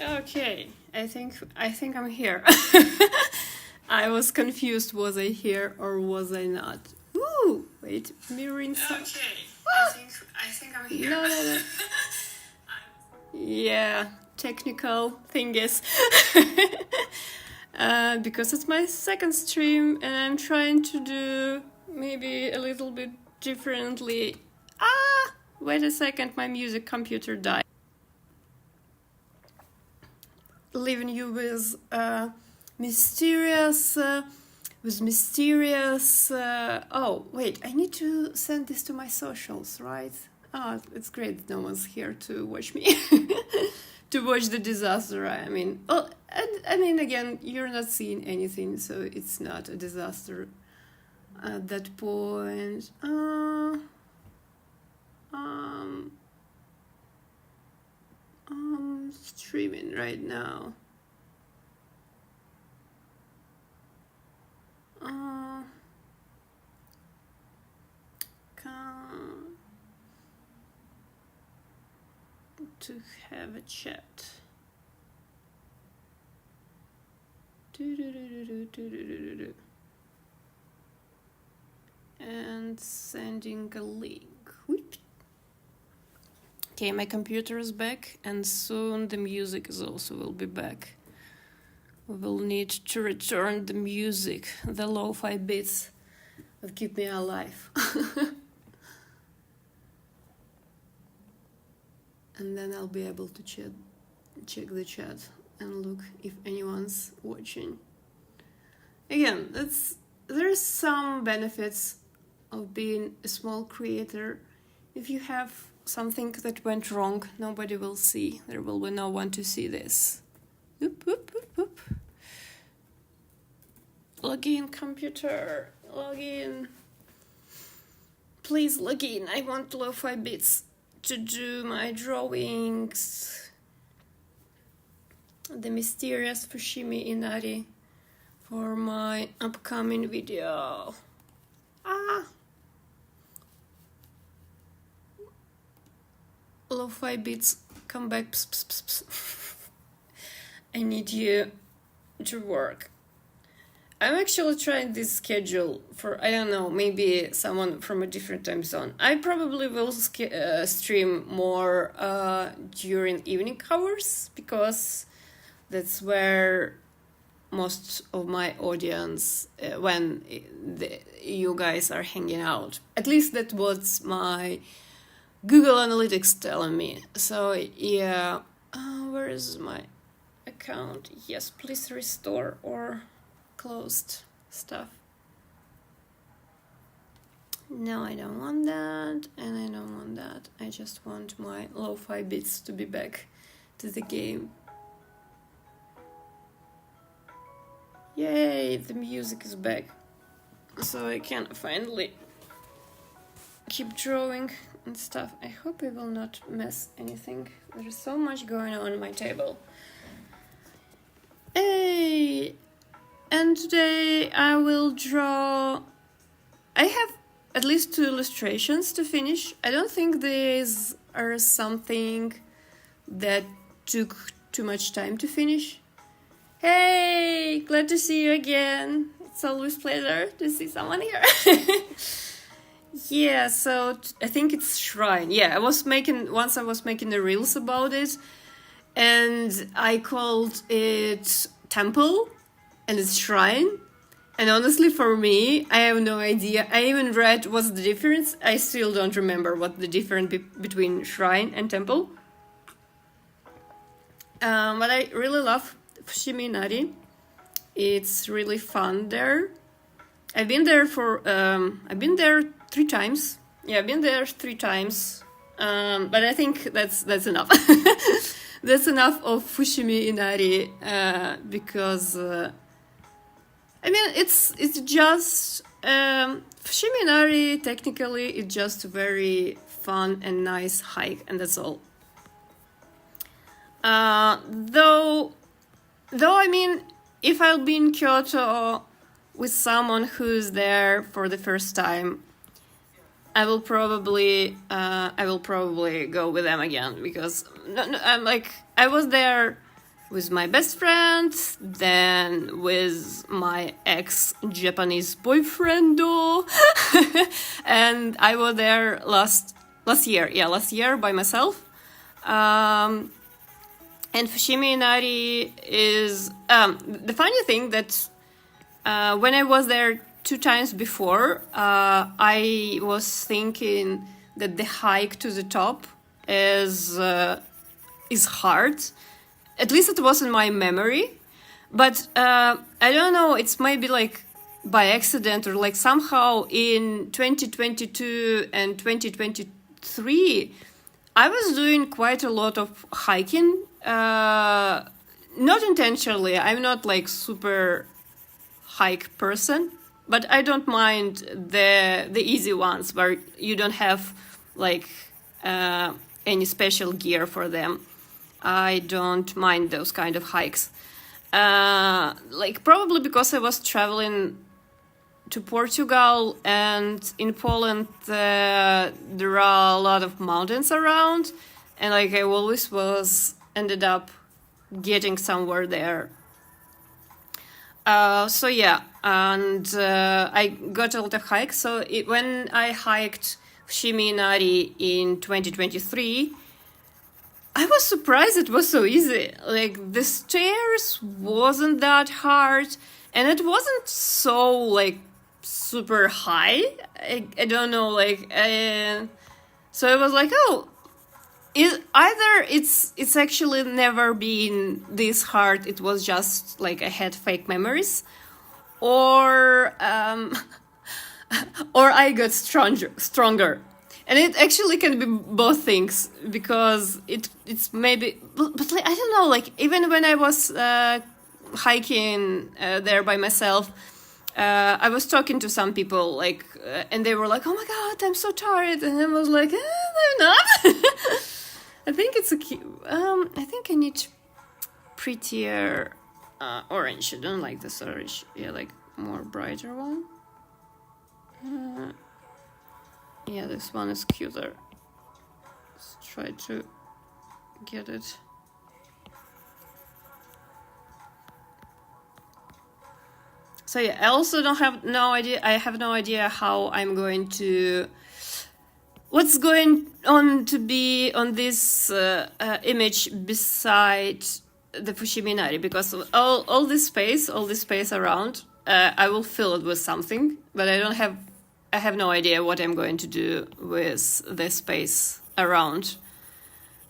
Okay, I think I'm here. I was confused. Was I here or was I not? Ooh, wait, mirroring sound. Okay, I think I'm here. No. Yeah, technical thingies. Because it's my second stream and I'm trying to do maybe a little bit differently. Wait a second, my music computer died. Leaving you with mysterious. Oh, wait, I need to send this to my socials, right? It's great no one's here to watch me. To watch the disaster. I mean, again, you're not seeing anything, so it's not a disaster at that point. I'm streaming right now. To have a chat. And sending a link. Whoop. Okay, my computer is back, and soon the music is also will be back. We will need to return the music, the lo-fi beats that keep me alive. And then I'll be able to check the chat and look if anyone's watching. Again, there's some benefits of being a small creator. If you have something that went wrong, nobody will see. There will be no one to see this. Whoop, whoop, whoop, whoop. Log in, computer. Log in. Please log in. I want lo-fi beats to do my drawings. The mysterious Fushimi Inari for my upcoming video. Lo-fi beats, come back. Pss, pss, pss, pss. I need you to work. I'm actually trying this schedule for, I don't know, maybe someone from a different time zone. I probably will stream more during evening hours, because that's where most of my audience, when you guys are hanging out. At least that was my Google Analytics telling me. So yeah, where is my account? Yes, please restore or closed stuff. No, I don't want that, and I don't want that. I just want my lo-fi beats to be back to the game. Yay, the music is back. So I can finally keep drawing and stuff. I hope I will not mess anything. There's so much going on my table. Hey! And today I will draw. I have at least 2 illustrations to finish. I don't think these are something that took too much time to finish. Hey, glad to see you again. It's always a pleasure to see someone here. Yeah, so I think it's Shrine. Yeah, I was making the reels about it, and I called it Temple, and it's Shrine. And honestly, for me, I have no idea. I even read what's the difference. I still don't remember what the difference between Shrine and Temple. But I really love Fushimi Inari. It's really fun there. I've been there 3 times. Yeah, I've been there 3 times. But I think that's enough. That's enough of Fushimi Inari, because it's just Fushimi Inari. Technically, it's just a very fun and nice hike, and that's all. Though I mean, if I'll be in Kyoto with someone who's there for the first time, I will probably go with them again, because I'm like, I was there with my best friend, then with my ex-Japanese boyfriendo, and I was there last year by myself. And Fushimi Inari is the funny thing that when I was there 2 times before, I was thinking that the hike to the top is hard. At least it was in my memory. But I don't know, it's maybe like by accident or like somehow in 2022 and 2023, I was doing quite a lot of hiking. Not intentionally. I'm not like super hike person, but I don't mind the easy ones where you don't have like any special gear for them. I don't mind those kind of hikes. Like probably because I was traveling to Portugal, and in Poland there are a lot of mountains around, and like I always ended up getting somewhere there. So yeah, and I got a lot of hikes. So when I hiked Fushimi Inari in 2023, I was surprised it was so easy. Like the stairs wasn't that hard, and it wasn't so like super high. I don't know, like so I was like, oh, it's actually never been this hard. It was just like I had fake memories, or or I got stronger. And it actually can be both things, because it's maybe, but like, I don't know, like even when I was hiking there by myself, I was talking to some people, like, and they were like, "Oh my God, I'm so tired," and I was like, "I'm not." I think it's I think I need prettier orange. I don't like this orange. Yeah, like more brighter one. Yeah, this one is cuter. Let's try to get it. So yeah, I also have no idea how I'm going to, what's going on to be on this image beside the Fushimi Inari, because all this space around, I will fill it with something, but I have no idea what I'm going to do with this space around.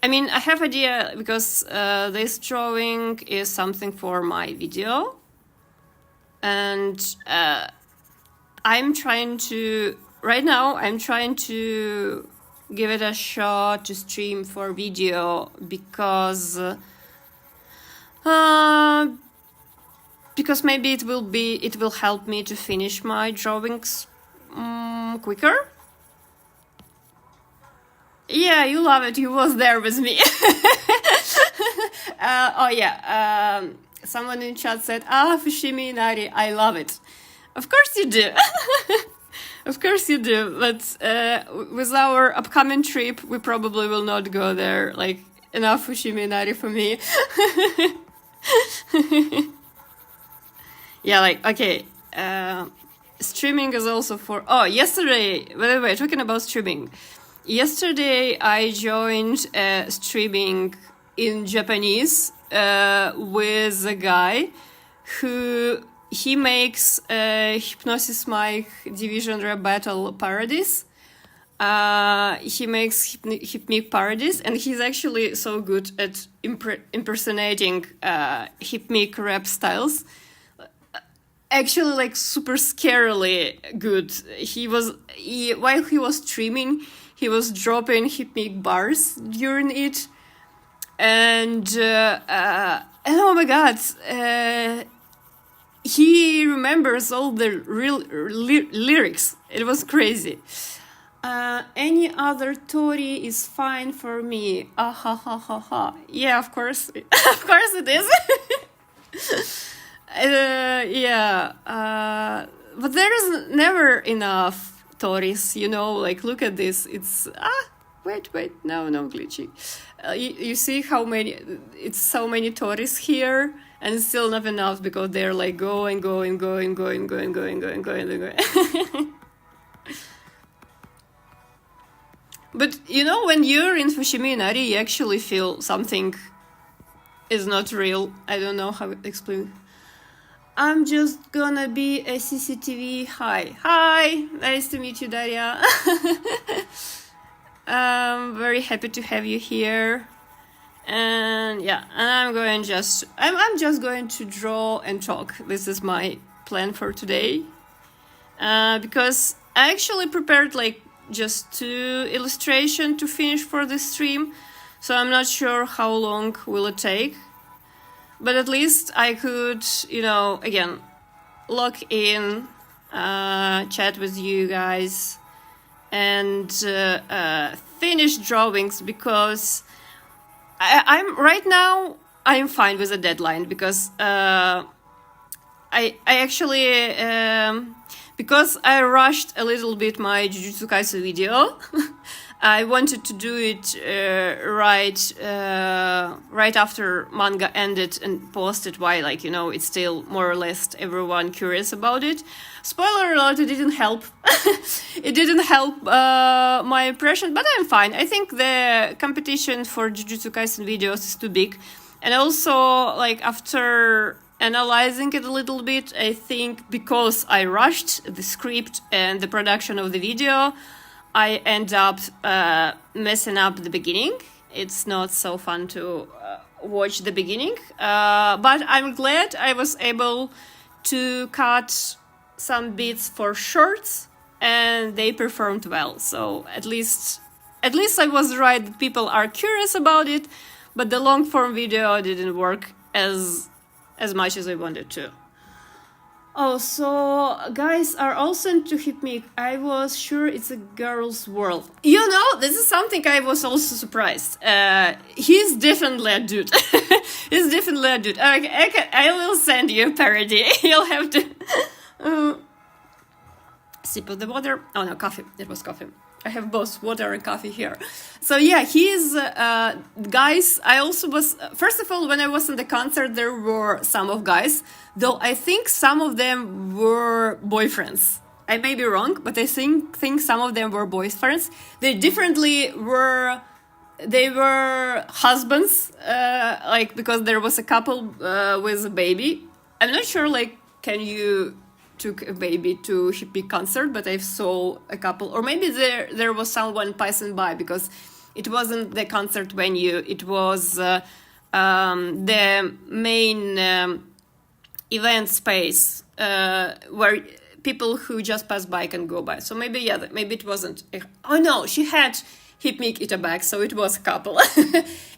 I mean, I have idea because this drawing is something for my video, and I'm trying to give it a shot to stream for video, because maybe it will help me to finish my drawings quicker. Yeah, you love it. You was there with me. Oh yeah. Someone in chat said, Fushimi Inari, I love it. Of course you do. Of course you do. But with our upcoming trip, we probably will not go there. Like, enough Fushimi Inari for me. Yeah, like, okay. Streaming is also for... Oh, yesterday... By the way, talking about streaming. Yesterday, I joined streaming in Japanese with a guy who... He makes Hypnosis Mic Division Rap Battle parodies. He makes Hypmic parodies, and he's actually so good at impersonating Hypmic rap styles. Actually, like, super scarily good. While he was streaming, he was dropping Hypmic bars during it, and oh my God, he remembers all the real lyrics. It was crazy. Any other Tori is fine for me. Ah ha ha ha ha. Yeah, of course, of course it is. Yeah, but there is never enough Tories, you know, like, look at this, it's, Wait, no, glitchy. You see how many, it's so many tourists here, and it's still not enough because they're like going. But you know, when you're in Fushimi Inari, you actually feel something is not real. I don't know how to explain. I'm just gonna be a CCTV. Hi, nice to meet you, Daria. I'm very happy to have you here. And yeah, and I'm just going to draw and talk. This is my plan for today. Because I actually prepared like just 2 illustrations to finish for this stream, so I'm not sure how long will it take, but at least I could, again, log in, chat with you guys, and finish drawings, because I'm right now I'm fine with the deadline, because I actually because I rushed a little bit my Jujutsu Kaisen video. I wanted to do it right after manga ended and post it while, it's still more or less everyone curious about it. Spoiler alert, it didn't help. It didn't help my impression, but I'm fine. I think the competition for Jujutsu Kaisen videos is too big. And also, after analyzing it a little bit, I think because I rushed the script and the production of the video, I end up messing up the beginning. It's not so fun to watch the beginning, but I'm glad I was able to cut some bits for shorts, and they performed well. So at least I was right. People are curious about it, but the long form video didn't work as much as I wanted to. Oh, so guys are also into Hypmic. I was sure it's a girl's world. This is something I was also surprised. He's definitely a dude. He's definitely a dude. I will send you a parody. You'll have to sip of the water. Oh no, coffee. It was coffee. I have both water and coffee here. So yeah, he's guys. I also was, first of all, when I was in the concert, there were some of guys, though I think some of them were boyfriends. I may be wrong, but I think some of them were boyfriends. They were husbands, because there was a couple with a baby. I'm not sure, can you took a baby to Hypmic concert, but I saw a couple, or maybe there was someone passing by, because it wasn't the concert venue, it was the main event space where people who just pass by can go by. So maybe it wasn't. Oh no, she had Hypmic in a bag, so it was a couple.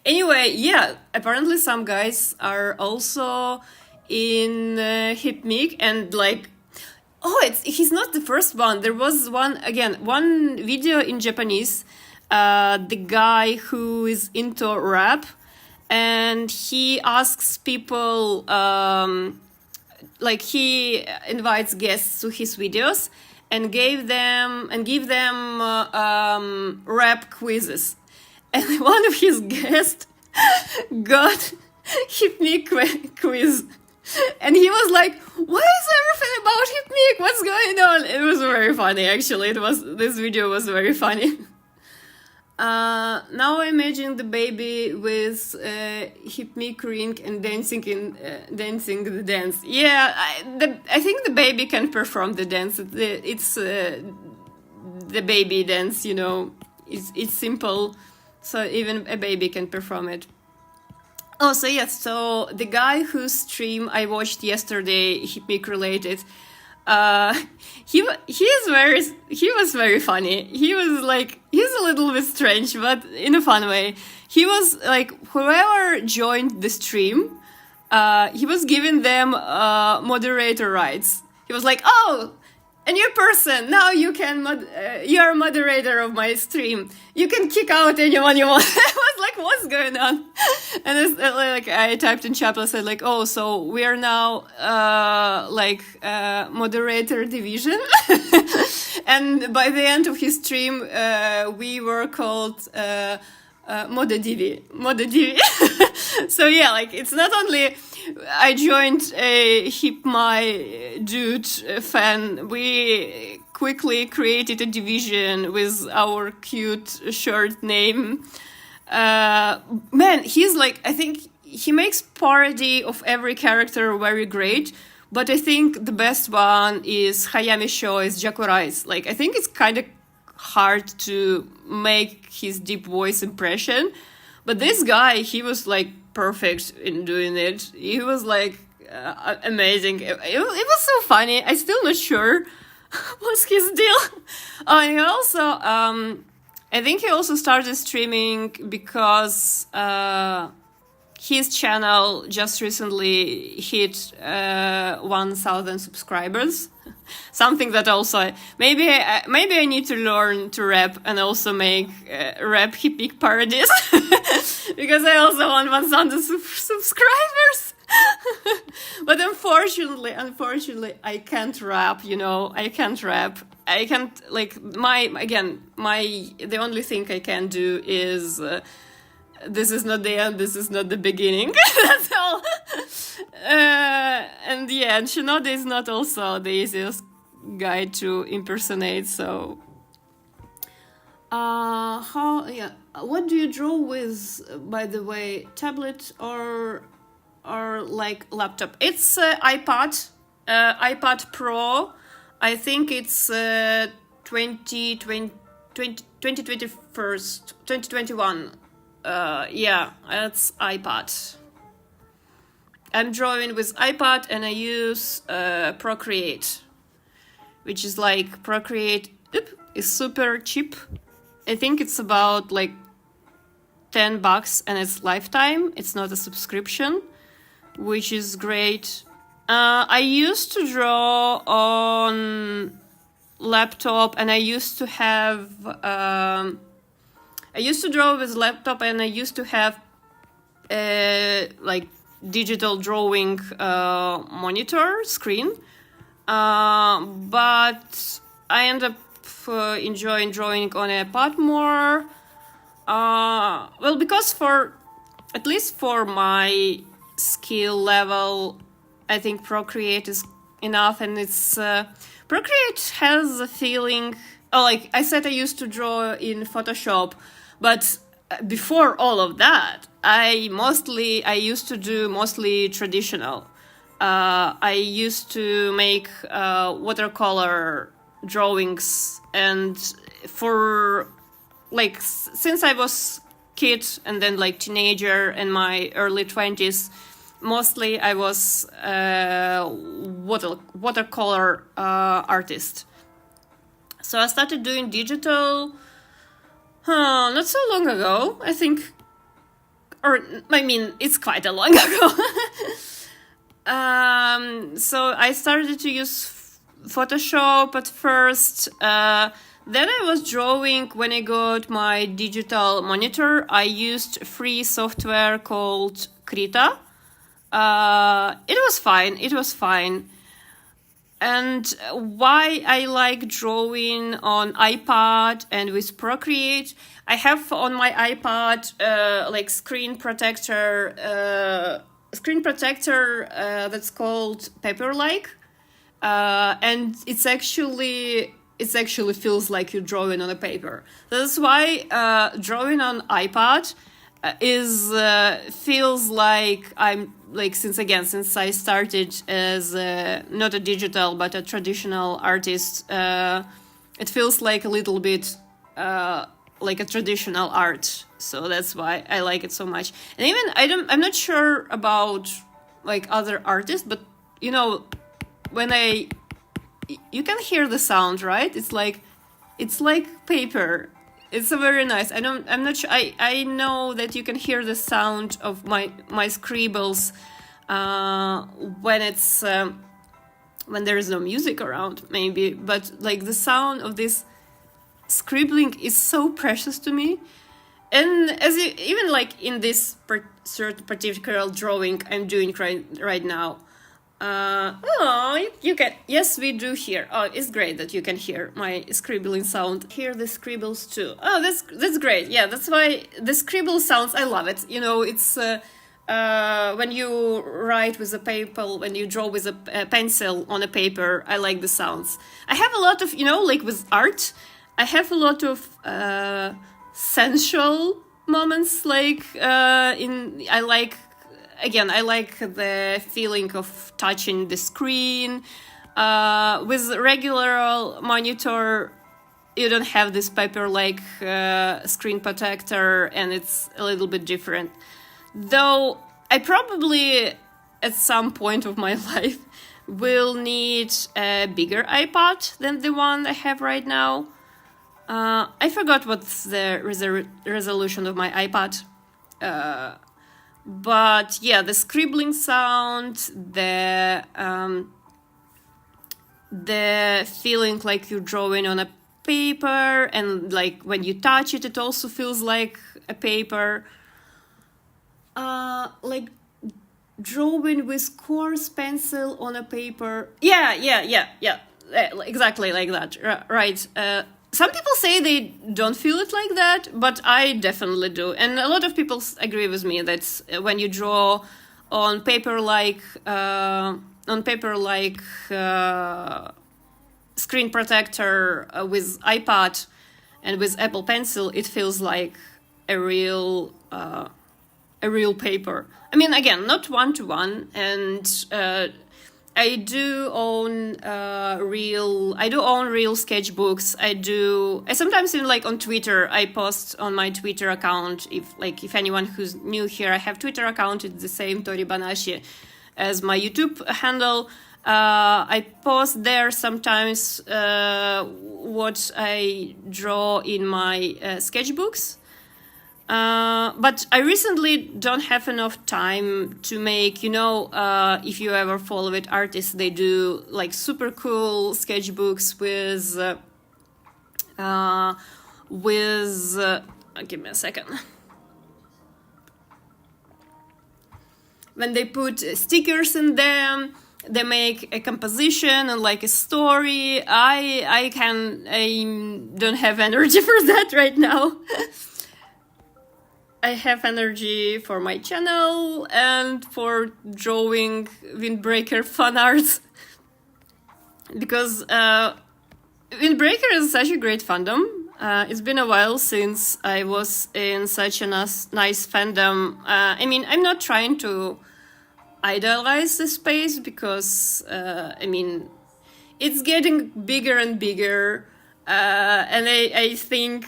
Anyway, yeah, apparently some guys are also in Hypmic, and he's not the first one. There was one video in Japanese, the guy who is into rap, and he asks people, he invites guests to his videos and give them rap quizzes. And one of his guests got Hypmic quiz. And he was like, "What is everything about Hypmic? What's going on?" It was very funny, actually. This video was very funny. Now I imagine the baby with Hypmic ring and dancing the dance. Yeah, I think the baby can perform the dance. It's the baby dance, it's simple, so even a baby can perform it. Oh, so yes, so the guy whose stream I watched yesterday, Hypmic related, he was very funny. He's a little bit strange, but in a fun way. He was whoever joined the stream, he was giving them moderator rights. He was like, "Oh, a new person. Now you can you're a moderator of my stream. You can kick out anyone you want. I was like, what's going on? And it's like I typed in chat. I said like, oh, so we are now moderator division. And by the end of his stream, we were called Modedivi. So yeah, like it's not only I joined a hip my dude fan. We quickly created a division with our cute short name. Man, he's like, I think he makes parody of every character very great. But I think the best one is Hayami Sho's Jakurais. Like, I think it's kind of hard to make his deep voice impression. But this guy, he was like perfect in doing it. He was like amazing. It was so funny. I'm still not sure what's his deal. And he also, I think he also started streaming because his channel just recently hit 1,000 subscribers. Something that also maybe I need to learn to rap and also make rap hippie parodies because I also want 1,000 subscribers. But unfortunately, I can't rap. You know, I can't rap. I can't like the only thing I can do is. This is not the end, this is not the beginning. That's all. And yeah, and Shinoda is not also the easiest guy to impersonate, so... What do you draw with, by the way, tablet or like laptop? It's iPad Pro. I think it's 2021. Yeah, that's iPad. I'm drawing with iPad and I use Procreate, which is like Procreate is super cheap. I think it's about like $10 and it's lifetime. It's not a subscription, which is great. I used to draw on laptop and I used to have... I used to draw with laptop and I used to have like digital drawing monitor screen. But I end up enjoying drawing on a iPad more. Well, because at least for my skill level, I think Procreate is enough, and it's Procreate has a feeling. Oh, like I said, I used to draw in Photoshop. But before all of that, I used to do mostly traditional. I used to make watercolor drawings, and for like since I was kid and then like teenager and my early 20s, mostly I was watercolor artist. So I started doing digital. Not so long ago, I think, or I mean, it's quite a long ago. So I started to use Photoshop at first. Then I was drawing when I got my digital monitor. I used free software called Krita. It was fine. And why I like drawing on iPad and with Procreate, I have on my iPad like screen protector that's called Paperlike, and it's actually feels like you're drawing on a paper. That's why drawing on iPad feels like I'm like since I started as not a digital but a traditional artist, it feels like a little bit like a traditional art. So that's why I like it so much. And even I'm not sure about like other artists, but you know, when you can hear the sound, right? It's like paper. It's very nice. I'm not sure. I know that you can hear the sound of my scribbles when it's when there is no music around, maybe. But like the sound of this scribbling is so precious to me. And even like in this certain particular drawing I'm doing right now, you can, yes, we do hear. Oh, it's great that you can hear my scribbling sound. Hear the scribbles too. Oh, that's great. Yeah, that's why the scribble sounds, I love it. You know, it's when you write with a paper, when you draw with a pencil on a paper, I like the sounds. I have a lot of, you know, like with art, I have a lot of sensual moments. Like I like the feeling of touching the screen. With regular monitor, you don't have this paper-like screen protector, and it's a little bit different. Though I probably, at some point of my life, will need a bigger iPad than the one I have right now. I forgot what's the resolution of my iPad. But yeah, the scribbling sound, the feeling like you're drawing on a paper, and like when you touch it, it also feels like a paper. Like drawing with coarse pencil on a paper. Yeah. Exactly like that. Right. Some people say they don't feel it like that, but I definitely do. And a lot of people agree with me that when you draw on paper like screen protector with iPad and with Apple Pencil, it feels like a real paper. I mean, again, not one-to-one, and I do own real sketchbooks. I sometimes even like on Twitter, I post on my Twitter account. If anyone who's new here, I have Twitter account. It's the same Tori Banashi as my YouTube handle. I post there sometimes what I draw in my sketchbooks. But I recently don't have enough time to make, if you ever follow it, artists, they do like super cool sketchbooks give me a second. When they put stickers in them, they make a composition and like a story. I don't have energy for that right now. I have energy for my channel and for drawing Windbreaker fan art. Because Windbreaker is such a great fandom. It's been a while since I was in such a nice fandom. I mean, I'm not trying to idolize the space because, it's getting bigger and bigger. And I think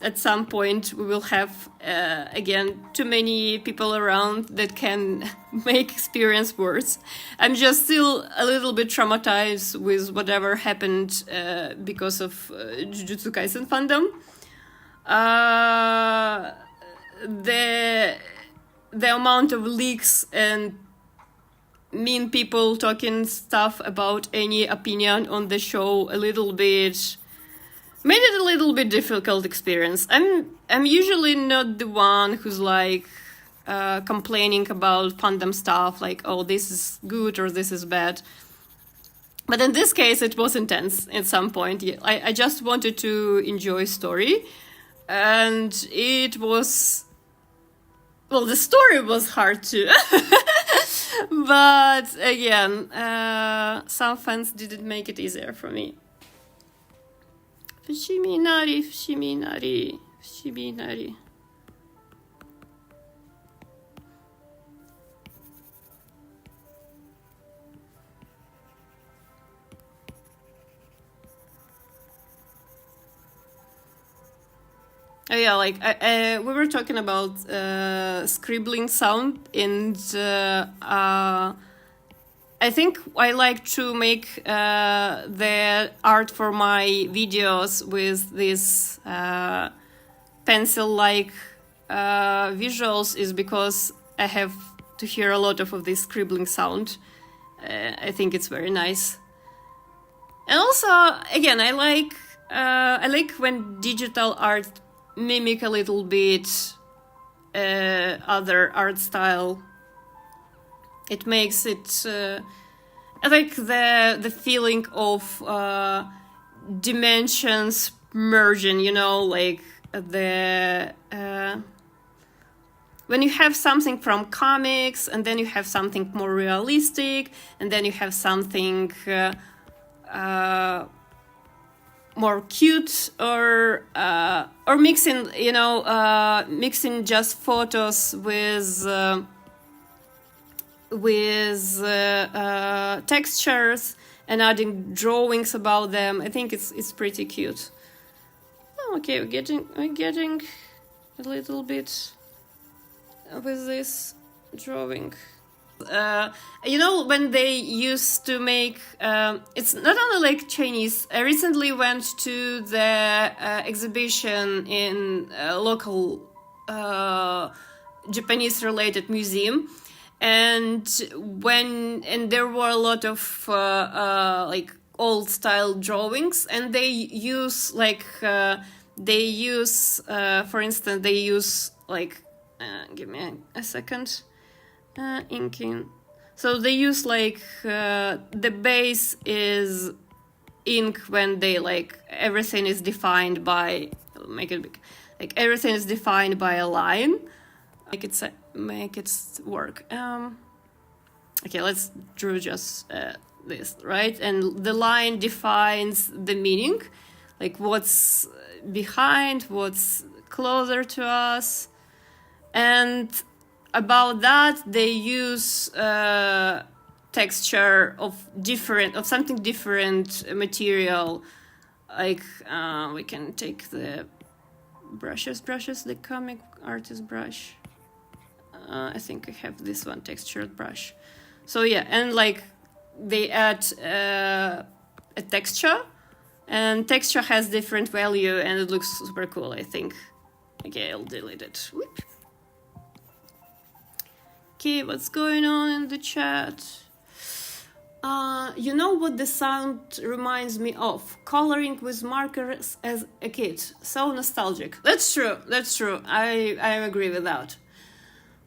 at some point we will have again too many people around that can make experience worse. I'm just still a little bit traumatized with whatever happened because of Jujutsu Kaisen fandom. The amount of leaks and mean people talking stuff about any opinion on the show made it a little bit difficult experience. I'm usually not the one who's like complaining about fandom stuff, like, oh, this is good or this is bad. But in this case, it was intense at some point. I just wanted to enjoy story, and it was, well, the story was hard too. But again, some fans didn't make it easier for me. Fushiminari. Oh yeah, like we were talking about scribbling sound, and I think I like to make the art for my videos with these pencil-like visuals is because I have to hear a lot of this scribbling sound. I think it's very nice. And also, again, I like when digital art mimic a little bit other art style. It makes it I like the feeling of dimensions merging, you know, like the when you have something from comics and then you have something more realistic and then you have something more cute, or mixing, you know, mixing just photos with textures and adding drawings about them. I think it's pretty cute. Oh, okay, we're getting a little bit with this drawing. You know, when they used to make it's not only like Chinese. I recently went to the exhibition in a local Japanese related museum, and there were a lot of like old style drawings, and they use like for instance, they use like give me a second. Inking. So they use like the base is ink when they like everything is defined by, make it big, like everything is defined by a line. Make it work. Okay, let's draw just this, right? And the line defines the meaning, like what's behind, what's closer to us, and about that they use texture of something different material. Like we can take the brushes, the comic artist brush. I think I have this one, textured brush. So yeah, and like they add a texture, and texture has different value and it looks super cool, I think. Okay, I'll delete it. Whoop. Okay, what's going on in the chat? You know what the sound reminds me of? Coloring with markers as a kid. So nostalgic. That's true. I agree with that.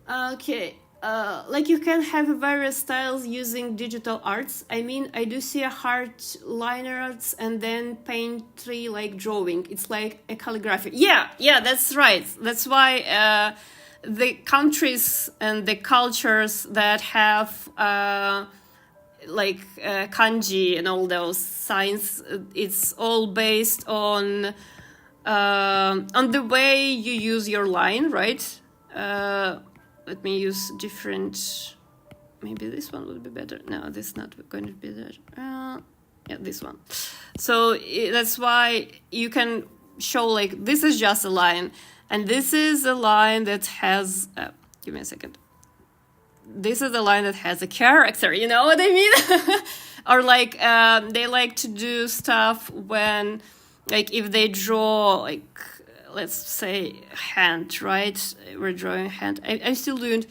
Okay, like you can have various styles using digital arts. I mean, I do see a hard liner arts and then painterly like drawing. It's like a calligraphy. Yeah, that's right. That's why the countries and the cultures that have kanji and all those signs, it's all based on the way you use your line, right? Let me use different. Maybe this one would be better. No, this is not going to be there. Yeah, this one. So that's why you can show like this is just a line. And this is a line that has, give me a second. This is a line that has a character, you know what I mean? Or like, they like to do stuff when, like if they draw, like, let's say hand, right? We're drawing a hand. I'm still doing,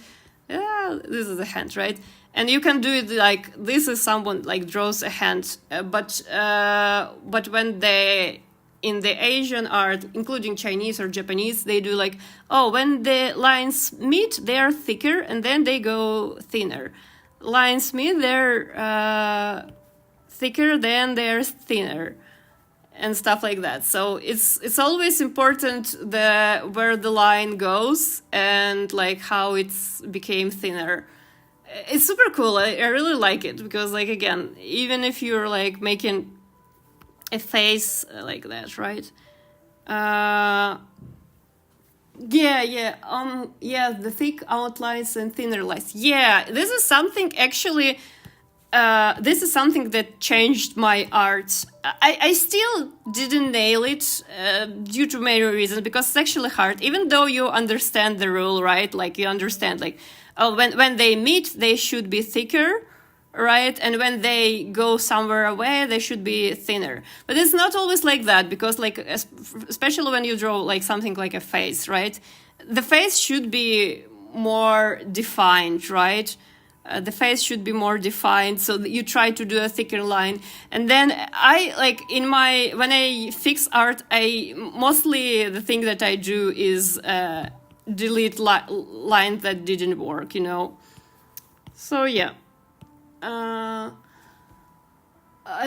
this is a hand, right? And you can do it like, this is someone like draws a hand, but when they, in the Asian art, including Chinese or Japanese, they do like, when the lines meet, they are thicker and then they go thinner. Lines meet, they're thicker, then they're thinner, and stuff like that. So it's always important where the line goes and like how it's became thinner. It's super cool. I really like it because, like, again, even if you're like making a face like that, right? The thick outlines and thinner lines. Yeah, this is something actually. This is something that changed my art. I still didn't nail it due to many reasons because it's actually hard. Even though you understand the rule, right? Like you understand, like when they meet, they should be thicker. Right, and when they go somewhere away, they should be thinner. But it's not always like that because, like, especially when you draw like something like a face, right? The face should be more defined, right? the face should be more defined, so that you try to do a thicker line. And then I like when I fix art, I mostly the thing that I do is delete lines that didn't work, you know. So yeah, I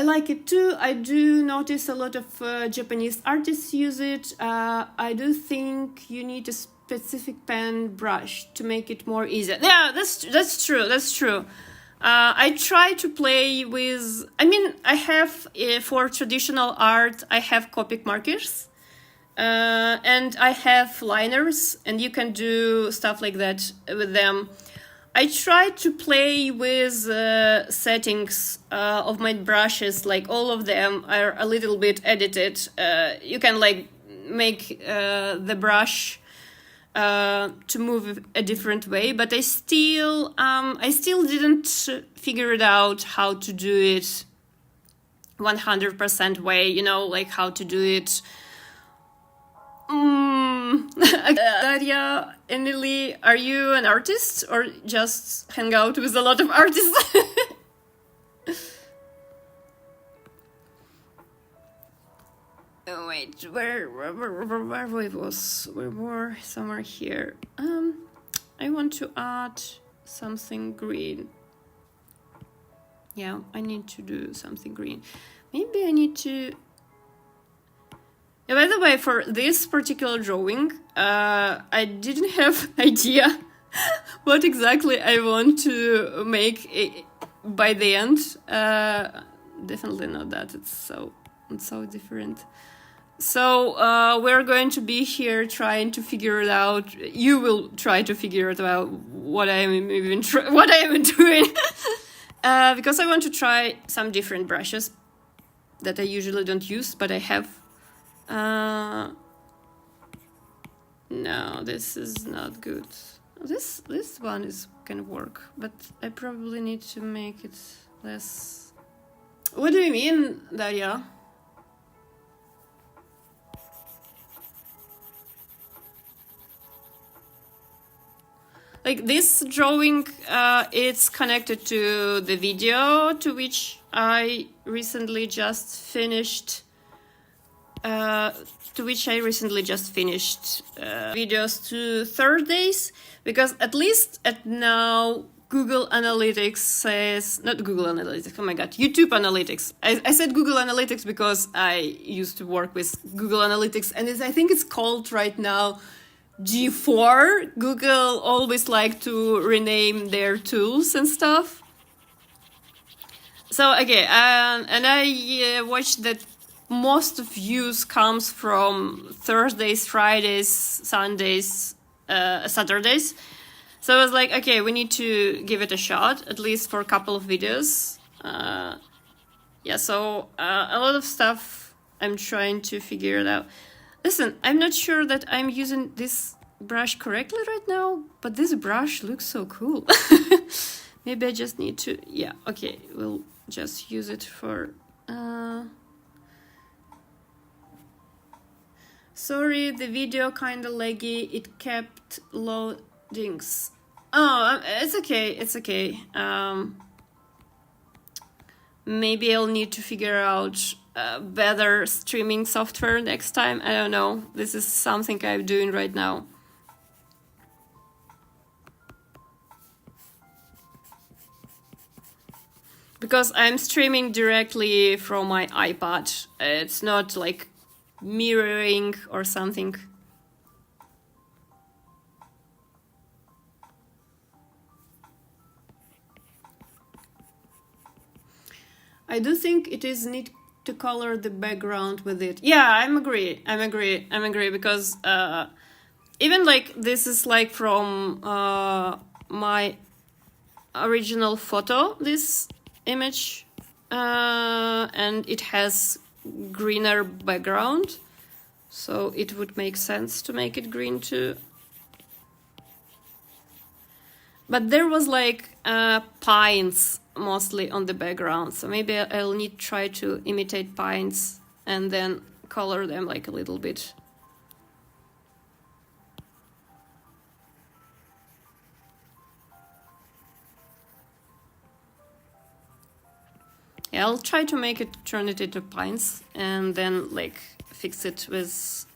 like it too. I do notice a lot of Japanese artists use it. I do think you need a specific pen brush to make it more easy. Yeah, that's true. That's true. I try to play with. I mean, I have for traditional art, I have Copic markers, and I have liners, and you can do stuff like that with them. I try to play with settings of my brushes, like all of them are a little bit edited. You can like make the brush to move a different way, but I still didn't figure it out how to do it 100% way, you know, like how to do it. Daria, Emily, are you an artist or just hang out with a lot of artists? Oh, wait, where we was? We were somewhere here. I want to add something green. Yeah, I need to do something green. Maybe I need to. Yeah, by the way, for this particular drawing, I didn't have idea what exactly I want to make by the end. Definitely not that. It's so different. So we're going to be here trying to figure it out. You will try to figure it out what I am even doing, because I want to try some different brushes that I usually don't use, but I have. No, this is not good. This one can work, but I probably need to make it less. What do you mean, Daria? Like this drawing, it's connected to the video to which I recently just finished. Videos to Thursdays, because at least at now Google Analytics says, not Google Analytics, oh my god, YouTube Analytics. I said Google Analytics because I used to work with Google Analytics, and I think it's called right now G4. Google always like to rename their tools and stuff. So okay, and I watched that most of views comes from Thursdays, Fridays, Sundays, Saturdays. So I was like, okay, we need to give it a shot, at least for a couple of videos. Yeah, so a lot of stuff I'm trying to figure it out. Listen, I'm not sure that I'm using this brush correctly right now, but this brush looks so cool. Maybe I just need to, yeah, okay, we'll just use it for... Sorry, the video kinda laggy, it kept loadings. Oh, it's okay, it's okay. Maybe I'll need to figure out better streaming software next time. I don't know. This is something I'm doing right now. Because I'm streaming directly from my iPad. It's not like mirroring or something. I do think it is neat to color the background with it. Yeah, I'm agree because even like this is like from my original photo, this image, and it has greener background, so it would make sense to make it green too. But there was like pines mostly on the background, so maybe I'll need to try to imitate pines and then color them like a little bit. Yeah, I'll try to turn it into pines, and then like fix it with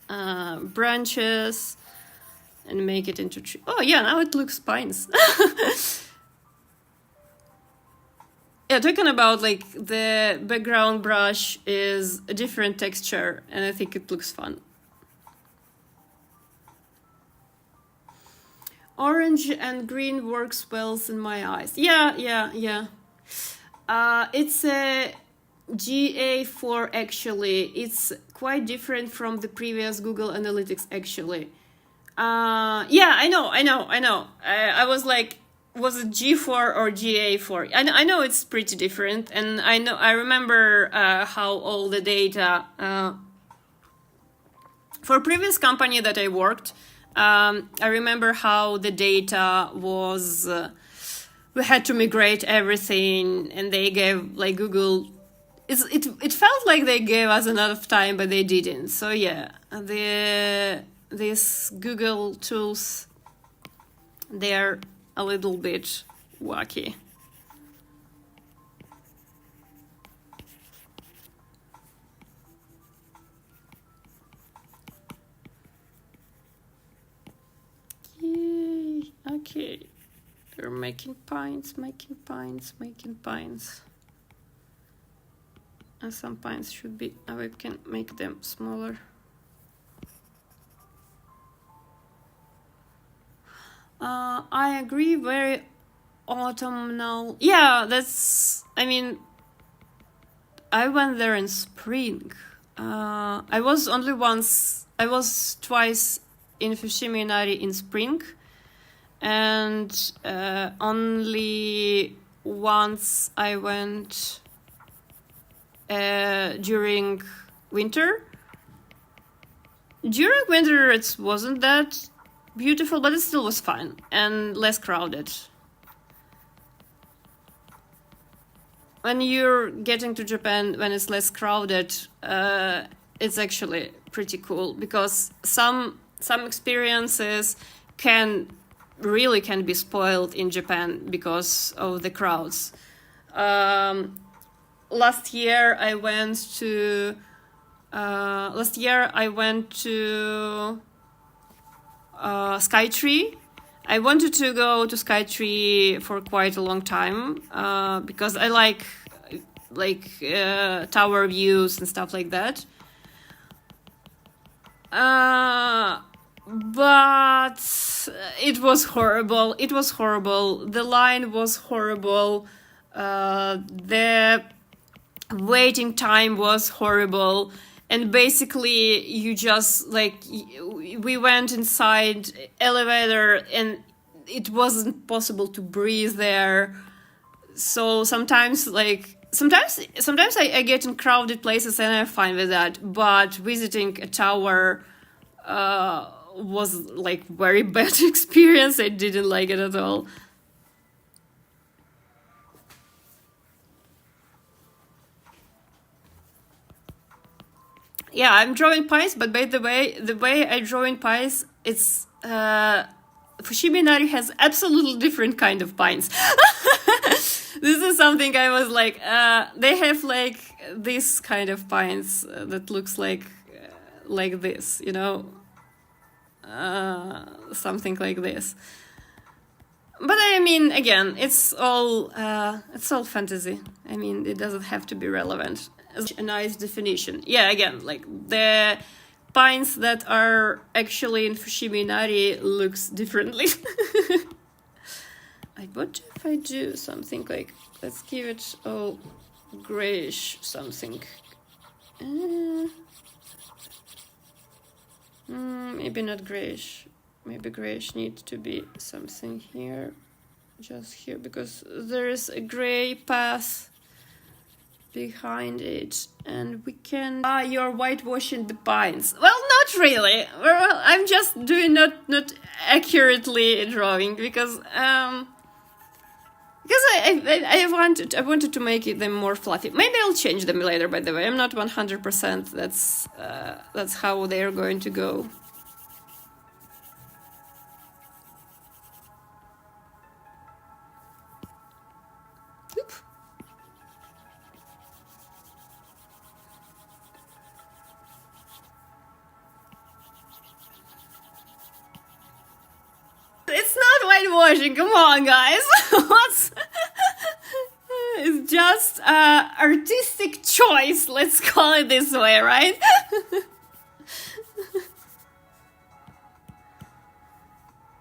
branches and make it into tree. Oh yeah, now it looks pines. Yeah, talking about like the background brush is a different texture, and I think it looks fun. Orange and green works well in my eyes. Yeah. It's a GA4 actually. It's quite different from the previous Google Analytics actually. Yeah, I know. I was like, was it G4 or GA4? I know it's pretty different, and I remember how all the data for previous company that I worked. I remember how the data was. We had to migrate everything, and they gave like Google. It felt like they gave us enough time, but they didn't. So yeah, these Google tools, they're a little bit wacky. Yay. Okay. We're making pines. And some pines should be, we can make them smaller. I agree, very autumnal. Yeah, I mean, I went there in spring. I was twice in Fushimi Inari in spring, and only once I went during winter. During winter it wasn't that beautiful, but it still was fun and less crowded. When you're getting to Japan when it's less crowded, it's actually pretty cool, because some experiences can be spoiled in Japan because of the crowds. Last year I went to Skytree. I wanted to go to Skytree for quite a long time because I like tower views and stuff like that. But it was horrible. The line was horrible. The waiting time was horrible. And basically, you just, we went inside elevator and it wasn't possible to breathe there. So sometimes I get in crowded places and I'm fine with that. But visiting a tower was very bad experience. I didn't like it at all. Yeah, I'm drawing pies, but by the way I draw in pies, it's Fushimi Inari has absolutely different kind of pines. This is something I was like, they have this kind of pines that looks like this, something like this. But I mean, again, it's all fantasy. I mean, it doesn't have to be relevant. A nice definition. Yeah, again, the pines that are actually in Fushimi Inari looks differently. What if I do something let's give it all grayish something. Maybe not grayish. Maybe grayish needs to be something here. Just here, because there is a gray path behind it, and we can. You're whitewashing the pines. Well, not really. Well, I'm just doing not accurately drawing because I wanted to make them more fluffy. Maybe I'll change them later. By the way, I'm not 100%. That's how they are going to go. whitewashing. Come on, guys. What's... It's just artistic choice. Let's call it this way, right?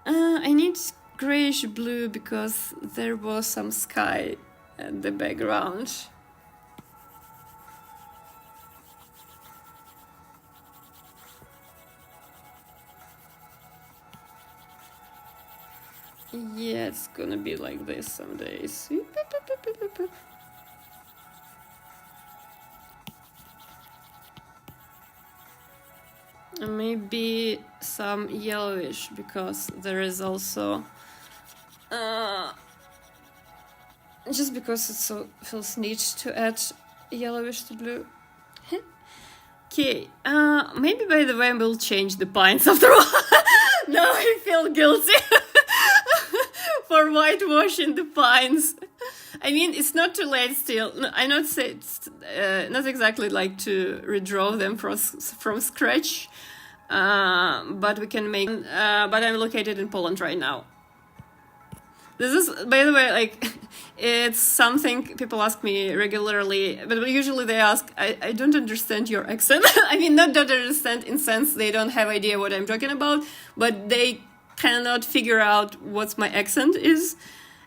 I need grayish blue because there was some sky in the background. Yeah, it's gonna be like this some days. Maybe some yellowish because there is also just because it so feels neat to add yellowish to blue. Okay, maybe by the way we'll change the pines after all. Now I feel guilty for whitewashing the pines. I mean, it's not too late still. No, I not say it's not exactly like to redraw them from scratch, but we can make. But I'm located in Poland right now. This is, by the way, like, it's something people ask me regularly, but usually they ask, I don't understand your accent. I mean, not don't understand in sense they don't have idea what I'm talking about, but they cannot figure out what my accent is.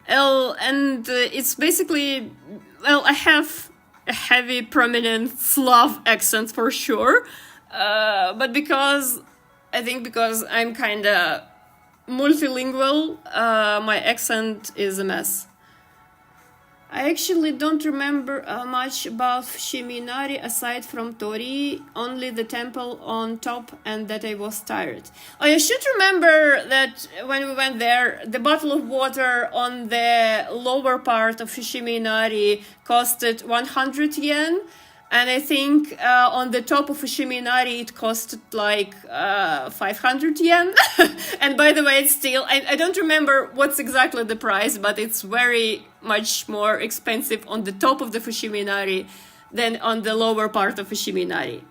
And it's basically, well, I have a heavy, prominent Slav accent for sure, but because I'm kind of multilingual, my accent is a mess. I actually don't remember much about Fushimi Inari aside from Tori, only the temple on top and that I was tired. Oh, you should remember that when we went there, the bottle of water on the lower part of Fushimi Inari costed 100 yen. And I think on the top of Fushimi Inari it costed like 500 yen. And by the way, it's still, I don't remember what's exactly the price, but it's very much more expensive on the top of the Fushimi Inari than on the lower part of Fushimi Inari.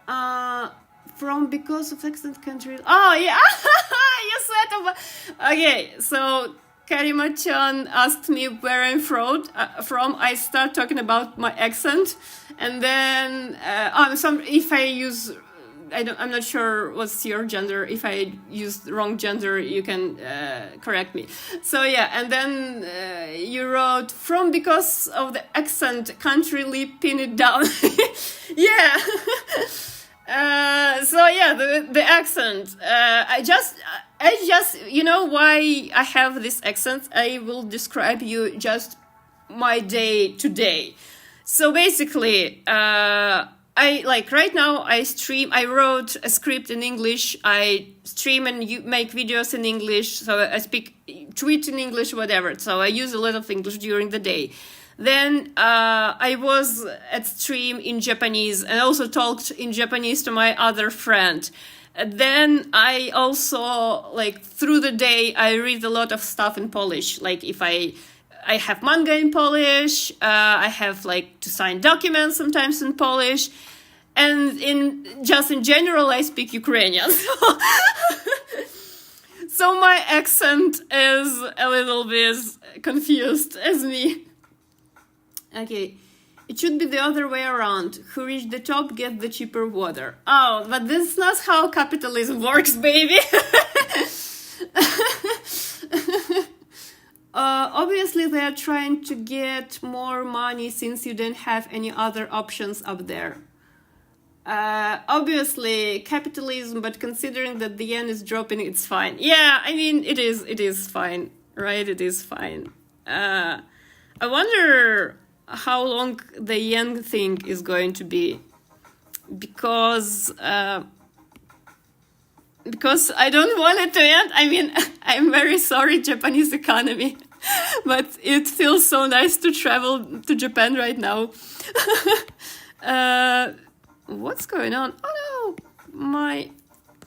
From because of accent country. Oh, yeah. You said about... Okay, so Karima-chan asked me where I'm from. I start talking about my accent, and then if I use, I'm not sure what's your gender. If I use the wrong gender, you can correct me. So yeah, and then you wrote from because of the accent, country pin it down. Yeah. So yeah, the accent. I just, you know why I have this accent? I will describe you just my day to day. So basically, I like right now I wrote a script in English, I stream and make videos in English, so I tweet in English, whatever. So I use a lot of English during the day. Then I was at stream in Japanese and also talked in Japanese to my other friend. Then I also, like, through the day, I read a lot of stuff in Polish. Like, if I have manga in Polish, I have, like, to sign documents sometimes in Polish. And in general, I speak Ukrainian. So my accent is a little bit confused as me. Okay, it should be the other way around. Who reached the top get the cheaper water. Oh, but this is not how capitalism works, baby. Obviously, they are trying to get more money since you don't have any other options up there. Obviously, capitalism, but considering that the yen is dropping, it's fine. Yeah, I mean, it is fine, right? It is fine. I wonder how long the yen thing is going to be, because I don't want it to end. I mean, I'm very sorry, Japanese economy, but it feels so nice to travel to Japan right now. What's going on? Oh no,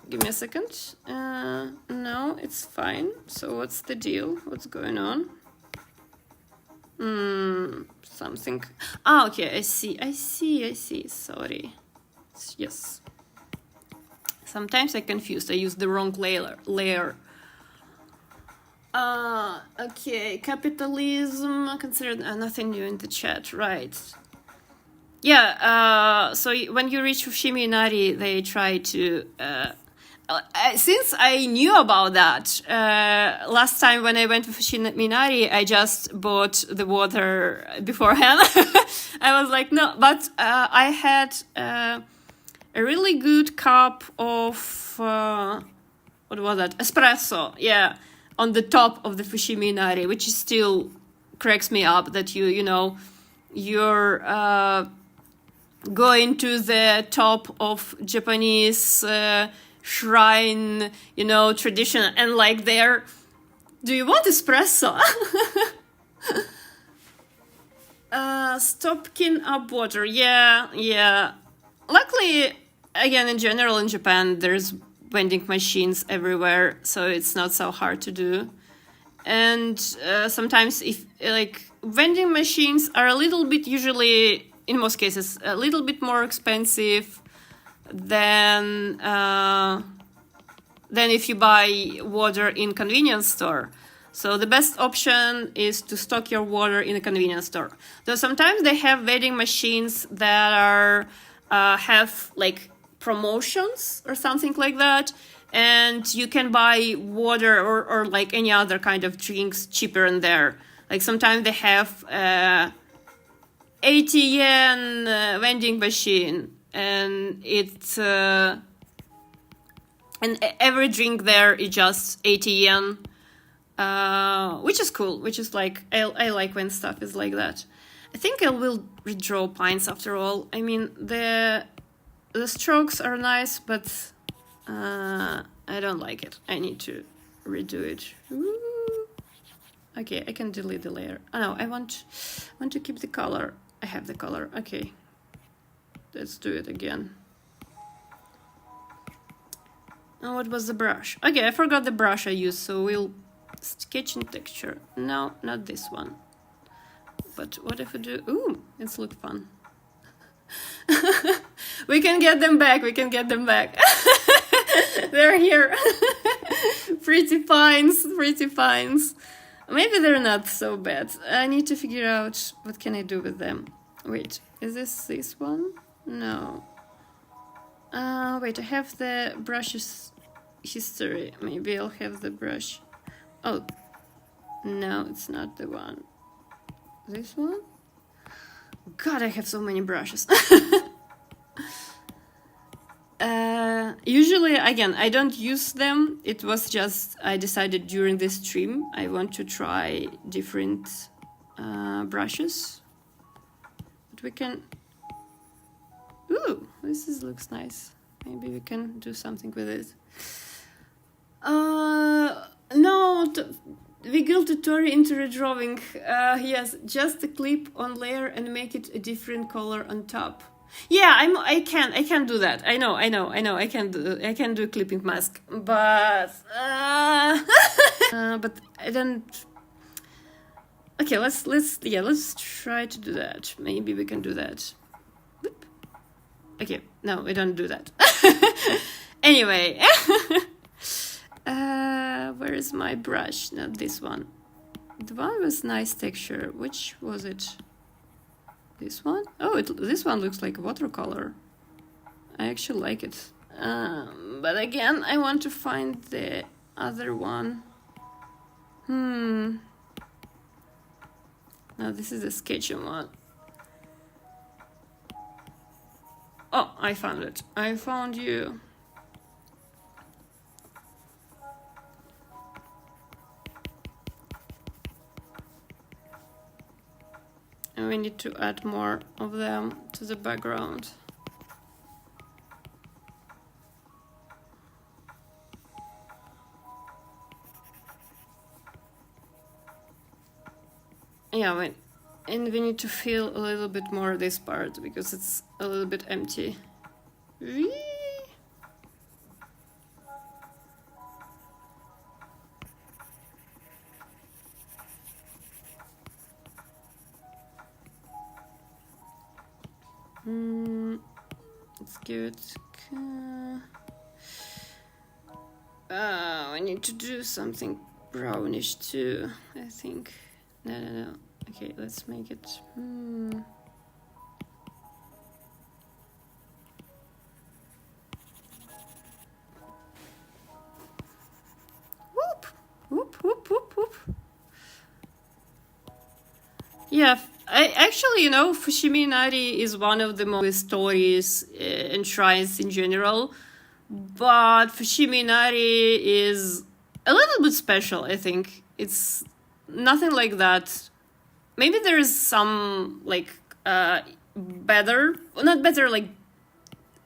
give me a second. No, it's fine. So what's the deal? What's going on? Something. Ah, okay, I see. Sorry. Yes. Sometimes I confused. I used the wrong layer. Okay, capitalism considered nothing new in the chat, right? Yeah, so when you reach Fushimi Inari, they try to... since I knew about that, last time when I went to Fushimi Inari, I just bought the water beforehand. I was like, no, but I had a really good cup of... what was that? Espresso, yeah, on the top of the Fushimi Inari, which is still cracks me up that you're going to the top of Japanese shrine, tradition, and like there, do you want espresso? Stopking up water, yeah. Luckily, again, in general, in Japan, there's vending machines everywhere, so it's not so hard to do. And sometimes if vending machines are a little bit, usually in most cases, a little bit more expensive than if you buy water in convenience store. So the best option is to stock your water in a convenience store. Though sometimes they have vending machines that are have like promotions or something like that, and you can buy water or like any other kind of drinks cheaper in there. Like sometimes they have 80 yen vending machine, and it's and every drink there is just 80 yen, which is cool, which is like I like when stuff is like that. I think I will redraw Pines after all. I mean, the strokes are nice, but I don't like it. I need to redo it. Ooh. Okay, I can delete the layer. Oh no, I want to keep the color. I have the color. Okay, let's do it again. Oh, what was the brush? Okay, I forgot the brush I used, so we'll sketch in texture. No, not this one. But what if I do? Ooh, it's look fun. We can get them back. They're here. Pretty pines. Maybe they're not so bad. I need to figure out what can I do with them. Wait, is this one? No. Wait, I have the brushes history. Maybe I'll have the brush. Oh, no, it's not the one. This one? God, I have so many brushes. Usually, again, I don't use them. It was just, I decided during this stream, I want to try different brushes. But we can... Ooh, looks nice. Maybe we can do something with it. No, wiggle tutorial into redrawing. Yes, just a clip on layer and make it a different color on top. Yeah, I can do that. I know. I can do clipping mask, but but I don't. Okay, let's try to do that. Maybe we can do that. Boop. Okay, no, we don't do that. Anyway, where is my brush? Not this one. The one with nice texture. Which was it? This one? Oh, this one looks like watercolor. I actually like it. But again, I want to find the other one. No, this is the sketching one. Oh, I found it. I found you. And we need to add more of them to the background. Yeah, wait. And we need to fill a little bit more this part because it's a little bit empty. Whee! Let's give it. I need to do something brownish too, I think. No. Okay, let's make it. Whoop. Yeah, I actually, Fushimi Inari is one of the most stories and shrines in general, but Fushimi Inari is a little bit special, I think. It's nothing like that. Maybe there is some, like, better, not better, like,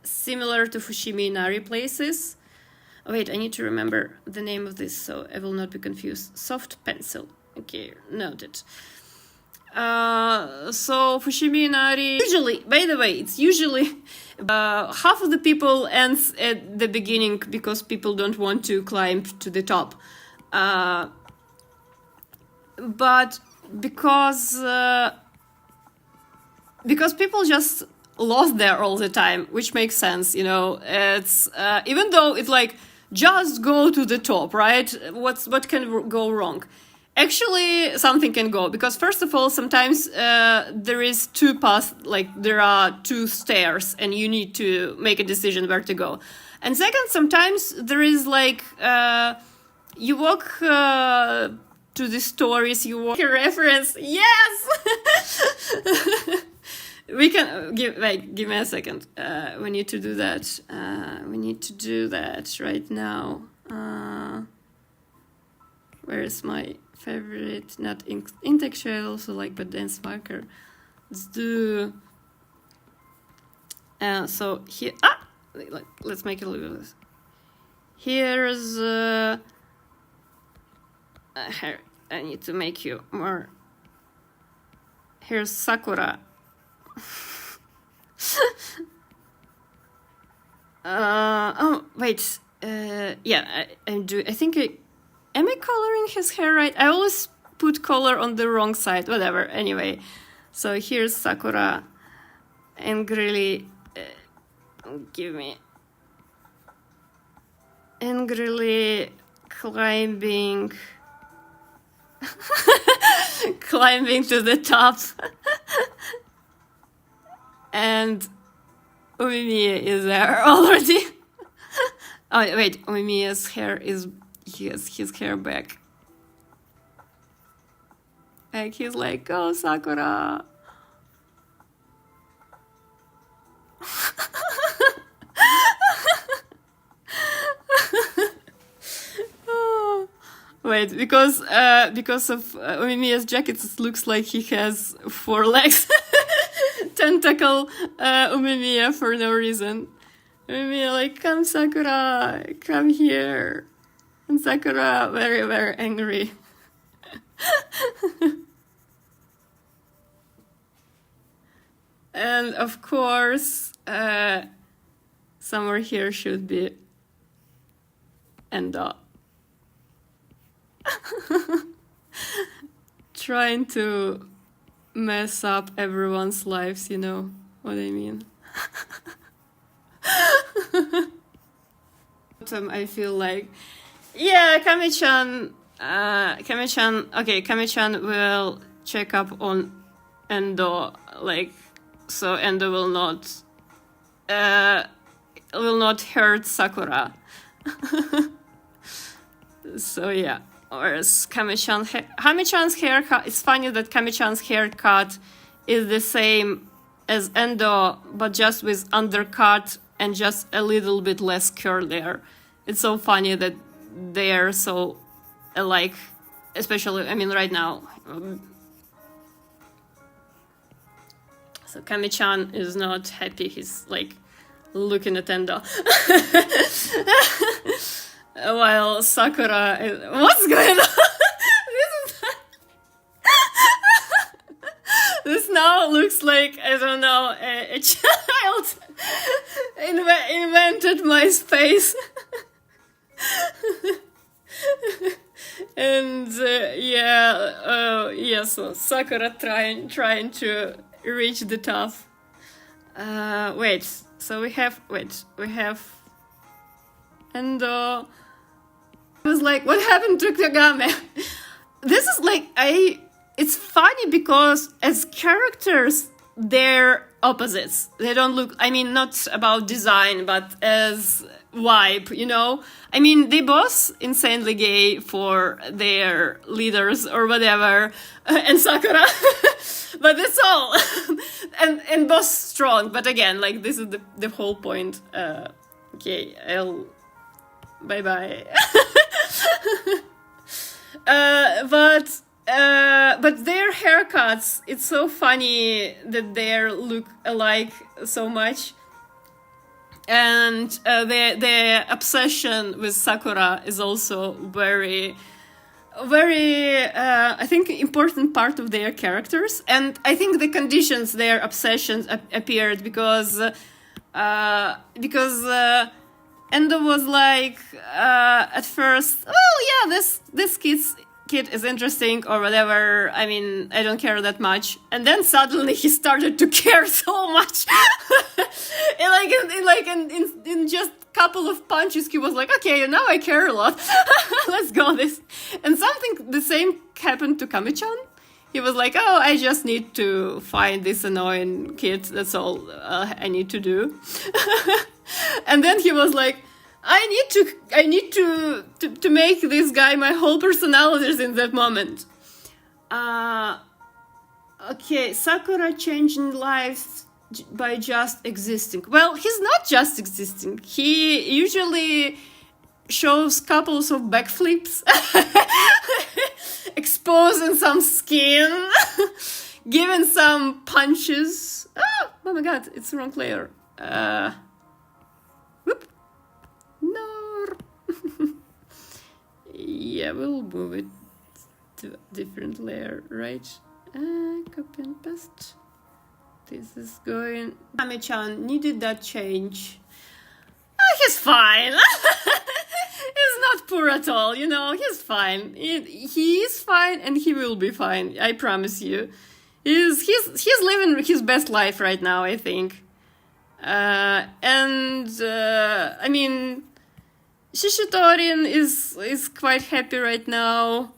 similar to Fushimi Inari places. Oh, wait, I need to remember the name of this so I will not be confused. Soft Pencil. Okay, noted. So Fushimi Inari, usually, by the way, it's usually half of the people ends at the beginning because people don't want to climb to the top. But because people just lost there all the time, which makes sense, it's even though it's like just go to the top, right? What can go wrong? Actually, something can go, because first of all, sometimes there is two paths, like there are two stairs, and you need to make a decision where to go. And second, sometimes there is like you walk to the stories, you walk a reference. Yes. We can give me a second. We need to do that. We need to do that right now. Where is my favorite? Not Intex, I also like, but Dance Marker. Let's do. So here. Let's make a look at this. Here's. Here, I need to make you more. Here's Sakura. Oh wait. Yeah, I do. I think am I coloring his hair right? I always put color on the wrong side. Whatever. Anyway, so here's Sakura angrily. Angrily climbing. Climbing to the top. And Umemiya is there already. Oh wait, Umemiya's hair is, he has his hair back. Like he's like, go Sakura. Oh. Wait, because of Umemiya's jacket, it looks like he has 4 legs. Tentacle Umemiya for no reason. Umemiya like, come Sakura, come here. And Sakura very, very angry. And of course, somewhere here should be Endo. Trying to mess up everyone's lives, you know what I mean. I feel like, yeah, Kami-chan, okay, Kami-chan will check up on Endo, like, so Endo will not hurt Sakura. So yeah. Whereas Kami-chan's haircut, it's funny that Kami-chan's haircut is the same as Endo, but just with undercut and just a little bit less curl there. It's so funny that they are so alike, especially, I mean, right now. So Kami-chan is not happy, he's like looking at Endo. While Sakura is, what's going on? This now looks like, I don't know, a child invented MySpace. And yeah, so Sakura trying to reach the top. Wait, so we have Endo. I was like, what happened to Kagame? This is like, it's funny because as characters, they're opposites. They don't look, I mean, not about design, but as vibe, you know? I mean, they both insanely gay for their leaders or whatever, and Sakura. But that's all. and both strong. But again, like, this is the whole point. Okay, bye-bye. But their haircuts, it's so funny that they look alike so much. And the obsession with Sakura is also very, very, I think, important part of their characters. And I think the conditions their obsessions appeared because Endo was like, at first, oh yeah, this kid is interesting or whatever. I mean, I don't care that much. And then suddenly he started to care so much. in just couple of punches, he was like, okay, now I care a lot. Let's go this. And something the same happened to Kame-chan. He was like, oh, I just need to find this annoying kid. That's all I need to do. And then he was like, I need to make this guy my whole personality in that moment. Okay, Sakura changing lives by just existing. Well, he's not just existing. He usually shows couples of backflips, exposing some skin, giving some punches. Oh my god, it's the wrong layer. Whoop. No. Yeah, we'll move it to a different layer, right? Copy and paste. This is going. Kame-chan needed that change. Oh, he's fine. He's not poor at all, you know. He's fine. He is fine, and he will be fine. I promise you. He's living his best life right now, I think. I mean, Shishitori is quite happy right now.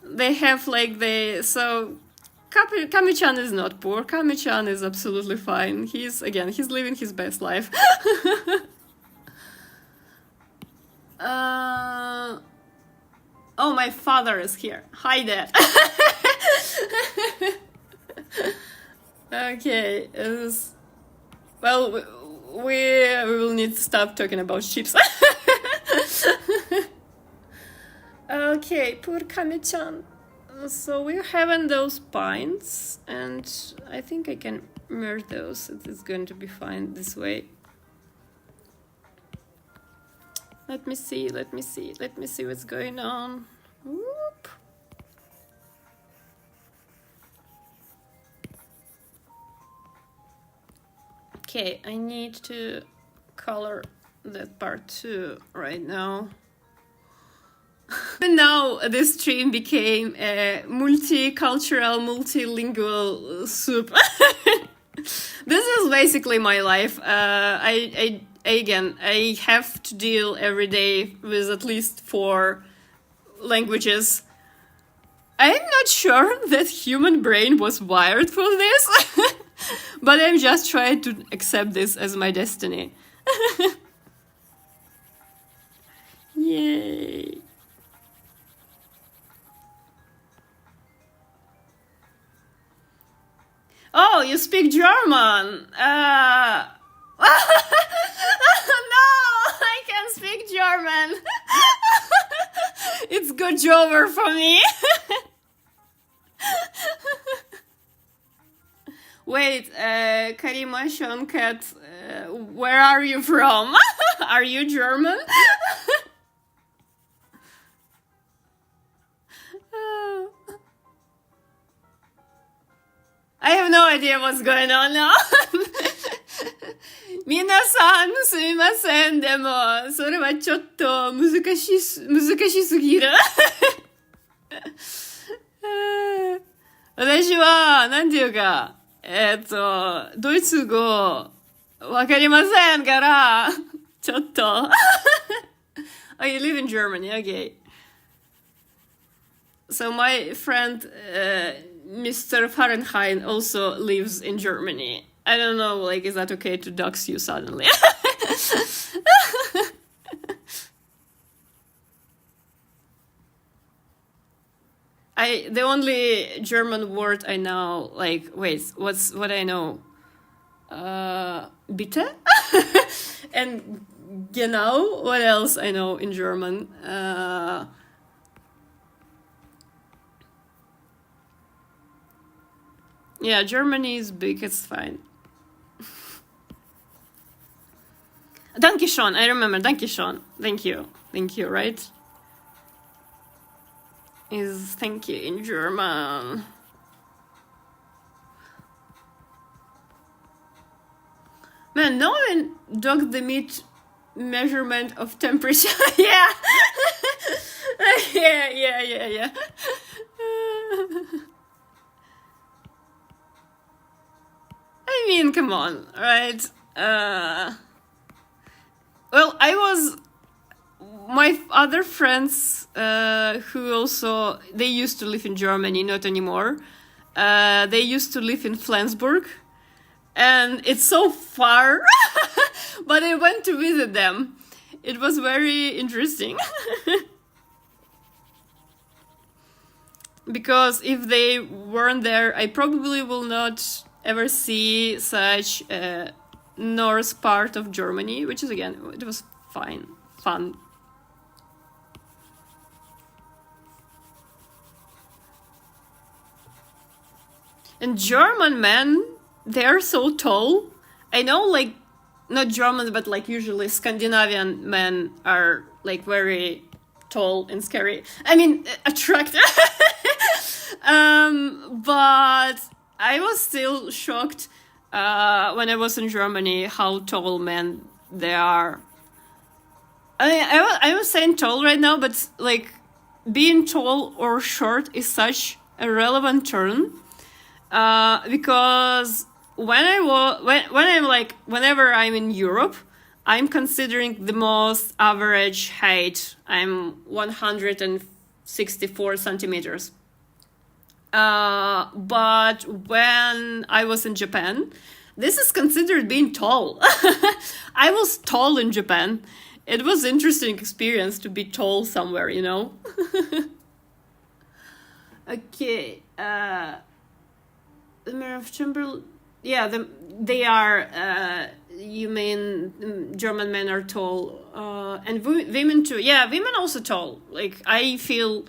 They have like Kame-chan is not poor. Kame-chan is absolutely fine. He's living his best life. Oh, my father is here. Hi, Dad. Okay. Well, we will need to stop talking about ships. Okay, poor Kame-chan. So we're having those pints, and I think I can merge those. It's going to be fine this way. Let me see what's going on. Whoop. Okay, I need to color that part too right now. And now this stream became a multicultural, multilingual soup. This is basically my life. I have to deal every day with at least 4 languages. I'm not sure that human brain was wired for this, but I'm just trying to accept this as my destiny. Yay. Oh, you speak German. No, I can't speak German. It's good over for me. Wait, Karima Shonkat, where are you from? Are you German? I have no idea what's going on now. 皆さんすみません。でも、それはちょっと難しすぎる。私は、なんていうか、ドイツ語、わかりませんから、ちょっと。Oh, you live in Germany, okay. So my friend Mr. Fahrenheit also lives in Germany. I don't know, like, is that okay to dox you suddenly? The only German word I know, like, wait, what I know? Bitte? And genau, what else I know in German? Yeah, Germany is big, it's fine. Danke schön, I remember, danke schön. Thank you, right? Is thank you in German. Man, no one dogged the meat measurement of temperature. Yeah. Yeah. I mean, come on, right? Well, my other friends who also, they used to live in Germany, not anymore. They used to live in Flensburg, and it's so far, but I went to visit them. It was very interesting. Because if they weren't there, I probably will not ever see such a north part of Germany, which is, again, it was fun. And German men, they're so tall. I know, like, not Germans, but like usually Scandinavian men are like very tall and scary. I mean, attractive. But I was still shocked when I was in Germany how tall men they are. I was saying tall right now, but like being tall or short is such a relevant term because whenever I'm in Europe, I'm considering the most average height. I'm 164 centimeters. But when I was in Japan, this is considered being tall. I was tall in Japan. It was an interesting experience to be tall somewhere, you know? Okay. The Mayor of Chamberlain. Yeah, they are. You mean German men are tall, and women too. Yeah, women also tall. Like I feel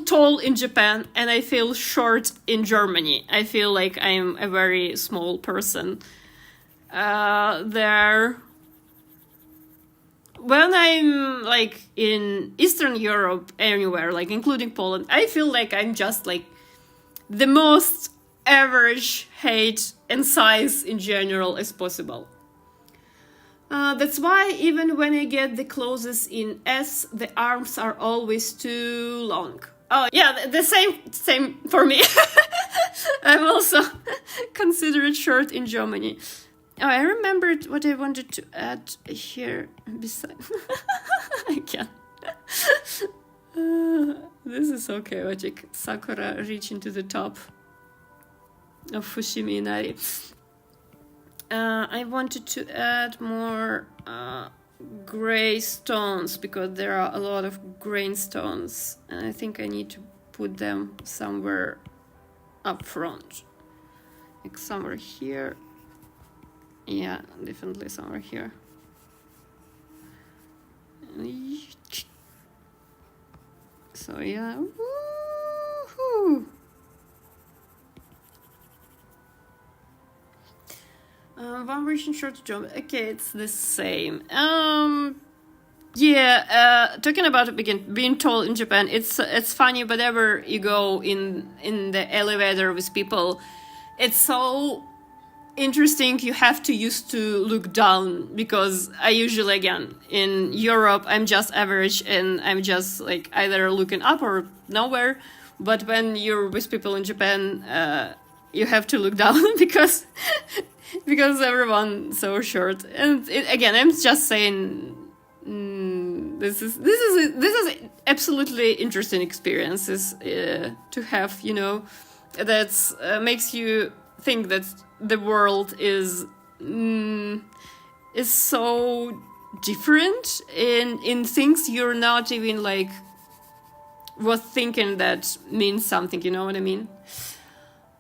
tall in Japan, and I feel short in Germany. I feel like I'm a very small person. There. When I'm like in Eastern Europe, anywhere, like including Poland, I feel like I'm just like the most average height and size in general as possible. That's why even when I get the closest in S, the arms are always too long. Oh yeah, the same for me. I'm also considered short in Germany. Oh, I remembered what I wanted to add here beside. I can't. This is so chaotic. Sakura reaching to the top of Fushimi Inari. I wanted to add more gray stones because there are a lot of grain stones, and I think I need to put them somewhere up front, like somewhere here. Yeah, definitely somewhere here. So yeah. Woo-hoo. One version short jump. Okay, it's the same. Talking about being tall in Japan, it's funny. Whenever you go in the elevator with people, it's so interesting. You have to used to look down because I usually, again, in Europe, I'm just average and I'm just like either looking up or nowhere. But when you're with people in Japan, you have to look down because everyone's so short. And again, I'm just saying this is absolutely interesting experiences to have, you know, that makes you think that the world is so different in things you're not even like was thinking that means something, you know what I mean?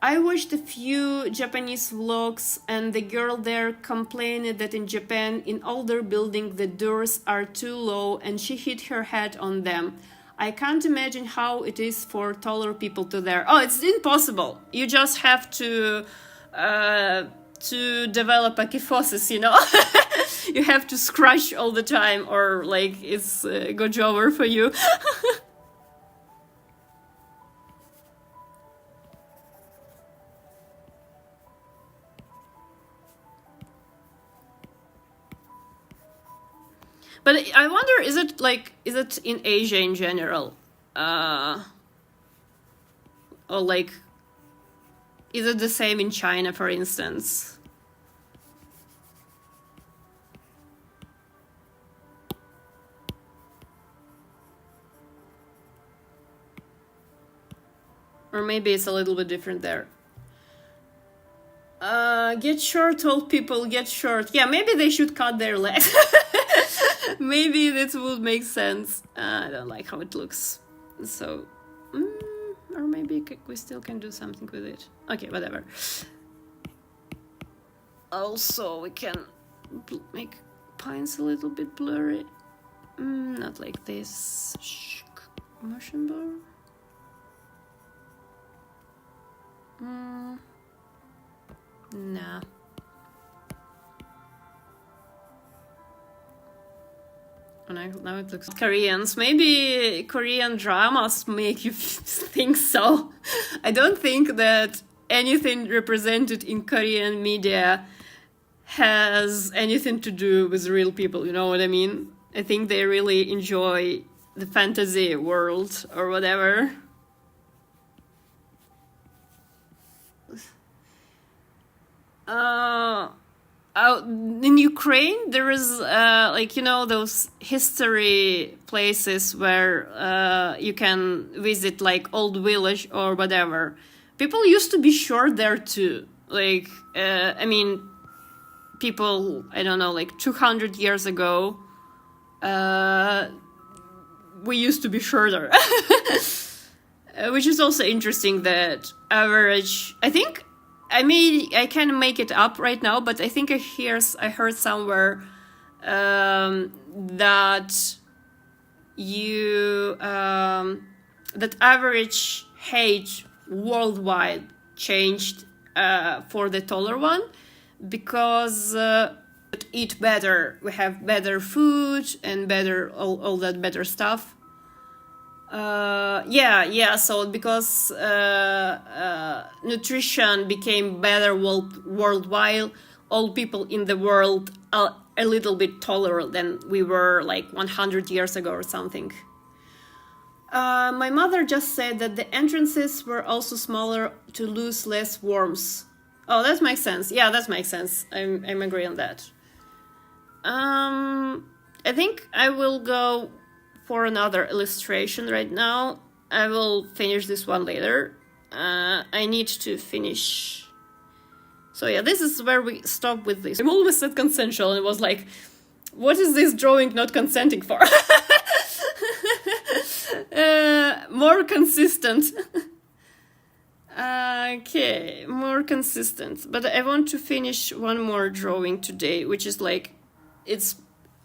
I watched a few Japanese vlogs, and the girl there complained that in Japan, in older buildings, the doors are too low and she hit her head on them. I can't imagine how it is for taller people to there. Oh, it's impossible. You just have to develop a kyphosis, you know? You have to scratch all the time, or like it's goes over for you. But I wonder, is it in Asia in general? Or like, is it the same in China, for instance? Or maybe it's a little bit different there. Get short, old people, get short. Yeah, maybe they should cut their legs. Maybe this would make sense. I don't like how it looks. So, or maybe we still can do something with it. Okay, whatever. Also, we can make pines a little bit blurry. Not like this. Motion blur. Nah. Now it looks Koreans. Maybe Korean dramas make you think so. I don't think that anything represented in Korean media has anything to do with real people, you know what I mean? I think they really enjoy the fantasy world or whatever. In Ukraine, there is like, you know, those history places where you can visit, like old village or whatever. People used to be short there too. Like, I mean, people, I don't know, like 200 years ago, we used to be shorter. Which is also interesting that average, I think, I can make it up right now, but I think I heard somewhere that that average height worldwide changed for the taller one, because eat better, we have better food and better all that better stuff. So because nutrition became better worldwide, all people in the world are a little bit taller than we were like 100 years ago or something. My mother just said that the entrances were also smaller to lose less worms. Oh, that makes sense. Yeah, that makes sense. I'm agree on that. I think I will go for another illustration right now. I will finish this one later. I need to finish. So yeah, this is where we stop with this. I'm always said consensual, and it was like, what is this drawing not consenting for? More consistent. Okay, more consistent. But I want to finish one more drawing today, which is like, it's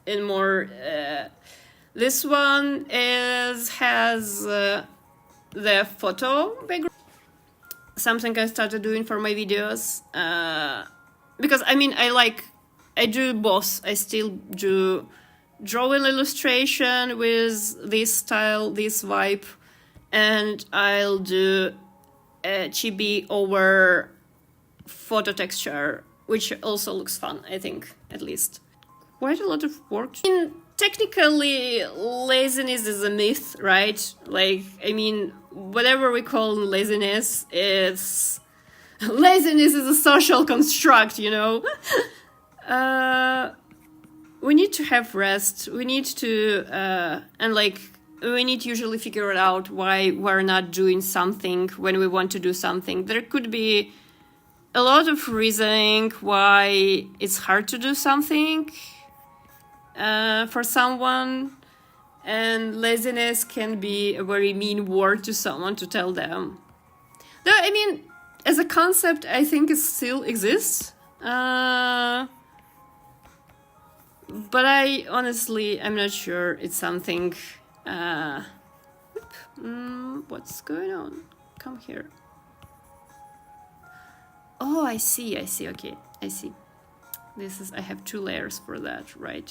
in more... this one has the photo background. Something I started doing for my videos. Because, I mean, I do both. I still do drawing illustration with this style, this vibe. And I'll do chibi over photo texture, which also looks fun, I think, at least. Quite a lot of work. Technically, laziness is a myth, right? Like, I mean, whatever we call laziness, laziness is a social construct, you know? we need to have rest. We need to and like we need to usually figure out why we're not doing something when we want to do something. There could be a lot of reasoning why it's hard to do something for someone, and laziness can be a very mean word to someone to tell them. Though, I mean, as a concept, I think it still exists. But I'm not sure it's something. What's going on? Come here. Oh, I see. Okay, I see. I have 2 layers for that, right?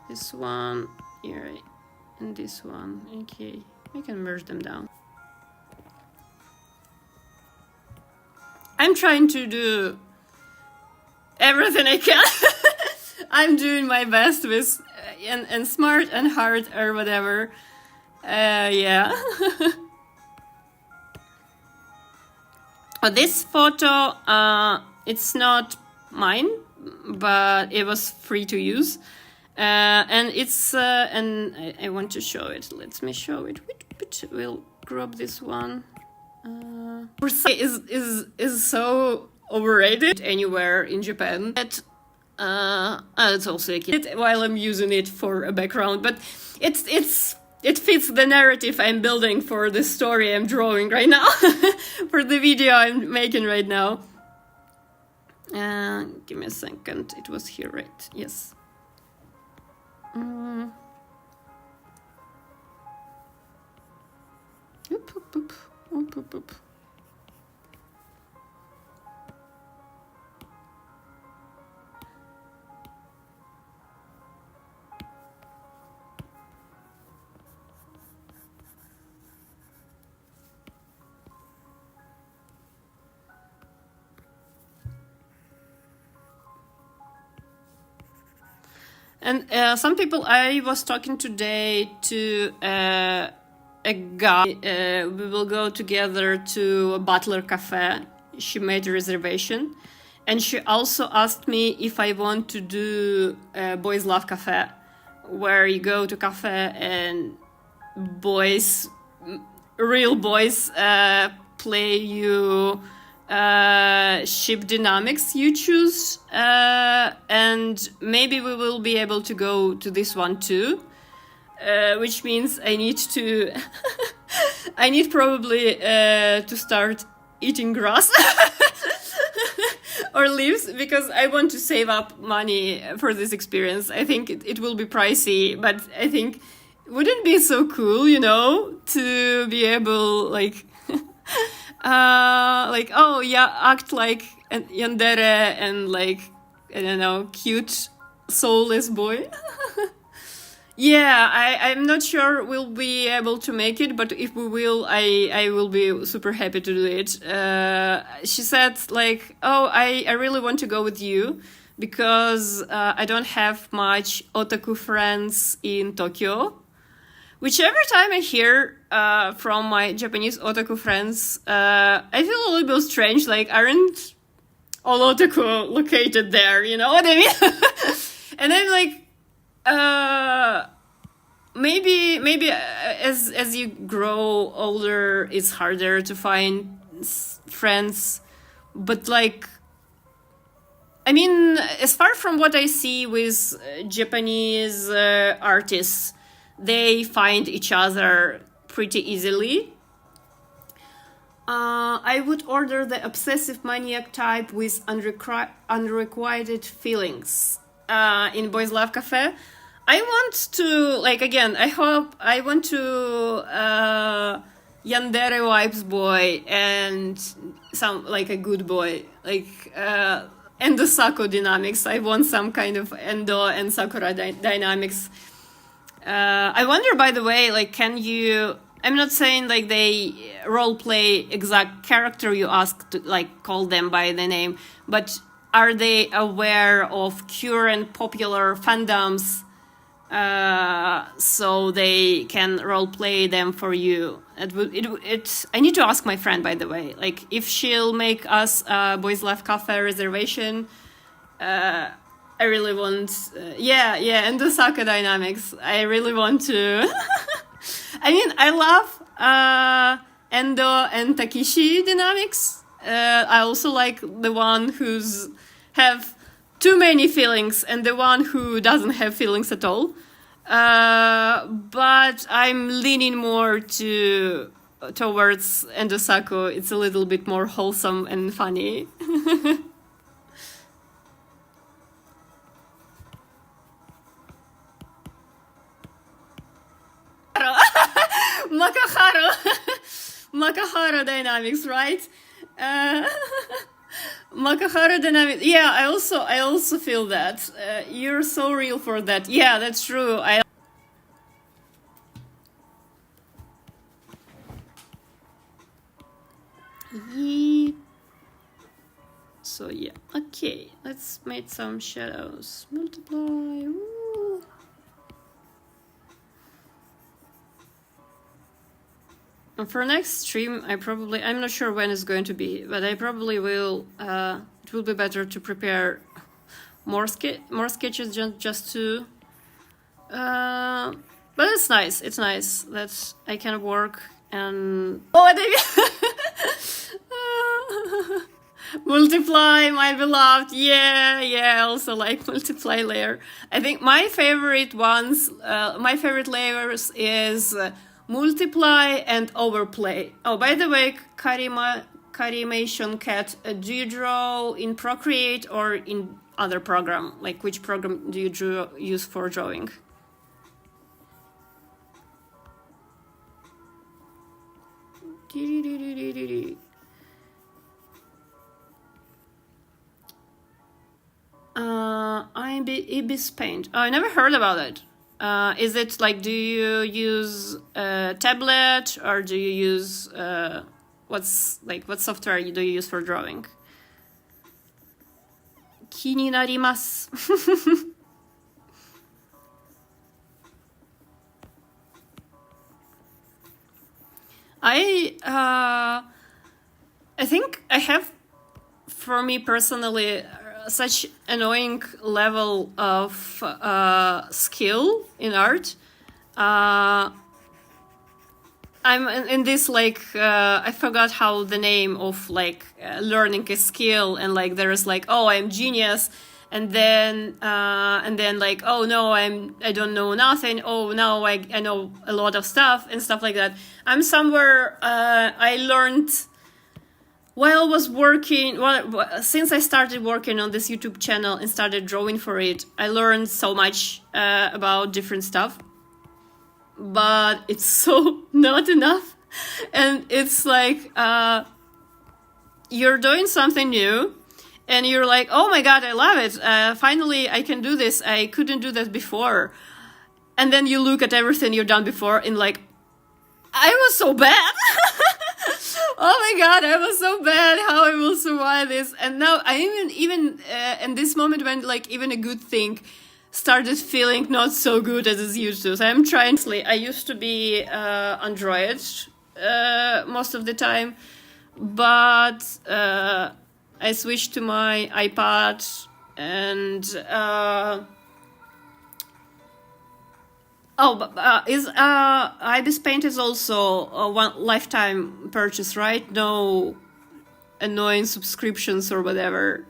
This one here and this one. Okay, I can merge them down. I'm trying to do everything I can. I'm doing my best with and smart and hard or whatever. Yeah. This photo, it's not mine, but it was free to use, and it's and I want to show it. Let me show it. We'll grab this one. Is so overrated anywhere in Japan. It's also a kid while I'm using it for a background, but it fits the narrative I'm building for the story I'm drawing right now, for the video I'm making right now. Give me a second. It was here, right? Yes. Oop. And some people, I was talking today to a guy. We will go together to a Butler Cafe. She made a reservation. And she also asked me if I want to do Boys Love Cafe, where you go to cafe and boys, real boys, play you ship dynamics you choose, and maybe we will be able to go to this one too, which means I need to I need probably to start eating grass or leaves, because I want to save up money for this experience. I think it will be pricey, but I think wouldn't it be so cool, to be able oh yeah, act like a yandere and I don't know, cute soulless boy. Yeah, I'm not sure we'll be able to make it, but if we will, I will be super happy to do it. She said oh, I really want to go with you because I don't have much otaku friends in Tokyo. Which every time I hear from my Japanese otaku friends, I feel a little bit strange, aren't all otaku located there, you know what I mean? And I'm maybe as you grow older, it's harder to find friends, but as far from what I see with Japanese artists, they find each other pretty easily. I would order the obsessive maniac type with unrequited feelings in Boys Love Cafe. I want to, I want to yandere vibes boy and some, a good boy, Endo Sako dynamics. I want some kind of Endo and Sakura dynamics. I wonder, by the way, can you... I'm not saying, they role-play exact character you ask to, call them by the name, but are they aware of current popular fandoms so they can role-play them for you? I need to ask my friend, by the way, if she'll make us a Boys Love Cafe reservation, I really want, and the Saka dynamics. I really want to. I mean, I love Endo and Takishi dynamics. I also like the one who's have too many feelings and the one who doesn't have feelings at all. But I'm leaning more towards Endo Sako. It's a little bit more wholesome and funny. Makaharu. Makaharu dynamics, right? Makaharu dynamics. Yeah, I also feel that. You're so real for that. Yeah, that's true. So yeah, okay. Let's make some shadows. Multiply. Woo. For next stream, I'm not sure when it's going to be, but I probably will, it will be better to prepare more sketches just to, but it's nice that I can work and, Multiply, my beloved, yeah, I also like Multiply layer. I think my favorite layers is Multiply and Overplay. Oh, by the way, Karimation Cat, do you draw in Procreate or in other program? Like, which program do you use for drawing? Ibis Paint. Oh, I never heard about it. Is it like, do you use tablet or do you use what software do you use for drawing? 気になります。I think I have, for me personally, such annoying level of skill in art. I'm in this like I forgot how the name of like learning a skill, and like there is like, oh, I'm genius, and then like, oh no, I don't know nothing, oh now I know a lot of stuff and stuff like that. I'm somewhere I learned while I was working, since I started working on this YouTube channel and started drawing for it, I learned so much about different stuff, but it's so not enough. And it's like, you're doing something new and you're like, oh my God, I love it. Finally, I can do this. I couldn't do that before. And then you look at everything you've done before and like, I was so bad. Oh my God, I was so bad. How I will survive this? And now I even in this moment when like even a good thing started feeling not so good as it used to. So I'm trying. I used to be Android most of the time, but I switched to my iPad, and Ibis Paint is also a one lifetime purchase, right? No annoying subscriptions or whatever.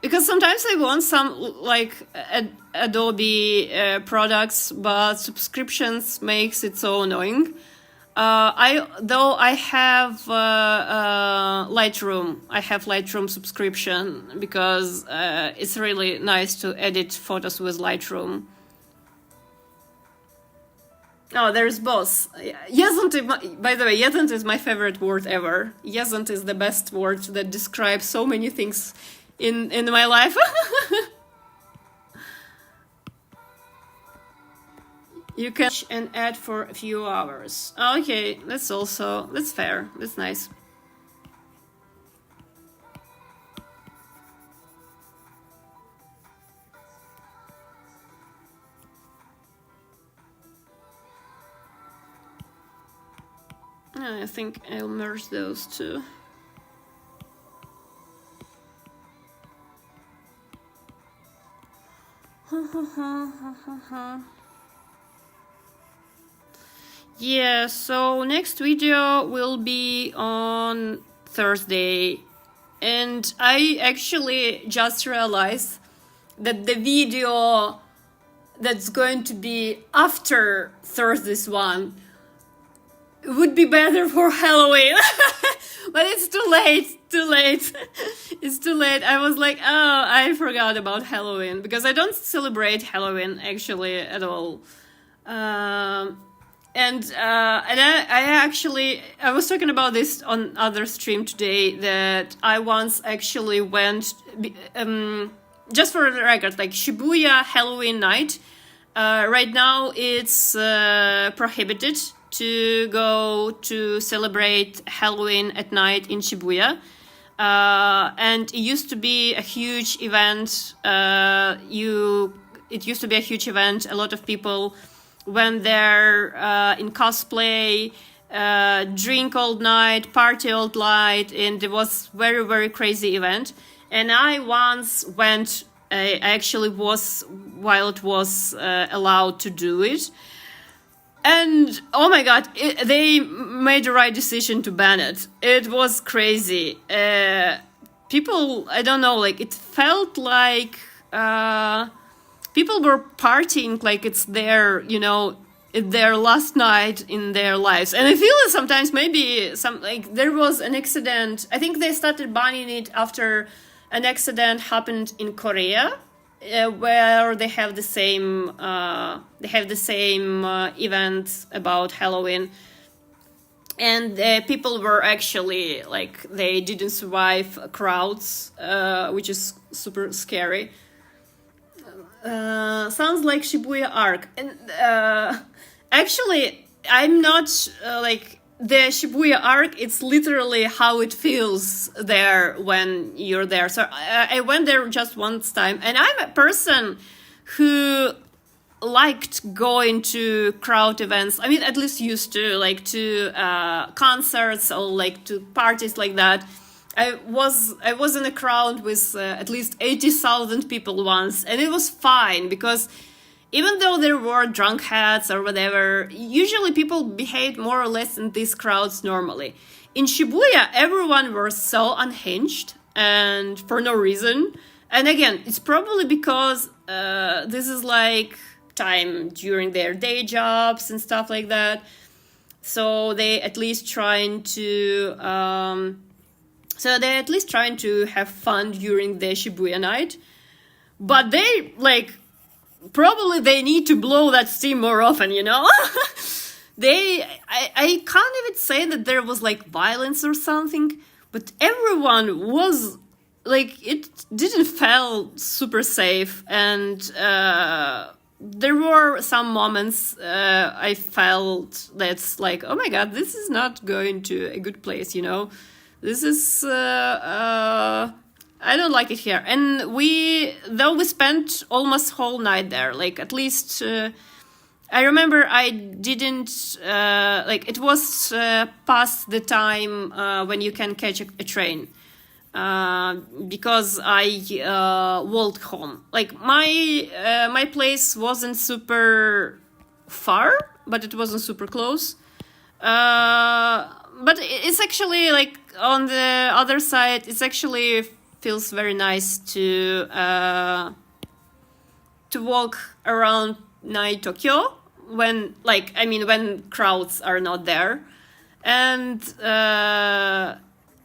Because sometimes I want some like Adobe products, but subscriptions makes it so annoying. I have Lightroom. I have Lightroom subscription because it's really nice to edit photos with Lightroom. Oh, there's both. Jesent, by the way, Jesent is my favorite word ever. Jesent is the best word that describes so many things in my life. You can and add for a few hours. Okay, that's fair. That's nice. I think I'll merge those two. Yeah, so next video will be on Thursday. And I actually just realized that the video that's going to be after Thursday's one would be better for Halloween. But it's too late. It's too late. I was like, oh, I forgot about Halloween because I don't celebrate Halloween actually at all. I was talking about this on other stream today that I once actually went, just for the record, like Shibuya Halloween night. Right now it's prohibited to go to celebrate Halloween at night in Shibuya. And it used to be a huge event. It used to be a huge event. A lot of people went there in cosplay, drink all night, party all night, and it was very, very crazy event. And I once went, I actually was, while it was allowed to do it. And oh my god, they made the right decision to ban it. It was crazy. People, I don't know, like it felt like people were partying like it's their, their last night in their lives. And I feel that sometimes maybe there was an accident. I think they started banning it after an accident happened in Korea. Where they have the same event about Halloween, and people were actually like they didn't survive crowds, which is super scary. Sounds like Shibuya Arc, and actually I'm not the Shibuya Arc. It's literally how it feels there when you're there. So I went there just once time, and I'm a person who liked going to crowd events. I mean, at least used to, like to concerts or like to parties like that. I was in a crowd with at least 80,000 people once, and it was fine because even though there were drunk heads or whatever, usually people behaved more or less in these crowds normally. In Shibuya, everyone was so unhinged and for no reason. And again, it's probably because this is like time during their day jobs and stuff like that. So they at least trying to have fun during the Shibuya night. But they probably they need to blow that steam more often, I can't even say that there was like violence or something, but everyone was like, it didn't feel super safe. And there were some moments I felt that's like, oh my god, this is not going to a good place, this is I don't like it here. And we spent almost whole night there, like at least I remember I didn't it was past the time when you can catch a train, because I walked home. Like my place wasn't super far, but it wasn't super close. But it's actually like on the other side, it's actually feels very nice to walk around night Tokyo when crowds are not there. And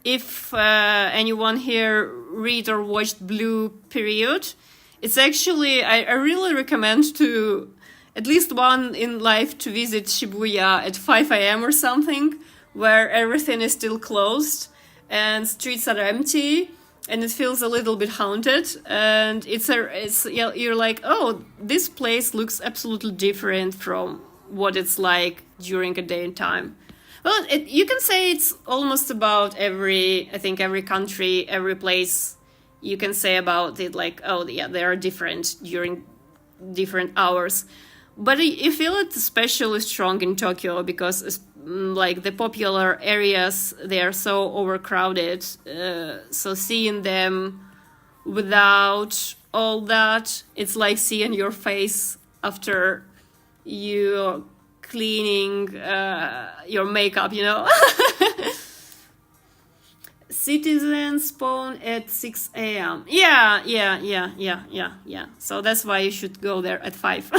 if anyone here read or watched Blue Period, it's actually I really recommend to at least one in life to visit Shibuya at 5 a.m. or something, where everything is still closed and streets are empty. And it feels a little bit haunted, and you're like, oh, this place looks absolutely different from what it's like during a day and time. Well, you can say it's almost about every country, every place. You can say about it like, oh yeah, they are different during different hours. But I feel it's especially strong in Tokyo because like the popular areas, they are so overcrowded. So seeing them without all that. It's like seeing your face after you cleaning your makeup, you know. Citizens spawn at 6 a.m. Yeah. So that's why you should go there at 5.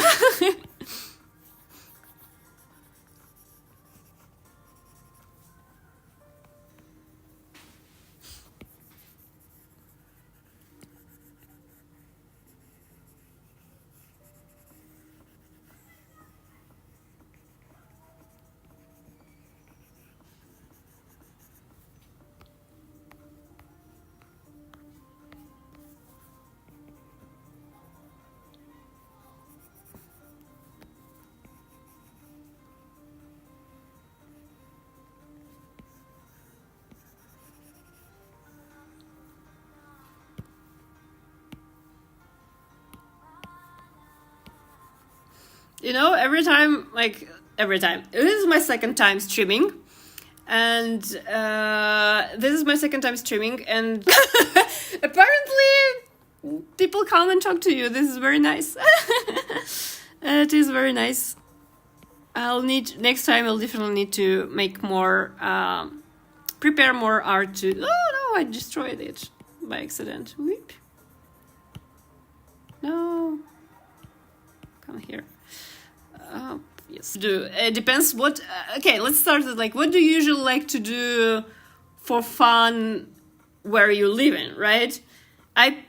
You know, every time, this is my second time streaming, and this is my second time streaming, and apparently people come and talk to you. This is very nice. It is very nice. Next time I'll definitely need to make more, prepare more art to, oh no, I destroyed it by accident. Whoop. No. Come here. Yes. It depends what. Okay, let's start with what do you usually like to do for fun where you live in, right? I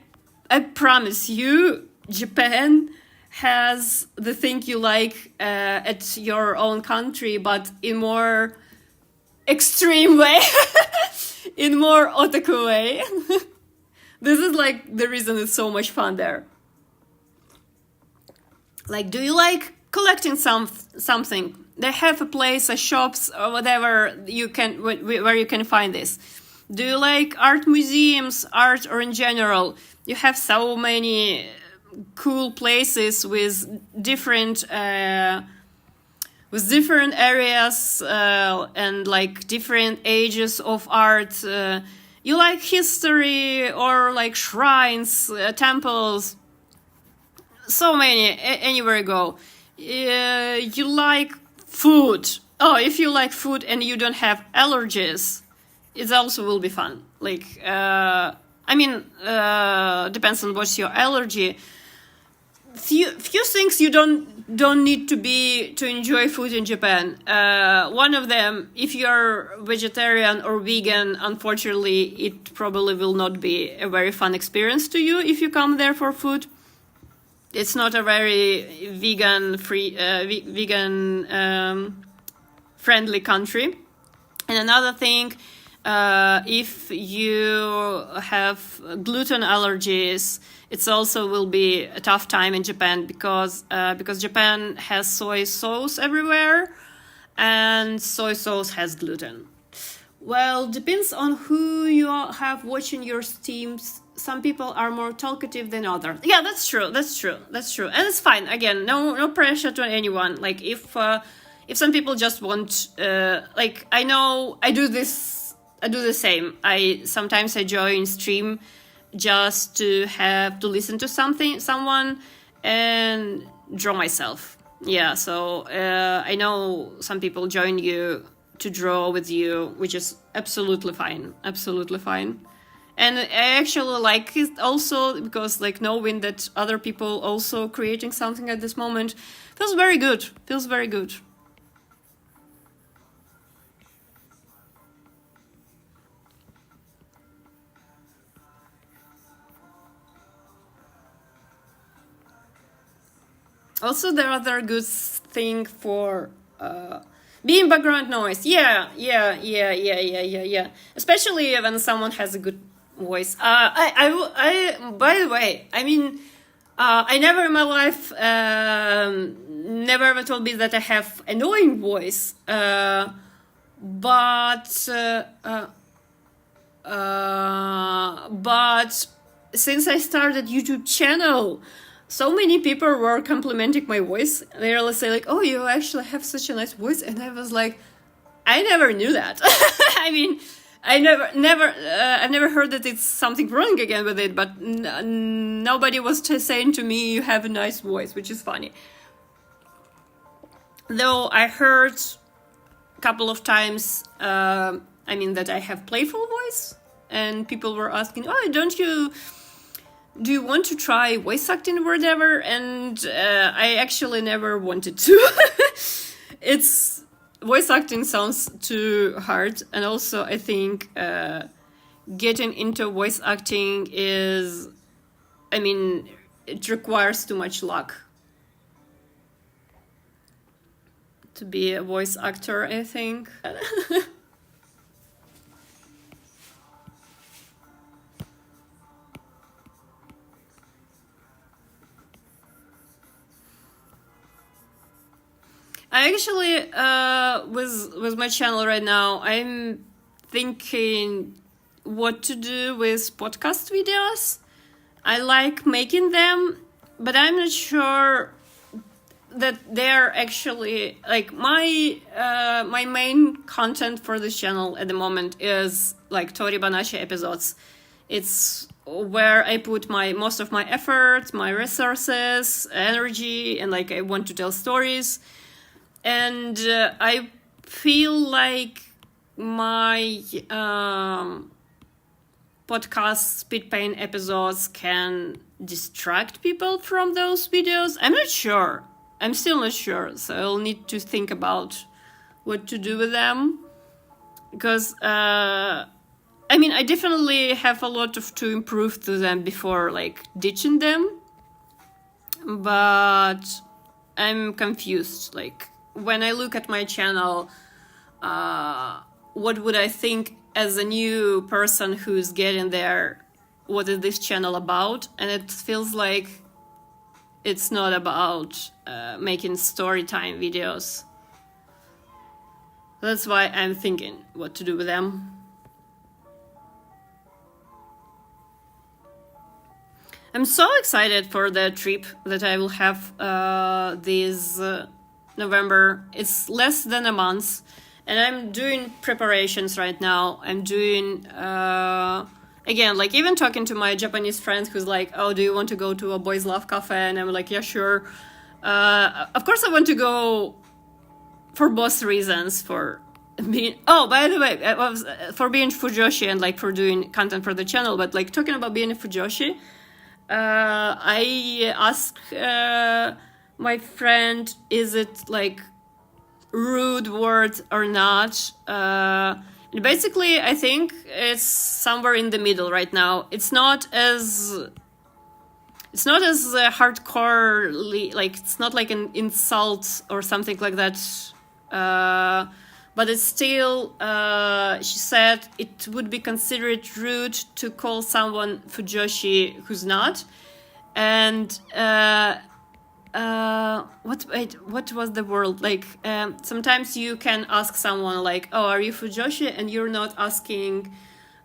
promise you, Japan has the thing you like at your own country, but in more extreme way, in more otaku way. This is the reason it's so much fun there. Do you like collecting something? They have a place, a shops, or whatever where you can find this. Do you like art museums, art, or in general? You have so many cool places with different areas and different ages of art. You like history or shrines, temples. So many, anywhere you go. You like food. Oh, if you like food and you don't have allergies, it also will be fun. Depends on what's your allergy. Few things you don't need to enjoy food in Japan. One of them, if you're vegetarian or vegan, unfortunately, it probably will not be a very fun experience to you if you come there for food. It's not a very vegan friendly country. And another thing, if you have gluten allergies, it also will be a tough time in Japan because Japan has soy sauce everywhere, and soy sauce has gluten. Well, depends on who you have watching your streams. Some people are more talkative than others. Yeah, that's true. And it's fine. Again, no pressure to anyone. If some people just want, I know I do the same. Sometimes I join stream just to have to listen to someone and draw myself. Yeah, so I know some people join you to draw with you, which is absolutely fine. And I actually like it also because knowing that other people also creating something at this moment feels very good. Also, the other good thing for being background noise. Yeah. Especially when someone has a good voice. I by the way, I never in my life never ever told me that I have annoying voice. But since I started YouTube channel, so many people were complimenting my voice. They were say "Oh, you actually have such a nice voice," and I was like, I never knew that. I've never heard that it's something wrong again with it, but nobody was just saying to me you have a nice voice, which is funny. Though I heard a couple of times, that I have playful voice, and people were asking, "Oh, do you want to try voice acting or whatever?" And I actually never wanted to. It's voice acting sounds too hard, and also I think getting into voice acting it requires too much luck to be a voice actor, I think. I actually, with my channel right now, I'm thinking what to do with podcast videos. I like making them, but I'm not sure that they're actually like my main content for this channel at the moment is like Tori Banashi episodes. It's where I put most of my effort, my resources, energy, and like I want to tell stories. And I feel like my podcast Speed Pain episodes can distract people from those videos. I'm not sure. I'm still not sure. So I'll need to think about what to do with them. Because, I definitely have a lot to improve to them before, like, ditching them. But I'm confused. Like, when I look at my channel, what would I think as a new person who's getting there? What is this channel about? And it feels like it's not about making story time videos. That's why I'm thinking what to do with them. I'm so excited for the trip that I will have this November. It's less than a month, and I'm doing preparations right now. I'm doing again, like even talking to my Japanese friends who's like, "Oh, do you want to go to a boys' love cafe?" And I'm like, "Yeah, sure." Of course, I want to go for both reasons. For being by the way, for being Fujoshi and like for doing content for the channel. But like talking about being a Fujoshi, I asked my friend, is it like rude word or not? And basically, I think it's somewhere in the middle right now. It's not as hardcore, like it's not like an insult or something like that. But it's still, she said it would be considered rude to call someone Fujoshi who's not. And what was the word? Like, sometimes you can ask someone like, "Oh, are you Fujoshi?" And you're not asking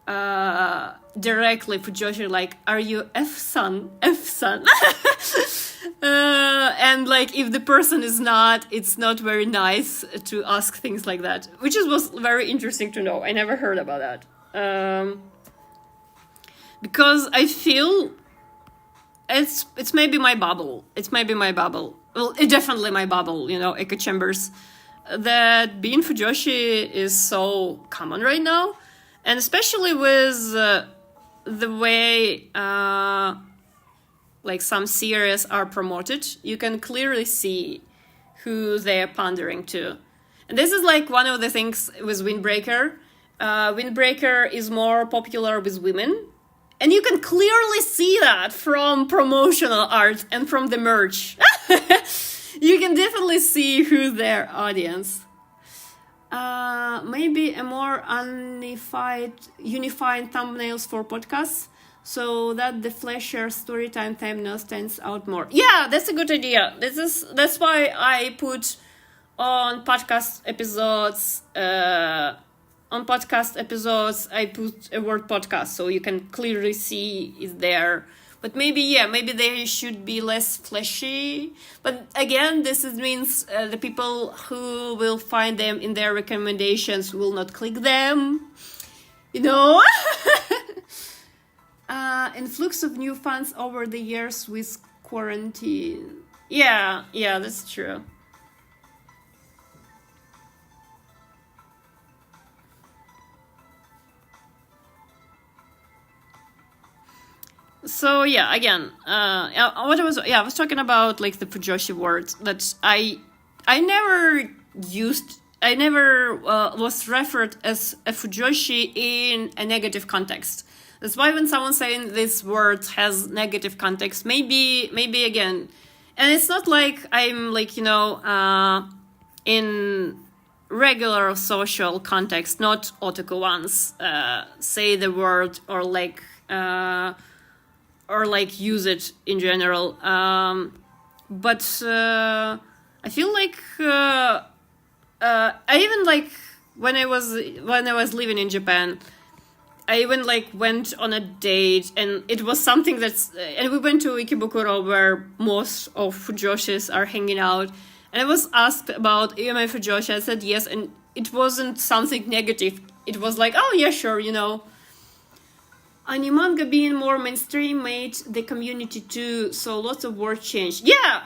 directly Fujoshi, like, "Are you F-san?" And like if the person is not, it's not very nice to ask things like that, which was very interesting to know. I never heard about that. Because I feel it's maybe my bubble. Well, it's definitely my bubble, echo chambers. That being Fujoshi is so common right now, and especially with the way like some series are promoted, you can clearly see who they are pandering to. And this is like one of the things with Windbreaker. Windbreaker is more popular with women. And you can clearly see that from promotional art and from the merch. You can definitely see who's their audience. Maybe a more unified thumbnails for podcasts, so that the flashier storytime thumbnail stands out more. Yeah, that's a good idea. That's why I put on podcast episodes. I put a word podcast, so you can clearly see it's there. But maybe they should be less flashy. But again, this means the people who will find them in their recommendations will not click them. You know? Influx of new fans over the years with quarantine. Yeah, that's true. So yeah, again, I was talking about like the Fujoshi words that I never used. I never was referred as a Fujoshi in a negative context. That's why when someone's saying this word has negative context, maybe again, and it's not like I'm like, you know, in regular social context, not otaku ones, say the word or like use it in general. But I feel like I even like when I was living in Japan, I even like went on a date, and it was something that's and we went to Ikebukuro where most of Fujoshis are hanging out, and I was asked about am I Fujoshi. I said yes, and it wasn't something negative. It was like, oh yeah, sure, you know. Animanga being more mainstream made the community too, so lots of word change. Yeah.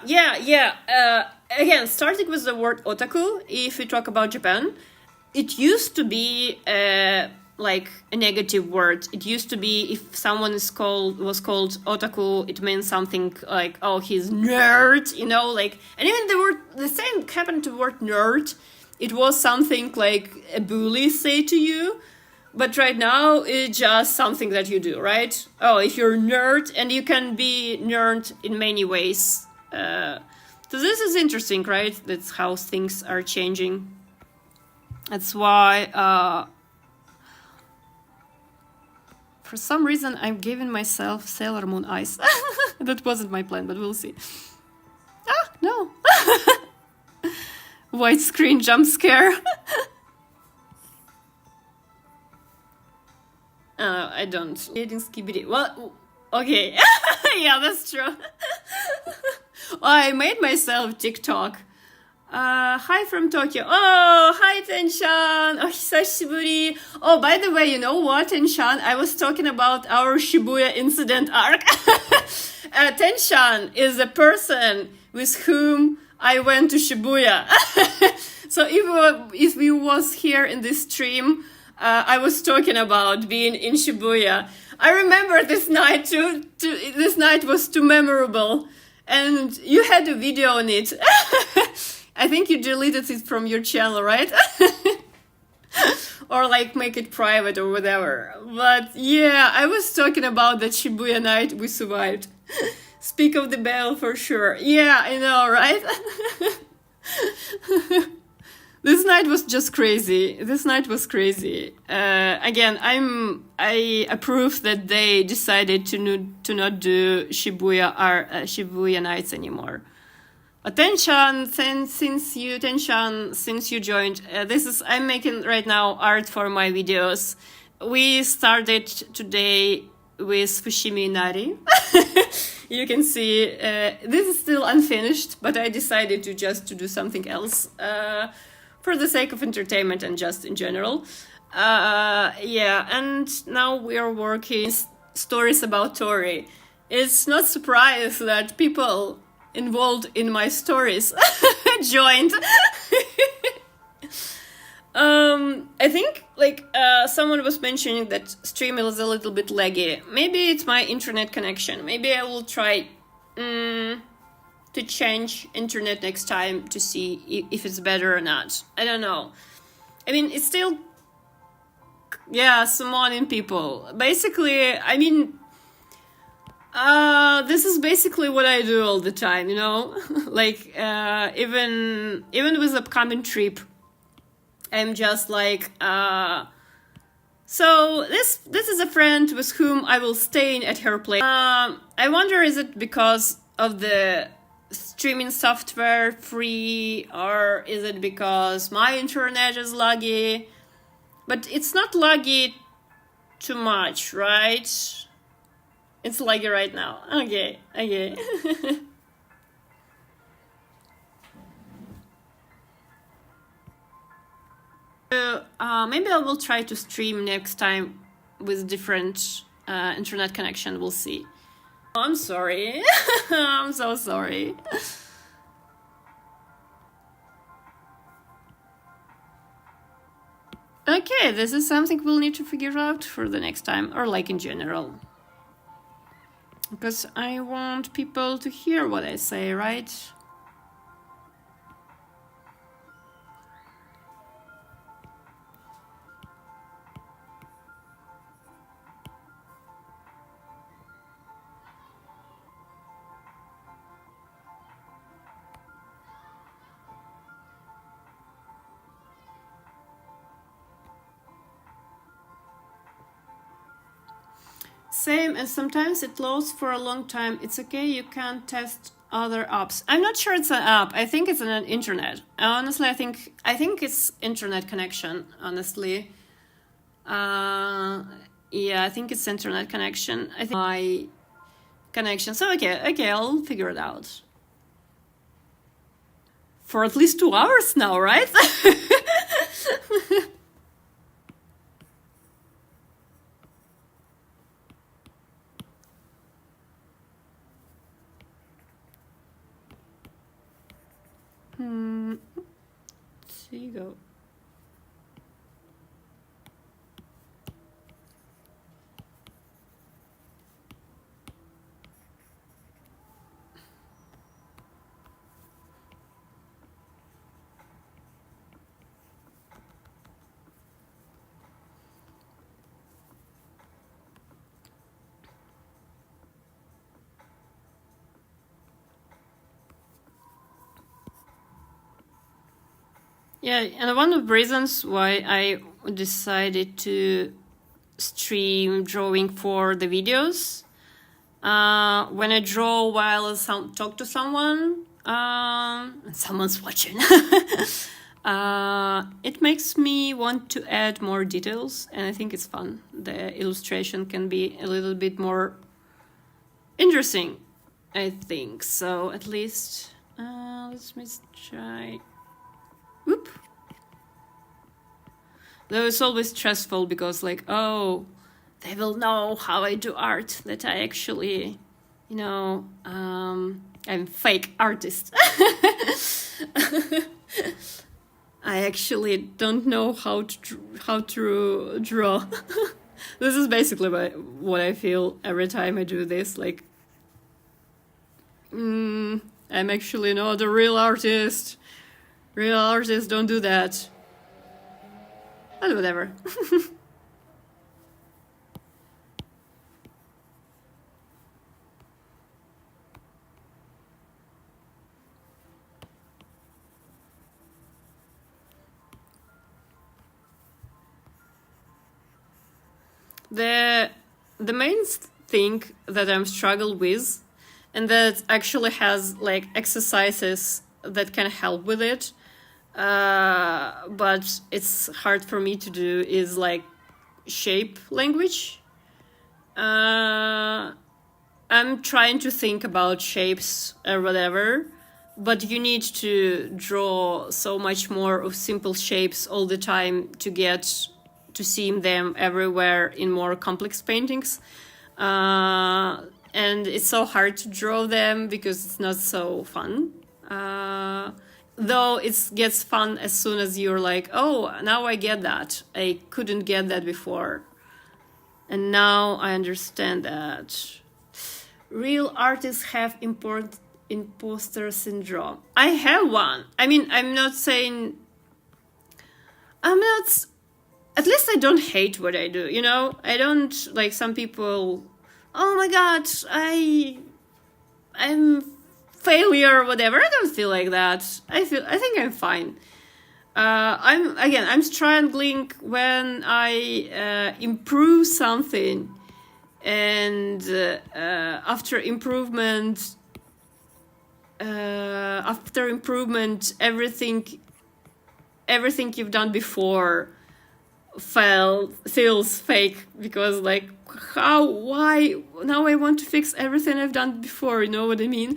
Again, starting with the word otaku, if we talk about Japan, it used to be like a negative word. It used to be if someone was called otaku, it meant something like, oh, he's nerd, you know, like, and even the same happened to the word nerd. It was something like a bully say to you. But right now, it's just something that you do, right? Oh, if you're a nerd, and you can be nerd in many ways. So this is interesting, right? That's how things are changing. That's why, for some reason, I'm giving myself Sailor Moon eyes. That wasn't my plan, but we'll see. Ah, no. White screen jump scare. I don't. Dating Skibidi. Well, okay. Yeah, that's true. I made myself TikTok. Hi from Tokyo. Oh, hi Tenshan. Oh, hisashiburi. Oh, by the way, you know what, Tenshan? I was talking about our Shibuya incident arc. Tenshan is a person with whom I went to Shibuya. So if we was here in this stream, I was talking about being in Shibuya. I remember this night too. This night was too memorable, and you had a video on it. I think you deleted it from your channel, right? Or like make it private or whatever. But yeah, I was talking about that Shibuya night we survived. Speak of the bell for sure. Yeah, I know, right? This night was just crazy. Again, I approve that they decided to not do Shibuya nights anymore. But Tenshan, since you joined, I'm making right now art for my videos. We started today with Fushimi Inari. You can see this is still unfinished, but I decided to do something else. For the sake of entertainment and just in general. And now we are working stories about Tori. It's not surprise that people involved in my stories joined. I think like someone was mentioning that stream is a little bit laggy. Maybe it's my internet connection. Maybe I will try to change internet next time to see if it's better or not. I don't know. I mean, it's still summoning people. Basically, I mean, this is basically what I do all the time, you know? Like, even with upcoming trip, I'm just like, so this is a friend with whom I will stay at her place. I wonder, is it because of the streaming software free, or is it because my internet is laggy? But it's not laggy too much, right? It's laggy right now. Okay. Maybe I will try to stream next time with different internet connection. We'll see. Oh, I'm sorry. I'm so sorry. Okay, this is something we'll need to figure out for the next time, or like in general. Because I want people to hear what I say, right? Same, and sometimes it loads for a long time. It's okay, you can test other apps. I'm not sure it's an app. I think it's an internet. Honestly, I think it's internet connection, honestly. Yeah, I think it's internet connection. I think my connection. So okay, I'll figure it out. For at least 2 hours now, right? See you go. Yeah, and one of the reasons why I decided to stream drawing for the videos, when I draw while talk to someone, and someone's watching, it makes me want to add more details, and I think it's fun. The illustration can be a little bit more interesting, I think. So at least, let me try. Whoop. Though it's always stressful because, like, oh, they will know how I do art, that I actually, I'm fake artist. I actually don't know how to draw. This is basically what I feel every time I do this. Like, I'm actually not a real artist. Real artists don't do that. But whatever. The main thing that I'm struggling with, and that actually has like exercises that can help with it, but it's hard for me to do, is like shape language. I'm trying to think about shapes or whatever, but you need to draw so much more of simple shapes all the time to get to see them everywhere in more complex paintings. And it's so hard to draw them because it's not so fun. Though it gets fun as soon as you're like, oh, now I get that. I couldn't get that before. And now I understand that. Real artists have imposter syndrome. I have one. I mean, I'm not. At least I don't hate what I do, I don't, like some people, oh my god, I'm failure or whatever. I don't feel like that. I think I'm fine. I'm struggling when I improve something, and after improvement, everything you've done before feels fake, because like, why now I want to fix everything I've done before, you know what I mean?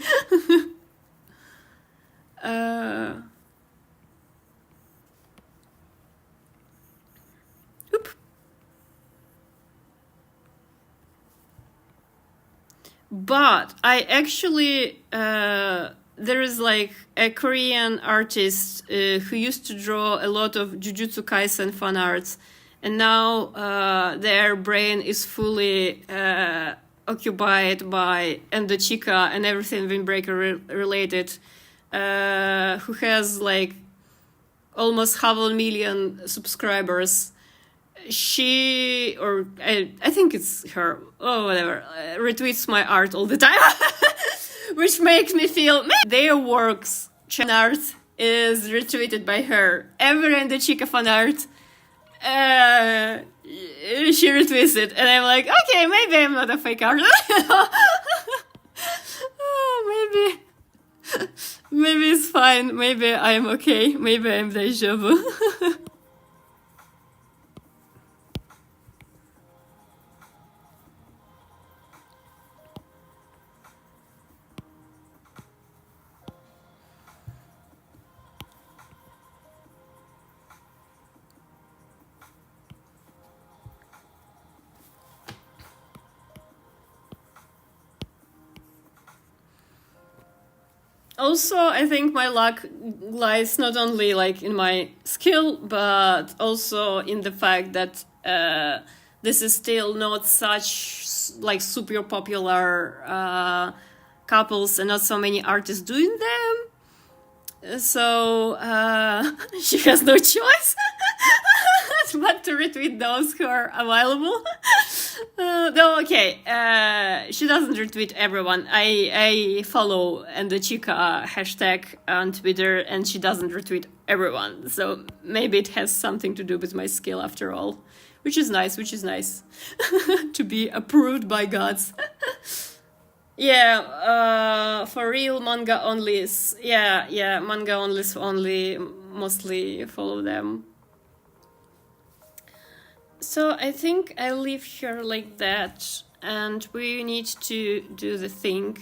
But I actually there is like a Korean artist who used to draw a lot of Jujutsu Kaisen fan arts, and now their brain is fully occupied by Endo Chica and everything Windbreaker related, who has like almost 500,000 subscribers. She, or I think it's her, oh whatever, retweets my art all the time, which makes me feel their works fan art is retweeted by her. Every Endo Chica fan art, she retweets it, and I'm like, okay, maybe I'm not a fake artist. Oh, maybe it's fine. Maybe I'm okay. Maybe I'm deja vu. Also, I think my luck lies not only like in my skill, but also in the fact that this is still not such like super popular couples and not so many artists doing them. So she has no choice but to retweet those who are available. No, okay. She doesn't retweet everyone. I follow Endo Chica hashtag on Twitter, and she doesn't retweet everyone. So maybe it has something to do with my skill after all, which is nice. To be approved by gods. Yeah, for real, manga onlys. Yeah, manga onlys only mostly follow them. So I think I'll leave her like that, and we need to do the thing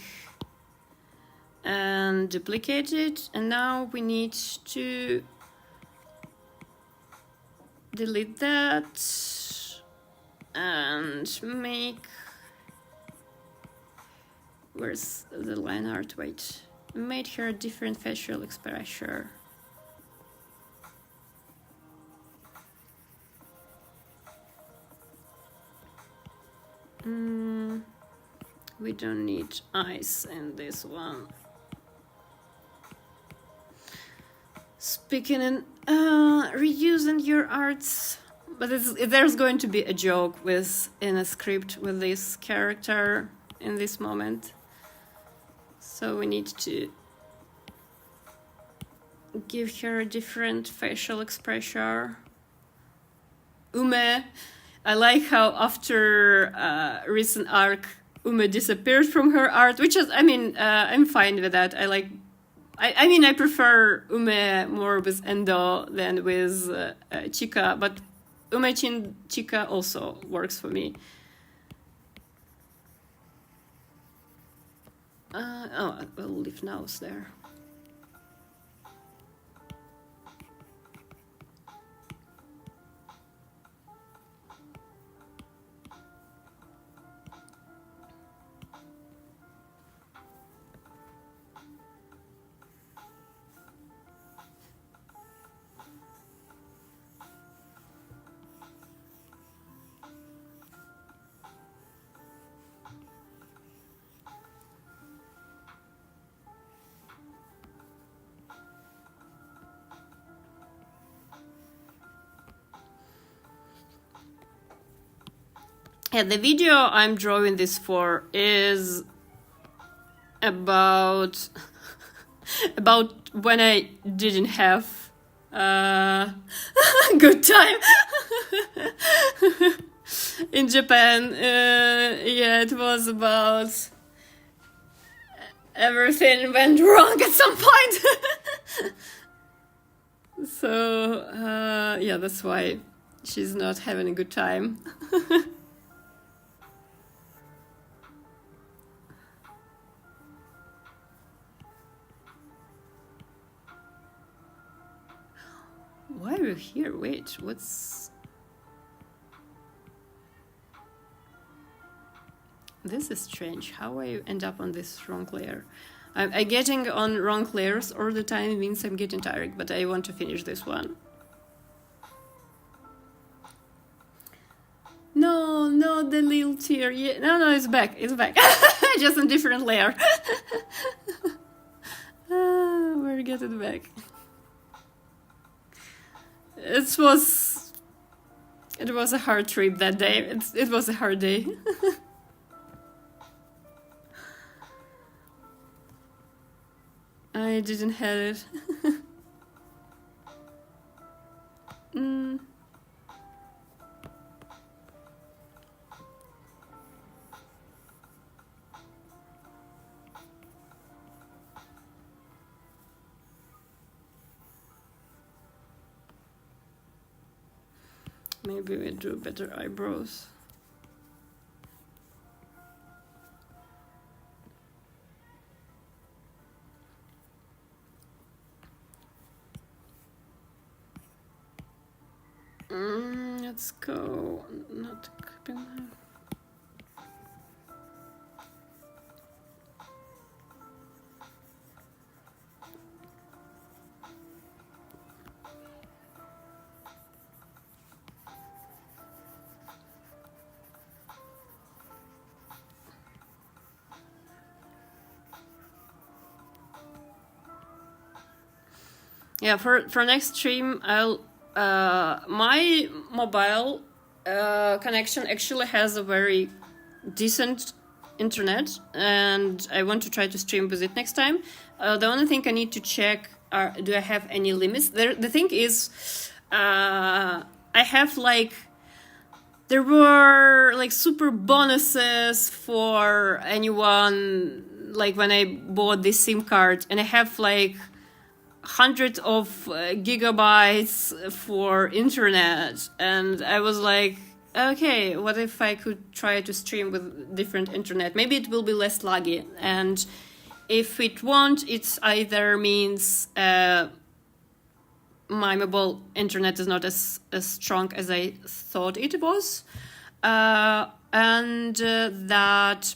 and duplicate it, and now we need to delete that and make, where's the line art? Wait, made her a different facial expression. We don't need eyes in this one. Speaking in reusing your arts, but there's going to be a joke in a script with this character in this moment, so we need to give her a different facial expression. Ume, I like how after recent arc, Ume disappeared from her art, which is, I mean, I'm fine with that. I mean, I prefer Ume more with Endo than with Chica, but Ume Chica also works for me. Oh, I'll leave nose there. Yeah, the video I'm drawing this for is about when I didn't have a good time in Japan. Yeah, it was about everything went wrong at some point. So yeah, that's why she's not having a good time. Why are you here? Wait, what's... This is strange. How I end up on this wrong layer? I'm getting on wrong layers all the time. It means I'm getting tired, but I want to finish this one. No, no, the little tear. Yeah, no, it's back. It's back. Just a different layer. We'll get it back. It was a hard trip that day. It was a hard day. I didn't have it. Maybe we do better eyebrows. Let's go. Not copying. Yeah, for next stream, I'll my mobile connection actually has a very decent internet, and I want to try to stream with it next time. The only thing I need to check are, do I have any limits? The thing is, I have like, there were like super bonuses for anyone, like when I bought this SIM card, and I have like hundreds of gigabytes for internet, and I was like, okay, what if I could try to stream with different internet? Maybe it will be less laggy, and if it won't, it either means my mobile internet is not as strong as I thought it was, and that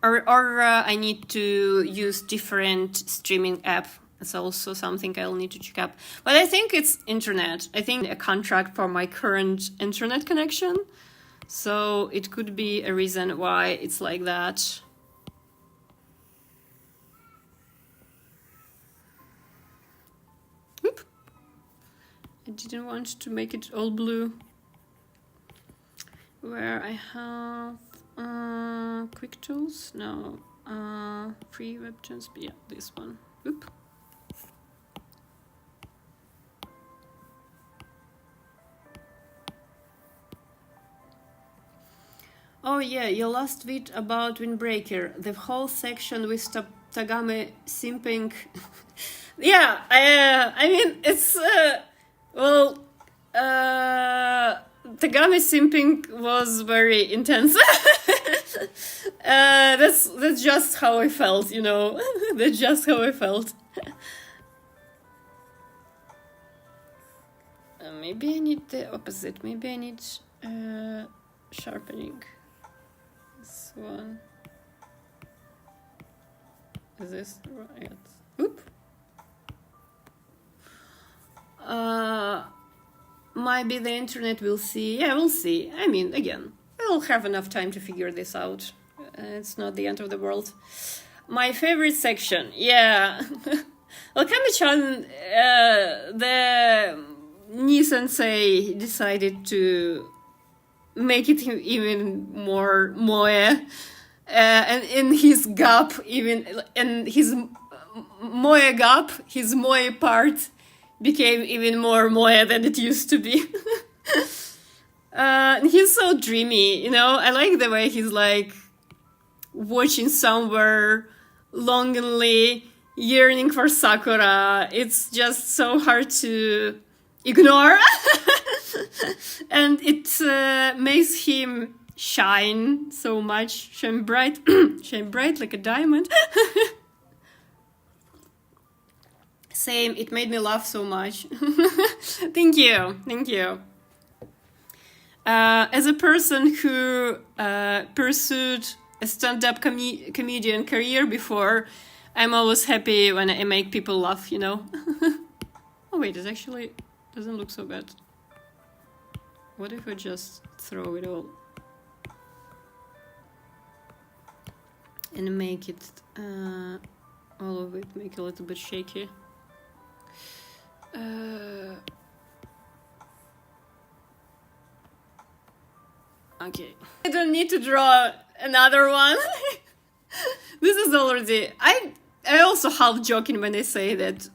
or I need to use different streaming app. It's also something I'll need to check up. But I think it's internet. I think a contract for my current internet connection. So it could be a reason why it's like that. Oop. I didn't want to make it all blue. Where I have quick tools, no, free webtoons, yeah, this one. Oop. Oh yeah, your last tweet about Windbreaker, the whole section with Tagame simping. Yeah, I mean, it's well, Tagame simping was very intense. That's just how I felt, you know. That's just how I felt. Maybe I need the opposite. Maybe I need sharpening. This one. Is this right? Oop. Maybe the internet will see. Yeah, we'll see. I mean, again, we'll have enough time to figure this out. It's not the end of the world. My favorite section, yeah. Well, Kami-chan, the Nii-sensei decided to make it even more moe. And in his gap, even in his moe gap, his moe part became even more moe than it used to be. He's so dreamy, you know. I like the way he's like watching somewhere longingly, yearning for Sakura. It's just so hard to ignore. And it makes him shine so much, shine bright, shine bright like a diamond. Same, it made me laugh so much. Thank you. as a person who pursued a stand-up comedian career before, I'm always happy when I make people laugh, you know. Oh wait, it actually doesn't look so bad. What if I just throw it all and make it all of it, make it a little bit shaky. Okay. I don't need to draw another one. This is already... I also half joking when I say that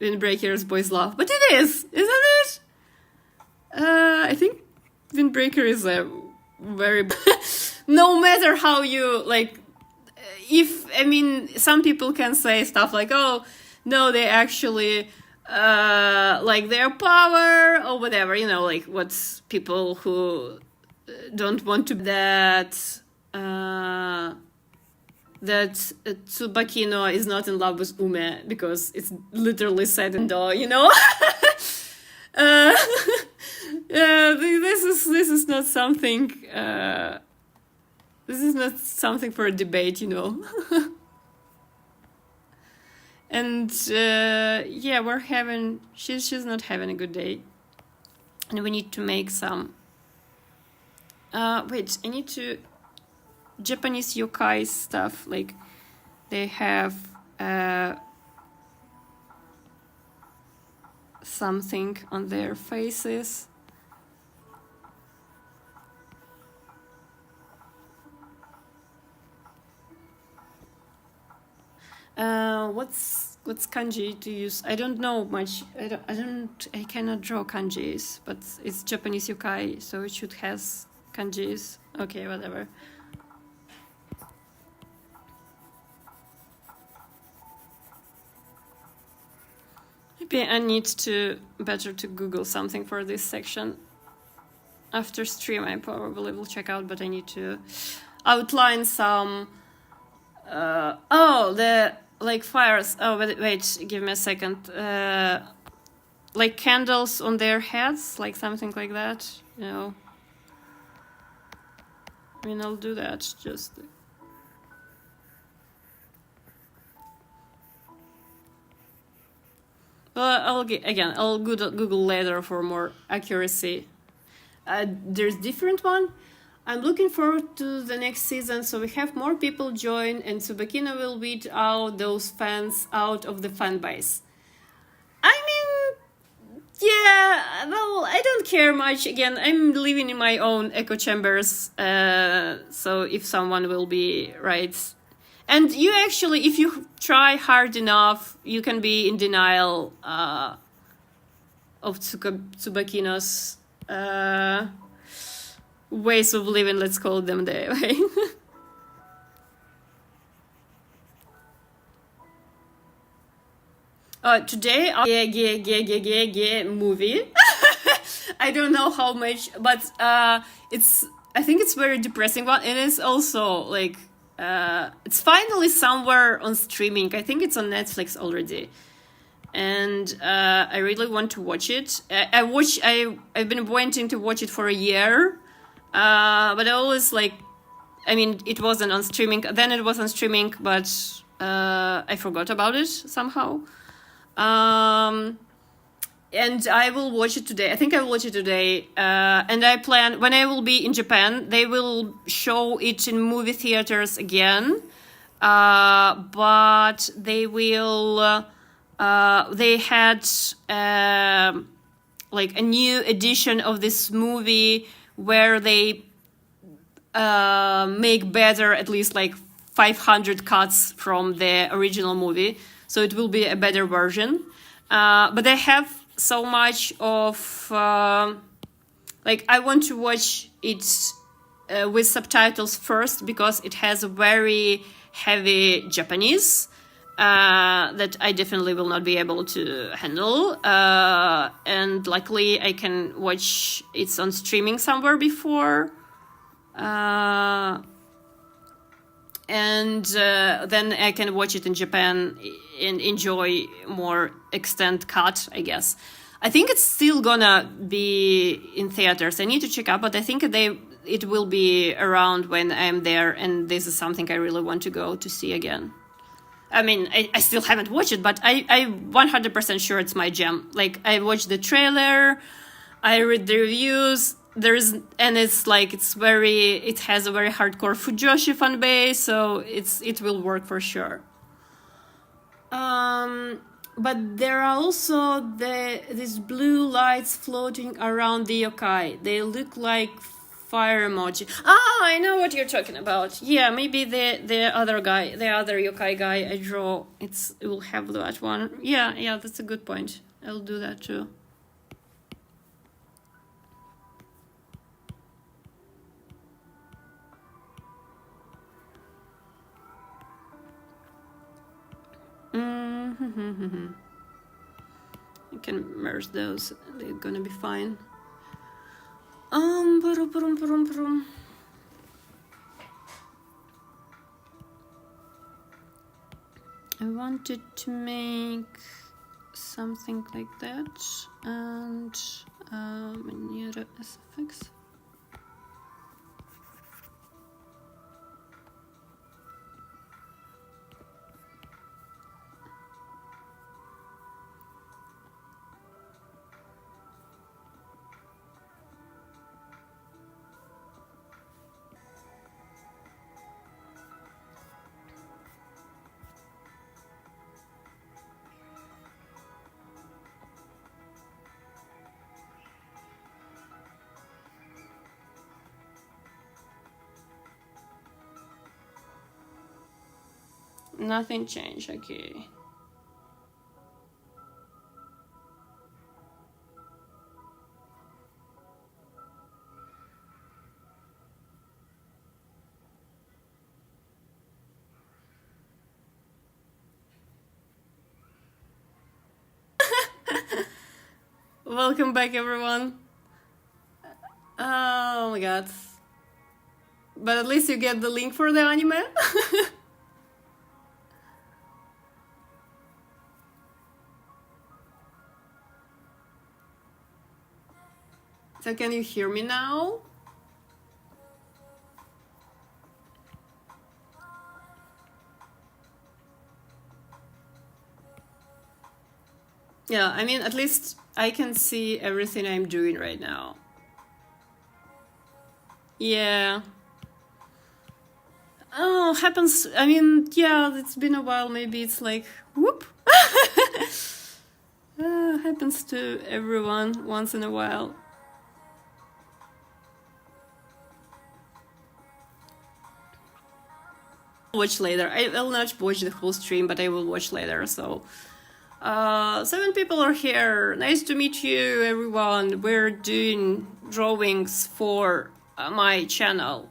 Windbreaker's boys love, but it is, isn't it? I think Windbreaker is a very... No matter how you, like... some people can say stuff like, oh, no, they actually... like their power or whatever, you know, like what's people who don't want to that Tsubakino is not in love with Ume because it's literally said in the, you know. This is not something for a debate, you know. And yeah, she's not having a good day, and we need to make some wait, I need to Japanese yokai stuff, like they have something on their faces. What's kanji to use? I don't know much. I cannot draw kanjis, but it's Japanese yokai, so it should has kanjis. Okay, whatever. Maybe I need to better to Google something for this section. After stream, I probably will check out, but I need to outline some. The like fires. Oh, wait, give me a second. Like candles on their heads, like something like that. You know. I mean, I'll do that. Just. Well, I'll Google later for more accuracy. There's different one. I'm looking forward to the next season, so we have more people join, and Tsubakina will weed out those fans out of the fan base. I mean, yeah, well, I don't care much. Again, I'm living in my own echo chambers, so if someone will be right. And you actually, if you try hard enough, you can be in denial of Tsubakina's ways of living, let's call them that way. Today, movie. I don't know how much, but I think it's very depressing one. It is also like, it's finally somewhere on streaming. I think it's on Netflix already. And I really want to watch it. I've been wanting to watch it for a year. But I always it wasn't on streaming. Then it was on streaming, but I forgot about it somehow. And I will watch it today. I think I will watch it today. And I plan, when I will be in Japan, they will show it in movie theaters again. But they will, they had a new edition of this movie where they make better, at least 500 cuts from the original movie. So it will be a better version. But they have so much of... I want to watch it with subtitles first because it has a very heavy Japanese that I definitely will not be able to handle. And luckily I can watch it's on streaming somewhere before. And then I can watch it in Japan and enjoy more extended cut, I guess. I think it's still gonna be in theaters. I need to check out, but I think it will be around when I'm there, and this is something I really want to go to see again. I mean, I still haven't watched it, but I'm 100% sure it's my jam. Like, I watched the trailer, I read the reviews, and it's like, it has a very hardcore Fujoshi fan base, so it will work for sure. But there are also these blue lights floating around the yokai. They look like fire emoji. Oh, I know what you're talking about. Yeah, maybe the other yokai guy I draw, it will have that one. Yeah, that's a good point. I'll do that too. I can merge those. They're gonna be fine. I wanted to make something like that, and Manera SFX. Nothing changed, okay. Welcome back, everyone. Oh my god. But at least you get the link for the anime. So can you hear me now? Yeah, I mean, at least I can see everything I'm doing right now. Yeah. Oh, happens. I mean, yeah, it's been a while. Maybe it's like, whoop. Happens to everyone once in a while. Watch later. I will not watch the whole stream, but I will watch later. So 7 people are here. Nice to meet you, everyone. We're doing drawings for my channel.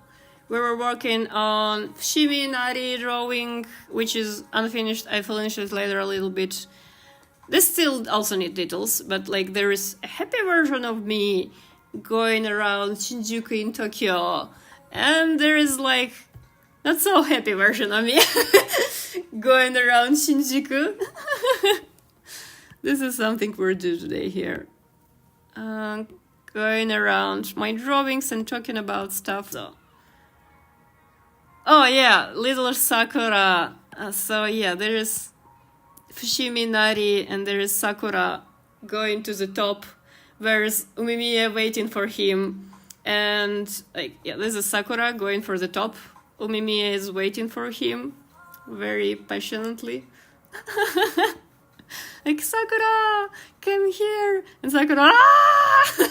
We were working on Fushimi Inari drawing, which is unfinished. I finished it later a little bit. This still also need details, but like there is a happy version of me going around Shinjuku in Tokyo, and there is like not so happy version of me going around Shinjuku. This is something we're doing today here. Going around my drawings and talking about stuff. So. Oh yeah, little Sakura. So yeah, there is Fushimi Inari and there is Sakura going to the top. Where's Umemiya waiting for him? And like yeah, this is Sakura going for the top. Umemiya is waiting for him very passionately. Like, Sakura, come here. And Sakura, ah!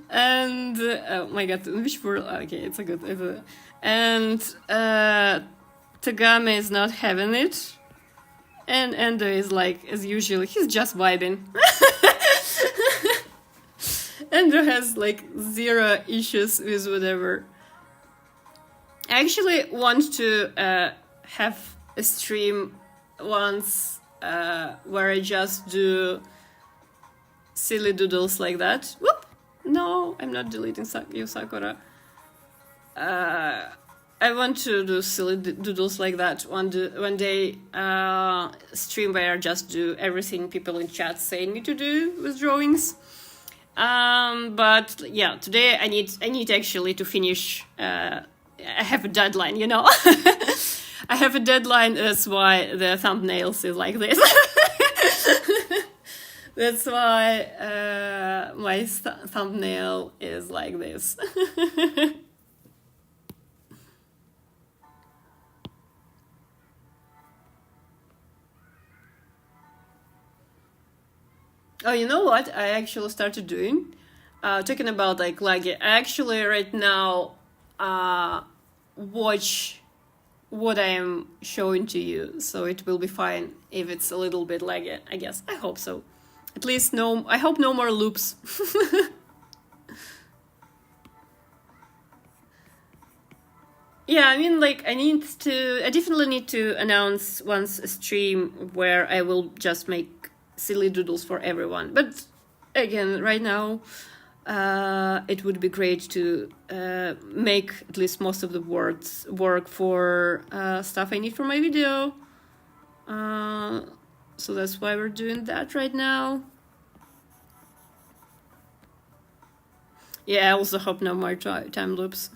And, oh my god, which word? Okay, it's a good. And Tagame is not having it. And Endo is like, as usual, he's just vibing. Endo has like 0 issues with whatever. I actually want to have a stream once where I just do silly doodles like that. Whoop! No, I'm not deleting you, Sakura. I want to do silly doodles like that one day. Stream where I just do everything people in chat say me to do with drawings. But yeah, today I need actually to finish. I have a deadline, you know. I have a deadline. That's why the thumbnails is like this. That's why my thumbnail is like this. Oh, you know what? I actually started doing. Talking about like laggy. I actually right now watch what I am showing to you, so it will be fine if it's a little bit laggy. I guess. I hope so. At least no. I hope no more loops. Yeah, I mean, like, I definitely need to announce once a stream where I will just make silly doodles for everyone. But again, right now, it would be great to make at least most of the words work for stuff I need for my video. So that's why we're doing that right now. Yeah, I also hope no more time loops.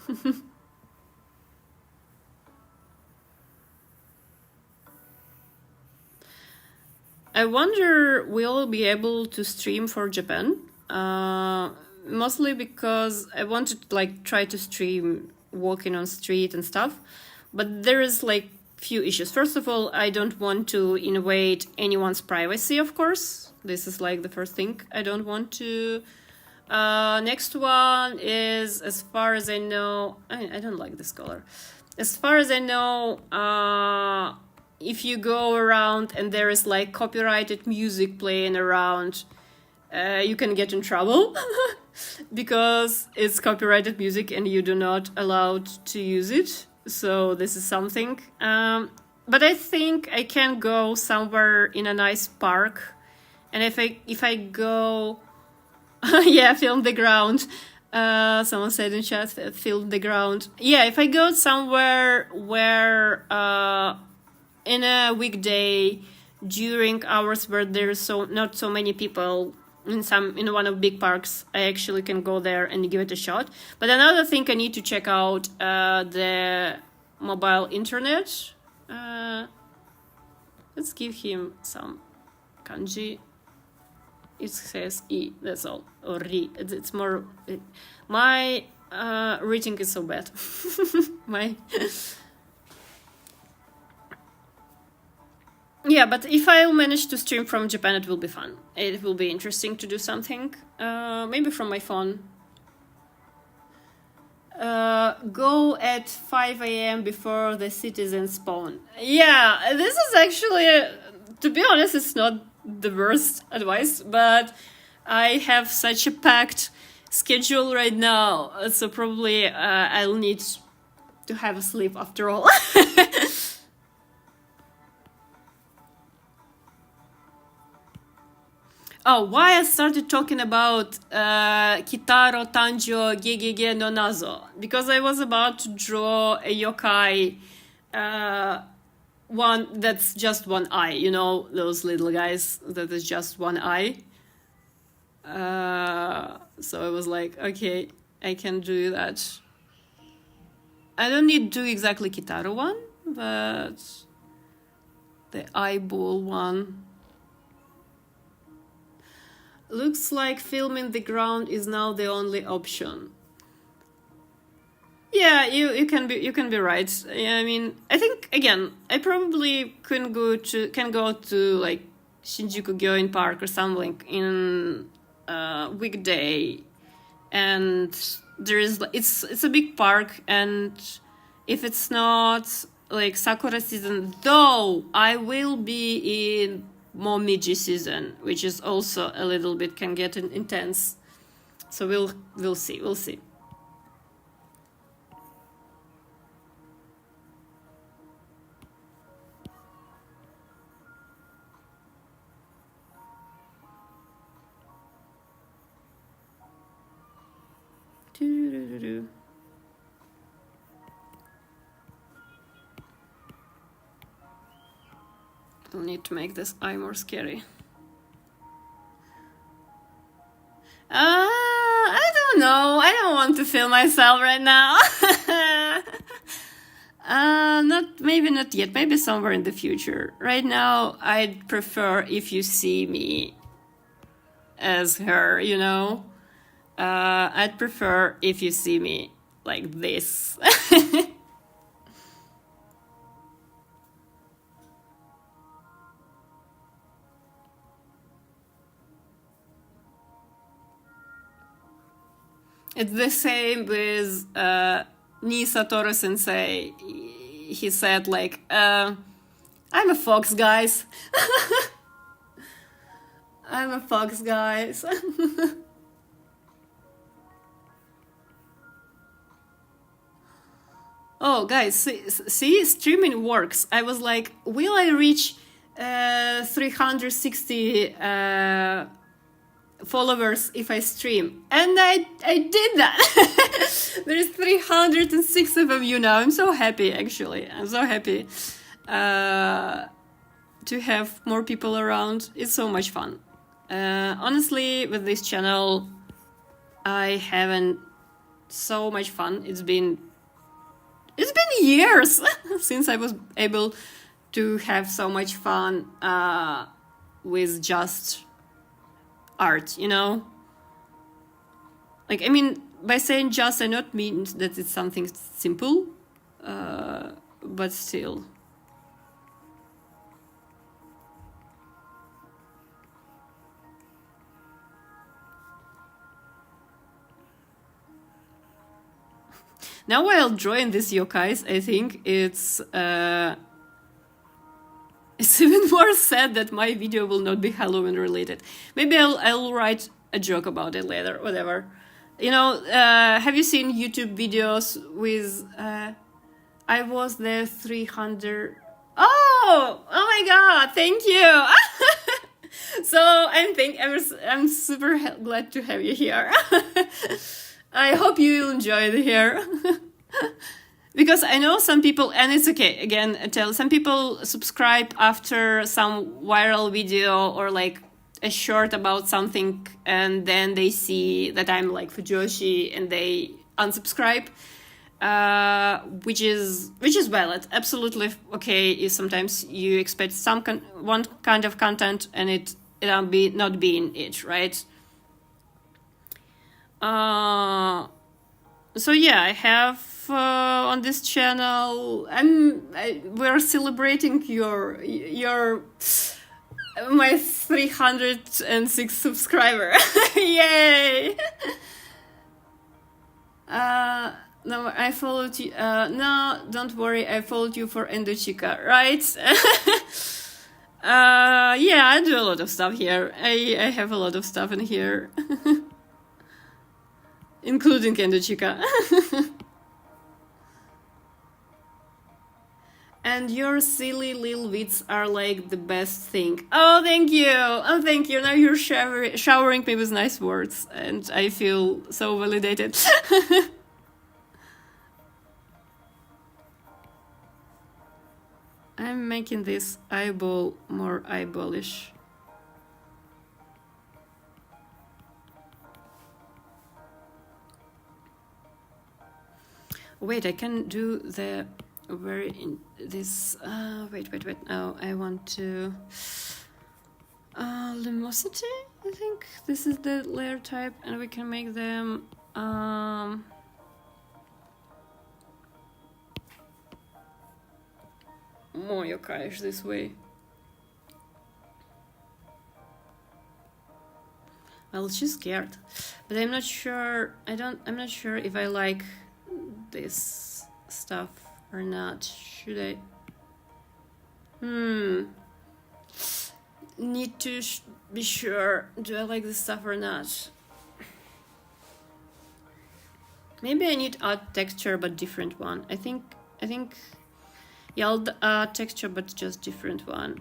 I wonder will be able to stream for Japan. Mostly because I wanted to like try to stream walking on street and stuff, but there is like few issues. First of all, I don't want to invade anyone's privacy, of course. This is like the first thing I don't want to. Next one is, as far as I know, I don't like this color. As far as I know, if you go around and there is like copyrighted music playing around, you can get in trouble because it's copyrighted music and you do not allowed to use it. So this is something. But I think I can go somewhere in a nice park, and if I go, yeah, film the ground. Someone said in chat, film the ground. Yeah, if I go somewhere where in a weekday during hours where there's not so many people in one of big parks, I actually can go there and give it a shot. But another thing, I need to check out the mobile internet. Let's give him some kanji. It says E, that's all, or Ri. It's more. My reading is so bad. My. Yeah, but if I'll manage to stream from Japan, it will be fun. It will be interesting to do something. Maybe from my phone. Go at 5 a.m. before the citizens spawn. Yeah, this is actually, to be honest, it's not the worst advice, but I have such a packed schedule right now, so probably I'll need to have a sleep after all. Oh, why I started talking about Kitaro Tanjo Gegege no Nazo? Because I was about to draw a yokai, one that's just one eye, you know, those little guys that is just one eye. So I was like, okay, I can do that. I don't need to do exactly Kitaro one, but the eyeball one. Looks like filming the ground is now the only option. Yeah, you can be right. Yeah, I mean, I think again, I probably can go to like Shinjuku Gyoin Park or something in weekday, and there is it's a big park, and if it's not like Sakura season, though I will be in Momiji season, which is also a little bit can get intense. So we'll see. I'll need to make this eye more scary. I don't know. I don't want to film myself right now. Maybe not yet. Maybe somewhere in the future. Right now, I'd prefer if you see me as her, you know? I'd prefer if you see me like this. It's the same with Nii Satoru Sensei. He said like, I'm a fox, guys. I'm a fox, guys. Oh, guys, see, streaming works. I was like, will I reach 360 followers if I stream? And I did that. There's 306 of you now. I'm so happy, actually. I'm so happy to have more people around. It's so much fun. Honestly, with this channel, I haven't so much fun. It's been years since I was able to have so much fun with just art, you know? Like, I mean, by saying just, I not mean that it's something simple, but still. Now while drawing these yokais, I think it's even more sad that my video will not be Halloween related. Maybe I'll write a joke about it later, whatever. You know, have you seen YouTube videos with I was there 300... Oh my god, thank you! So I'm super glad to have you here. I hope you enjoyed here. Because I know some people, and it's okay, again, some people subscribe after some viral video or like a short about something, and then they see that I'm like Fujoshi and they unsubscribe, which is valid. Absolutely okay if sometimes you expect one kind of content and it not being it, right? So yeah, I have on this channel. We're celebrating my 306 subscriber. Yay! No, I followed you. No, don't worry. I followed you for Endochica, right? Yeah, I do a lot of stuff here. I have a lot of stuff in here. Including Endochica. And your silly little wits are like the best thing. Oh, thank you. Oh, thank you. Now you're showering me with nice words, and I feel so validated. I'm making this eyeball more eyeballish. Wait, I can do the wait. No, I want to luminosity. I think this is the layer type, and we can make them more yokai this way. Well, she's scared, but I'm not sure. I'm not sure if I like this stuff or not. Should I? Need to be sure. Do I like this stuff or not? Maybe I need art texture, but different one. I think. Yeah, I'll texture, but just different one.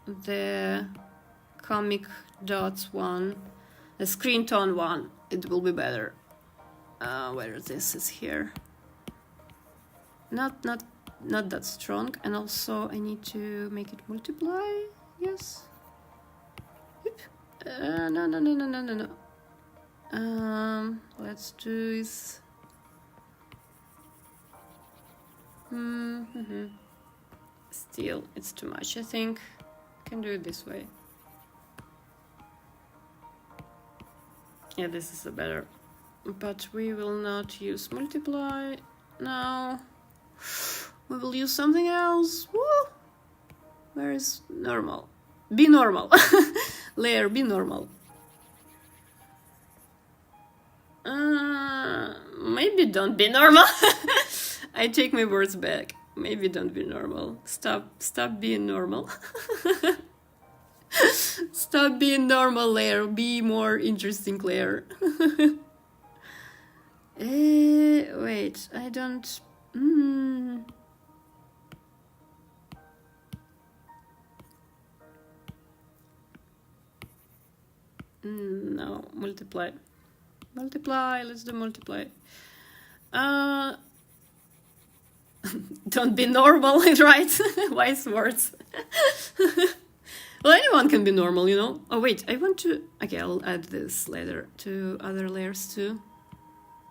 The comic dots one, the screen tone one. It will be better. Where this is here. Not not that strong. And also I need to make it multiply. Yes. No. Let's do this. Still, it's too much. I think I can do it this way. Yeah, this is a better. But we will not use multiply now. We will use something else. Woo! Where is normal? Be normal. Layer, be normal. Maybe don't be normal. I take my words back. Maybe don't be normal. Stop being normal. Stop being normal, layer. Be more interesting, layer. Wait, I don't... No, multiply. Multiply, let's do multiply. Don't be normal, right? Wise words. Well, anyone can be normal, you know? Oh, wait, I want to... Okay, I'll add this later to other layers too.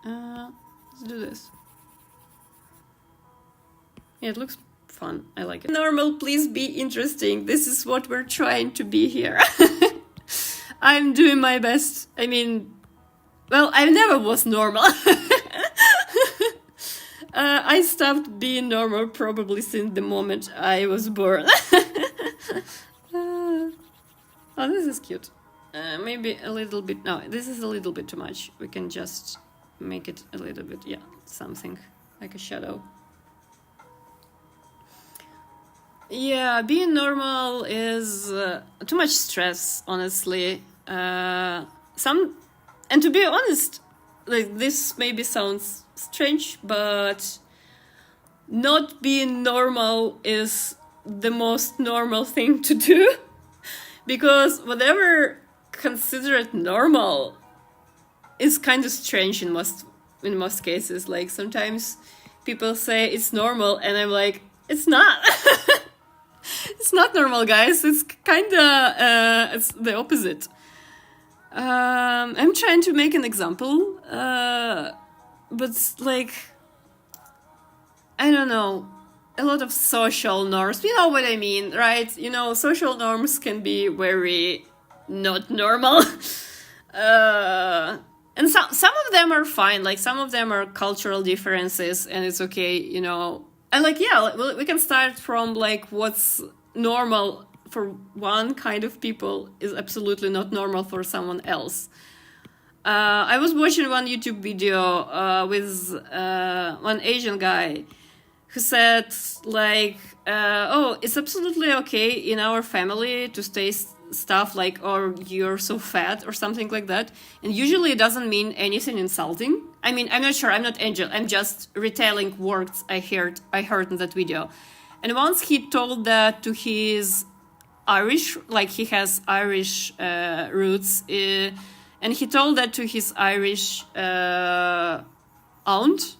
Let's do this. Yeah, it looks fun. I like it. Normal, please be interesting. This is what we're trying to be here. I'm doing my best. I mean, well, I never was normal. I stopped being normal probably since the moment I was born. Oh, this is cute. Maybe a little bit... No, this is a little bit too much. We can just make it a little bit... Yeah, something like a shadow. Yeah, being normal is too much stress, honestly. And to be honest, like, this maybe sounds strange, but not being normal is the most normal thing to do. Because whatever considered normal is kind of strange in most cases. Like, sometimes people say it's normal, and I'm like, it's not. It's not normal, guys. It's kind of it's the opposite. I'm trying to make an example, but like, I don't know, a lot of social norms. You know what I mean, right? You know, social norms can be very not normal. And some of them are fine. Like, some of them are cultural differences, and it's okay, you know. And like, yeah, we can start from like what's normal for one kind of people is absolutely not normal for someone else. I was watching one YouTube video with one Asian guy who said like, oh, it's absolutely okay in our family to say stuff like, oh, you're so fat or something like that. And usually it doesn't mean anything insulting. I mean, I'm not sure, I'm not Angel, I'm just retelling words I heard in that video. And once he told that to his Irish, like he has Irish roots, and he told that to his Irish aunt,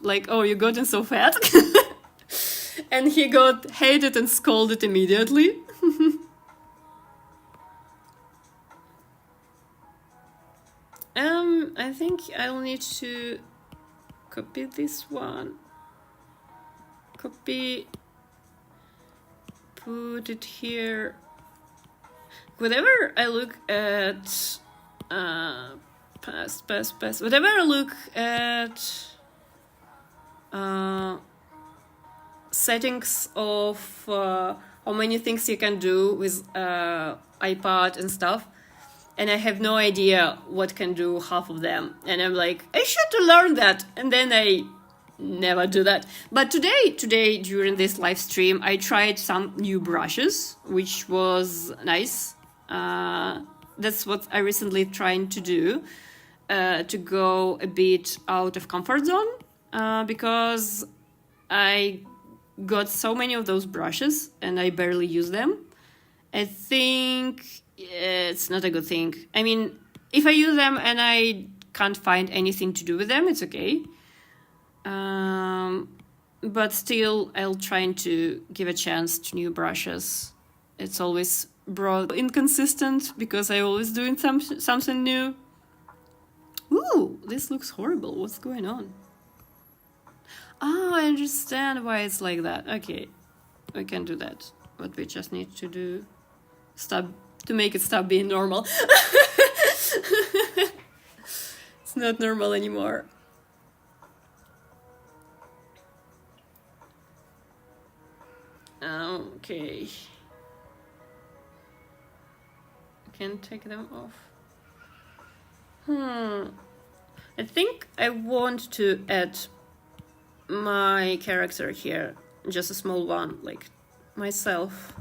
like, oh, you gotten so fat. And he got hated and scolded immediately. I think I'll need to copy this one. Copy, put it here. Whenever I look at past, whenever I look at settings of how many things you can do with iPad and stuff, and I have no idea what can do half of them, and I'm like, I should learn that, and then I never do that. But today during this live stream, I tried some new brushes, which was nice. That's what I recently trying to do, to go a bit out of comfort zone, because I got so many of those brushes and I barely use them. I think it's not a good thing. I mean, if I use them and I can't find anything to do with them, it's okay. but still I'll try to give a chance to new brushes. It's always broad inconsistent because I always doing something new. Ooh, this looks horrible. What's going on? Oh, I understand why it's like that. Okay, we can do that. But we just need to do stop to make it stop being normal. It's not normal anymore. Okay. I can take them off. I think I want to add my character here, just a small one, like myself,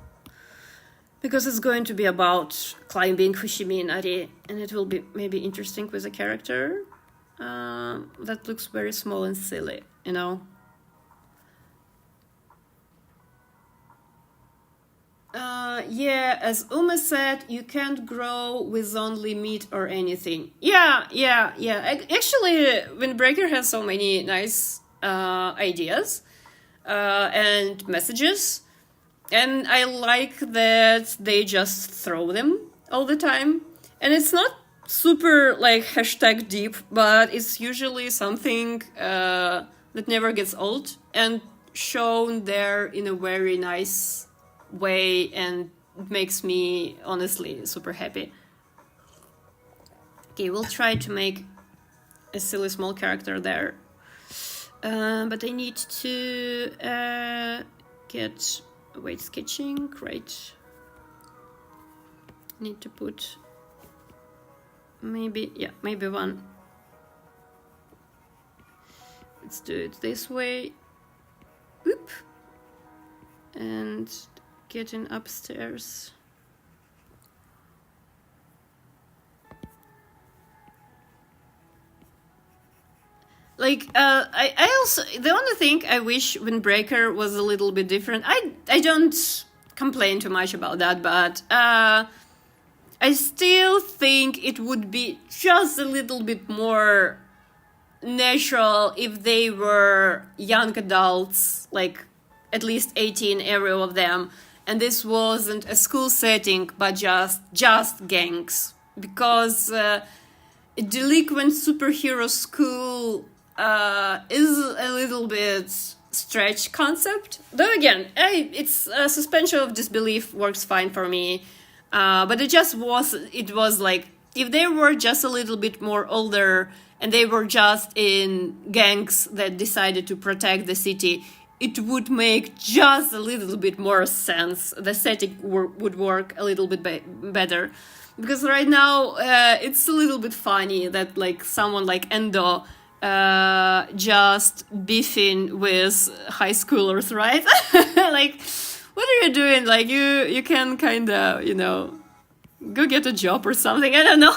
because it's going to be about climbing Fushimi Inari, and it will be maybe interesting with a character that looks very small and silly, you know. Yeah, as Uma said, you can't grow with only meat or anything. Yeah. Actually, Windbreaker has so many nice ideas and messages, and I like that they just throw them all the time. And it's not super like hashtag deep, but it's usually something that never gets old and shown there in a very nice way, and it makes me honestly super happy. Okay, we'll try to make a silly small character there, but I need to get weight sketching. Right, need to put maybe one. Let's do it this way. Oop. And getting upstairs. Like, I also, the only thing I wish Windbreaker was a little bit different. I don't complain too much about that, but I still think it would be just a little bit more natural if they were young adults, like at least 18, every of them, and this wasn't a school setting, but just gangs, because a delinquent superhero school is a little bit stretch concept. Though again, it's suspension of disbelief works fine for me, but it was like if they were just a little bit more older and they were just in gangs that decided to protect the city, it would make just a little bit more sense. The setting would work a little bit better. Because right now, it's a little bit funny that like someone like Endo just beefing with high schoolers, right? Like, what are you doing? Like, you can kind of, go get a job or something. I don't know.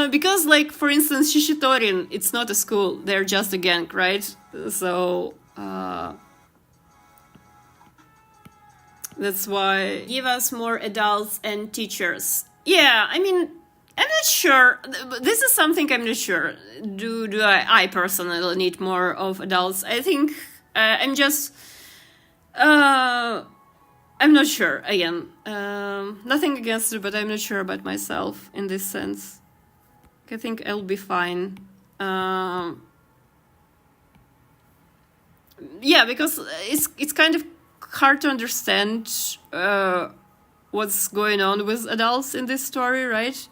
Because, like, for instance, Shishitorin, it's not a school. They're just a gang, right? So, that's why give us more adults and teachers. Yeah, I mean, I'm not sure. This is something I'm not sure. Do I personally need more of adults? I think I'm just... I'm not sure, again. Nothing against it, but I'm not sure about myself in this sense. I think I'll be fine. Yeah, because it's kind of hard to understand what's going on with adults in this story, right?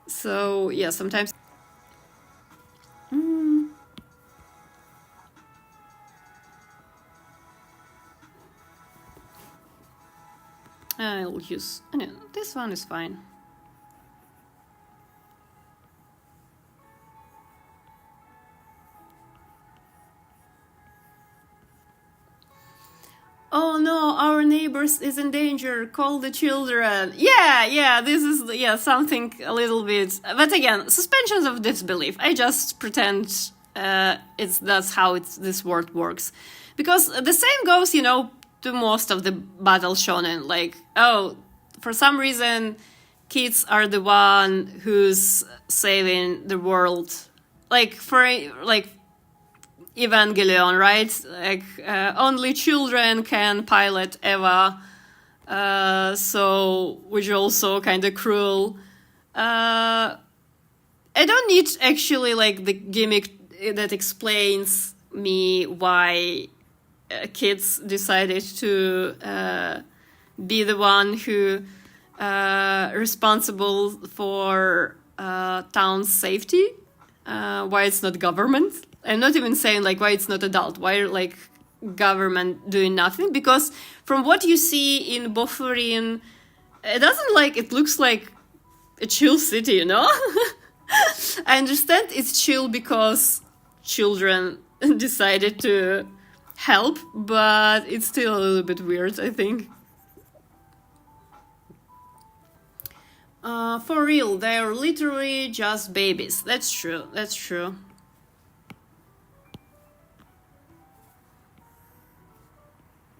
So, yeah, sometimes... I'll use... No, this one is fine. Oh no, our neighbors is in danger, call the children. Yeah, this is something a little bit... But again, suspensions of disbelief. I just pretend that's how this word works. Because the same goes, to most of the battle shonen. Like, for some reason, kids are the one who's saving the world. like for like Evangelion, right? Like only children can pilot Eva, so which is also kind of cruel. I don't need actually like the gimmick that explains me why kids decided to be the one who responsible for town's safety. Why it's not government. I'm not even saying like why it's not adult. Why like government doing nothing? Because from what you see in Bofurin, it doesn't like it looks like a chill city, you know? I understand it's chill because children decided to help, but it's still a little bit weird, I think. For real, they're literally just babies. That's true, that's true.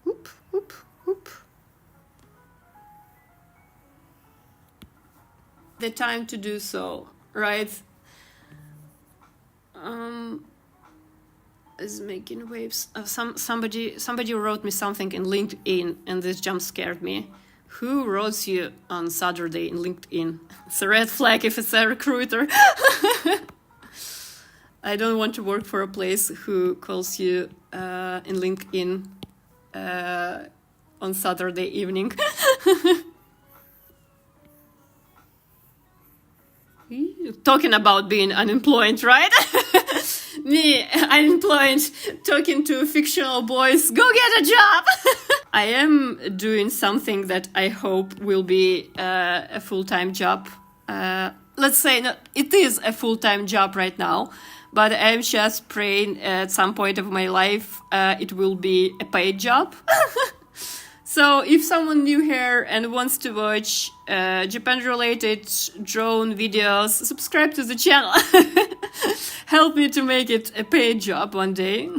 Oop, oop, oop. The time to do so, right? Is making waves. Somebody wrote me something in LinkedIn, and this jump scared me. Who wrote you on Saturday in LinkedIn? It's a red flag if it's a recruiter. I don't want to work for a place who calls you in LinkedIn on Saturday evening. Talking about being unemployed, right? Me, unemployed, talking to fictional boys, go get a job! I am doing something that I hope will be a full-time job. Let's say it is a full-time job right now, but I'm just praying at some point of my life it will be a paid job. So if someone new here and wants to watch Japan-related drone videos, subscribe to the channel. Help me to make it a paid job one day.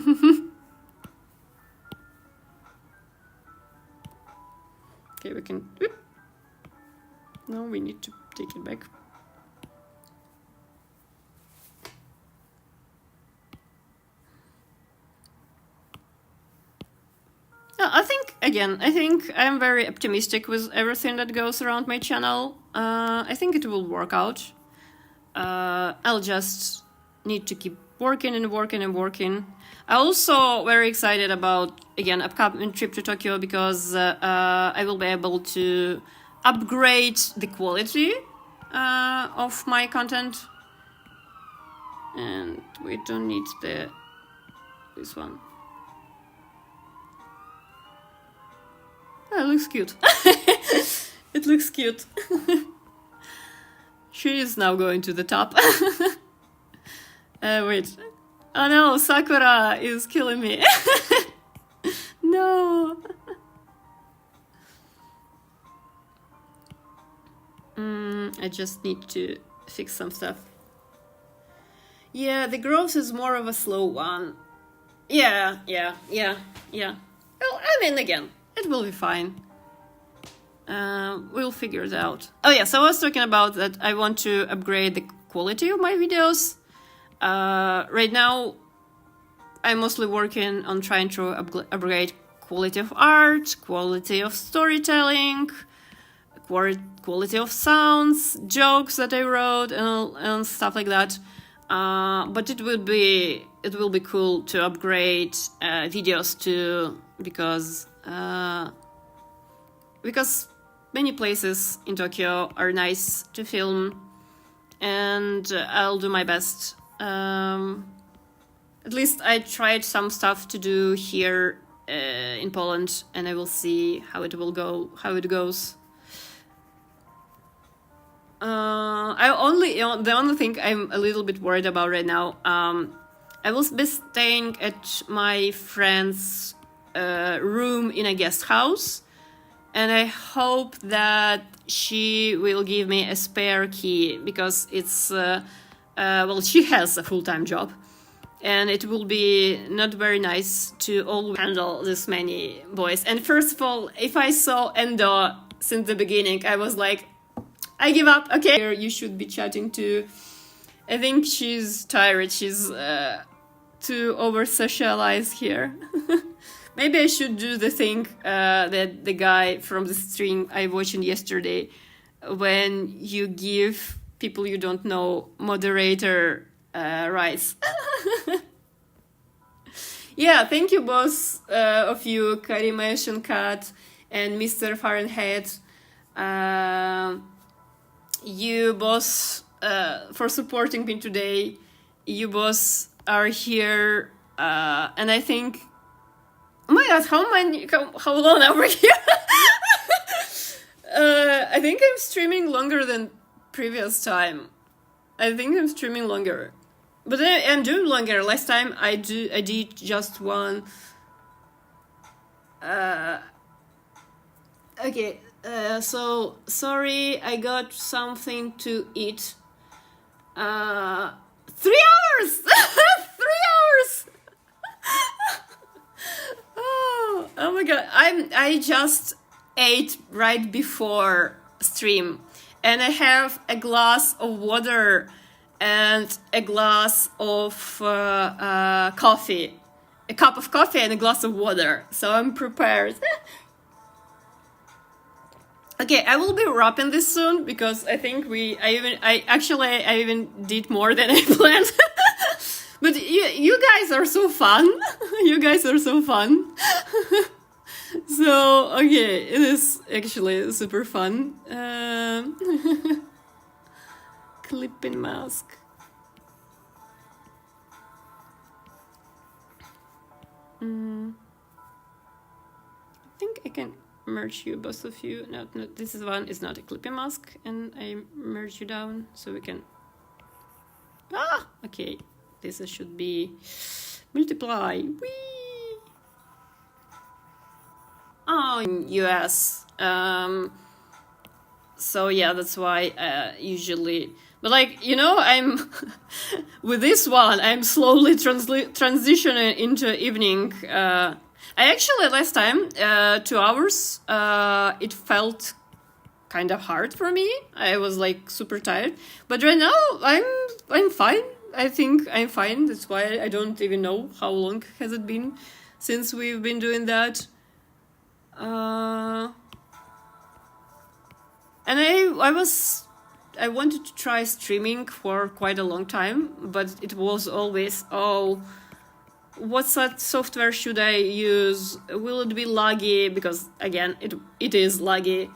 Okay, we can... No, we need to take it back. I think I'm very optimistic with everything that goes around my channel. I think it will work out. I'll just need to keep working and working and working. I'm also very excited about, again, upcoming trip to Tokyo because I will be able to upgrade the quality of my content. And we don't need this one. Oh, it looks cute. It looks cute. She is now going to the top. Wait. Oh no, Sakura is killing me. No. I just need to fix some stuff. Yeah, the growth is more of a slow one. Yeah. Well, I mean, again, it will be fine. We'll figure it out. Oh yeah, so I was talking about that I want to upgrade the quality of my videos. Right now, I'm mostly working on trying to upgrade quality of art, quality of storytelling, quality of sounds, jokes that I wrote, and stuff like that. But it will be cool to upgrade videos too, because many places in Tokyo are nice to film, and I'll do my best. At least I tried some stuff to do here in Poland, and I will see how it goes. The only thing I'm a little bit worried about right now, I will be staying at my friend's room in a guest house, and I hope that she will give me a spare key, because it's she has a full-time job, and it will be not very nice to all handle this many boys. And first of all, if I saw Endo since the beginning, I was like, I give up. Okay, you should be chatting to I think she's tired. She's too over socialized here. Maybe I should do the thing that the guy from the stream I watched yesterday, when you give people you don't know moderator rights. Yeah, thank you both of you, Karimation Cat and Mr. Fahrenheit. You both for supporting me today. You both are here, and I think, oh my god, how long are we here? I think I'm streaming longer than previous time. I think I'm streaming longer, but I'm doing longer. Last time I did just one. Okay, so sorry, I got something to eat. 3 hours. 3 hours. Oh my god, I just ate right before stream, and I have a glass of water and a glass of coffee, a cup of coffee and a glass of water, so I'm prepared. Okay, I will be wrapping this soon because I think I even did more than I planned. But you guys are so fun. You guys are so fun. So, okay, it is actually super fun. Clipping mask. I think I can merge you, both of you. No, this one is not a clipping mask, and I merge you down so we can. Okay, this should be multiply. Whee! Oh, in US. So yeah, that's why usually. But like, you know, I'm with this one, I'm slowly transitioning into evening. I actually last time 2 hours. It felt kind of hard for me. I was like super tired. But right now I'm fine. I think I'm fine. That's why I don't even know how long has it been since we've been doing that. And I wanted to try streaming for quite a long time, but it was always, what software should I use? Will it be laggy? Because again, it is laggy.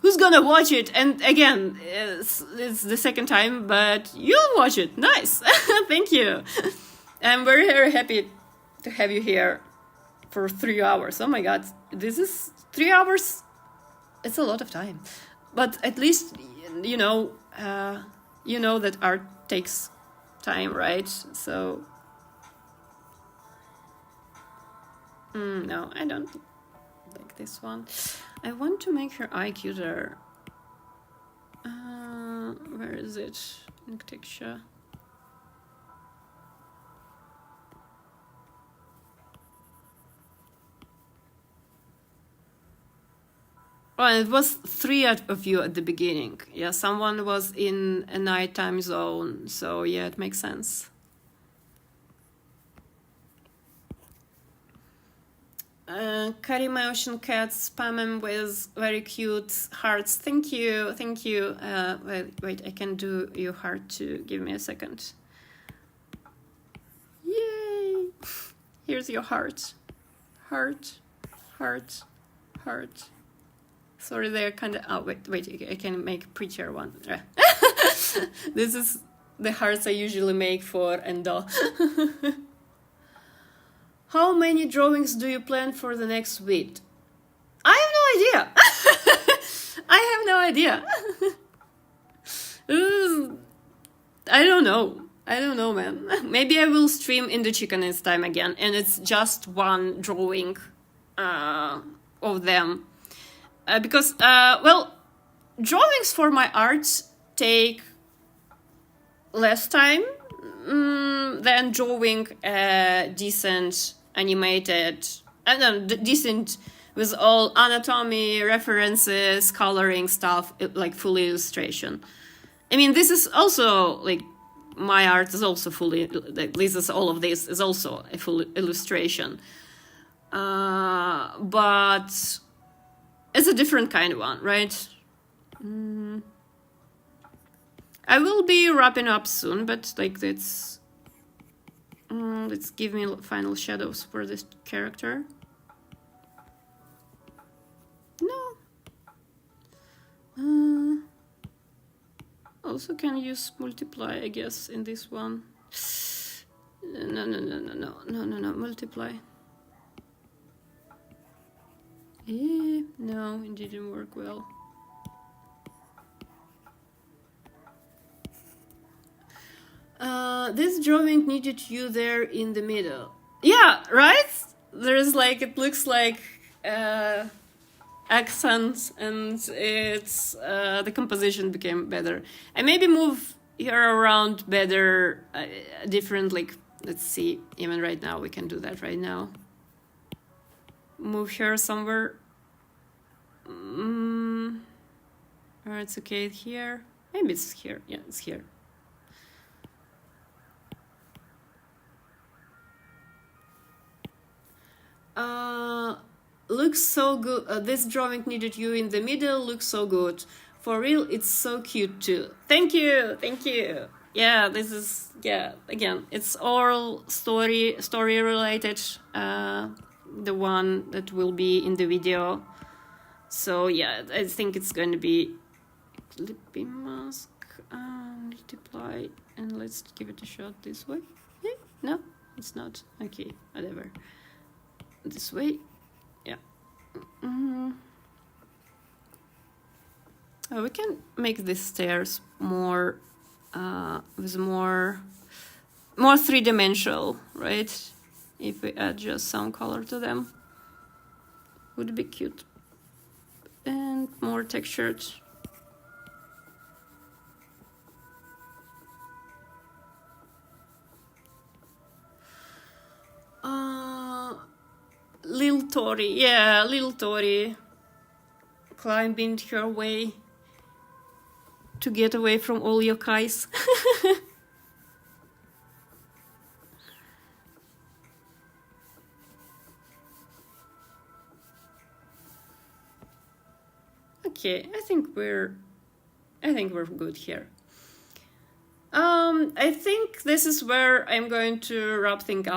Who's gonna watch it? And again, it's the second time, but you'll watch it. Nice. Thank you. I'm very, very happy to have you here for 3 hours. Oh my god, this is 3 hours. It's a lot of time, but at least you know that art takes time, right? So no, I don't like this one. I want to make her eye cuter. Where is it? Ink texture. Well, it was 3 of you at the beginning. Yeah, someone was in a nighttime zone, so yeah, it makes sense. Karima Ocean Cat spam him with very cute hearts. Thank you. Wait, I can do your heart too. Give me a second. Yay! Here's your heart. Heart. Sorry, they're kind of... wait, I can make a prettier one. This is the hearts I usually make for Endo. How many drawings do you plan for the next week? I have no idea. I have no idea. I don't know, man. Maybe I will stream in the Chicken's time again, and it's just one drawing of them. Because, drawings for my art take less time than drawing decent animated, decent with all anatomy, references, coloring stuff, like full illustration. I mean, this is also like my art is also fully like this is all of this is also a full illustration, but it's a different kind of one, right? I will be wrapping up soon, but like let's give me final shadows for this character. No. Also can use multiply, I guess, in this one. No, multiply. No, it didn't work well. This drawing needed you there in the middle. Yeah, right? There's like, it looks like accents, and it's the composition became better. I maybe move here around better, different, like, let's see, even right now, we can do that right now. Move here somewhere. Or it's okay here. Maybe it's here. Yeah, it's here. Looks so good. This drawing needed you in the middle. Looks so good. For real, it's so cute too. Thank you. Yeah, this is, yeah, again, it's all story related. The one that will be in the video. So yeah, I think it's going to be clipping mask, multiply, and let's give it a shot this way. No, it's not. Okay, whatever. This way, yeah. Oh, we can make these stairs more with more three-dimensional, right? If we add just some color to them, would be cute and more textured. Lil Tori, climbing her way to get away from all yokais. Okay, I think we're good here. I think this is where I'm going to wrap things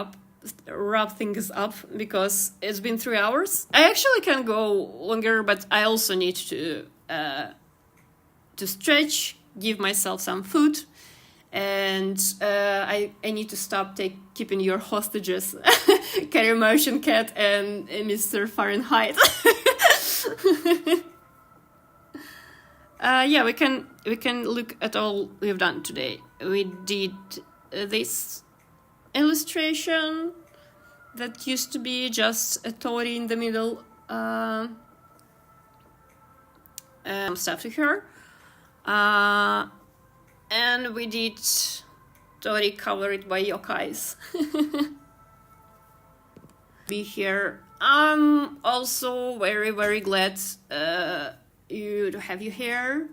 up because it's been 3 hours. I actually can go longer, but I also need to stretch, give myself some food, and I need to stop keeping your hostages, Carry Motion Cat and Mr. Fahrenheit. Yeah, we can look at all we've done today. We did this illustration that used to be just a Tori in the middle, stuff to her, and we did Tori covered by yokais. Be here. I'm also very, very glad to have you here.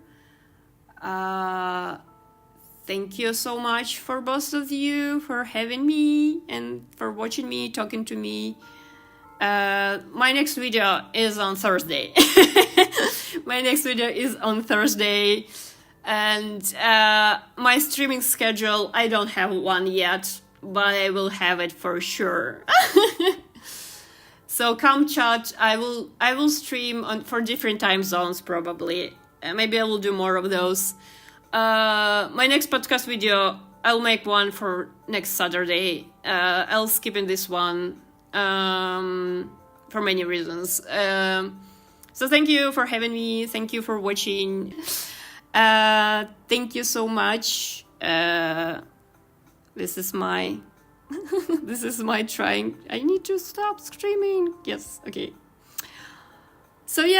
Thank you so much for both of you for having me and for watching me, talking to me. My next video is on Thursday. And my streaming schedule, I don't have one yet, but I will have it for sure. So come chat. I will stream for different time zones probably. Maybe I will do more of those. My next podcast video, I'll make one for next Saturday. I'll skip in this one for many reasons. So thank you for having me. Thank you for watching. Thank you so much. This is my trying. I need to stop screaming. Yes, okay. So yeah.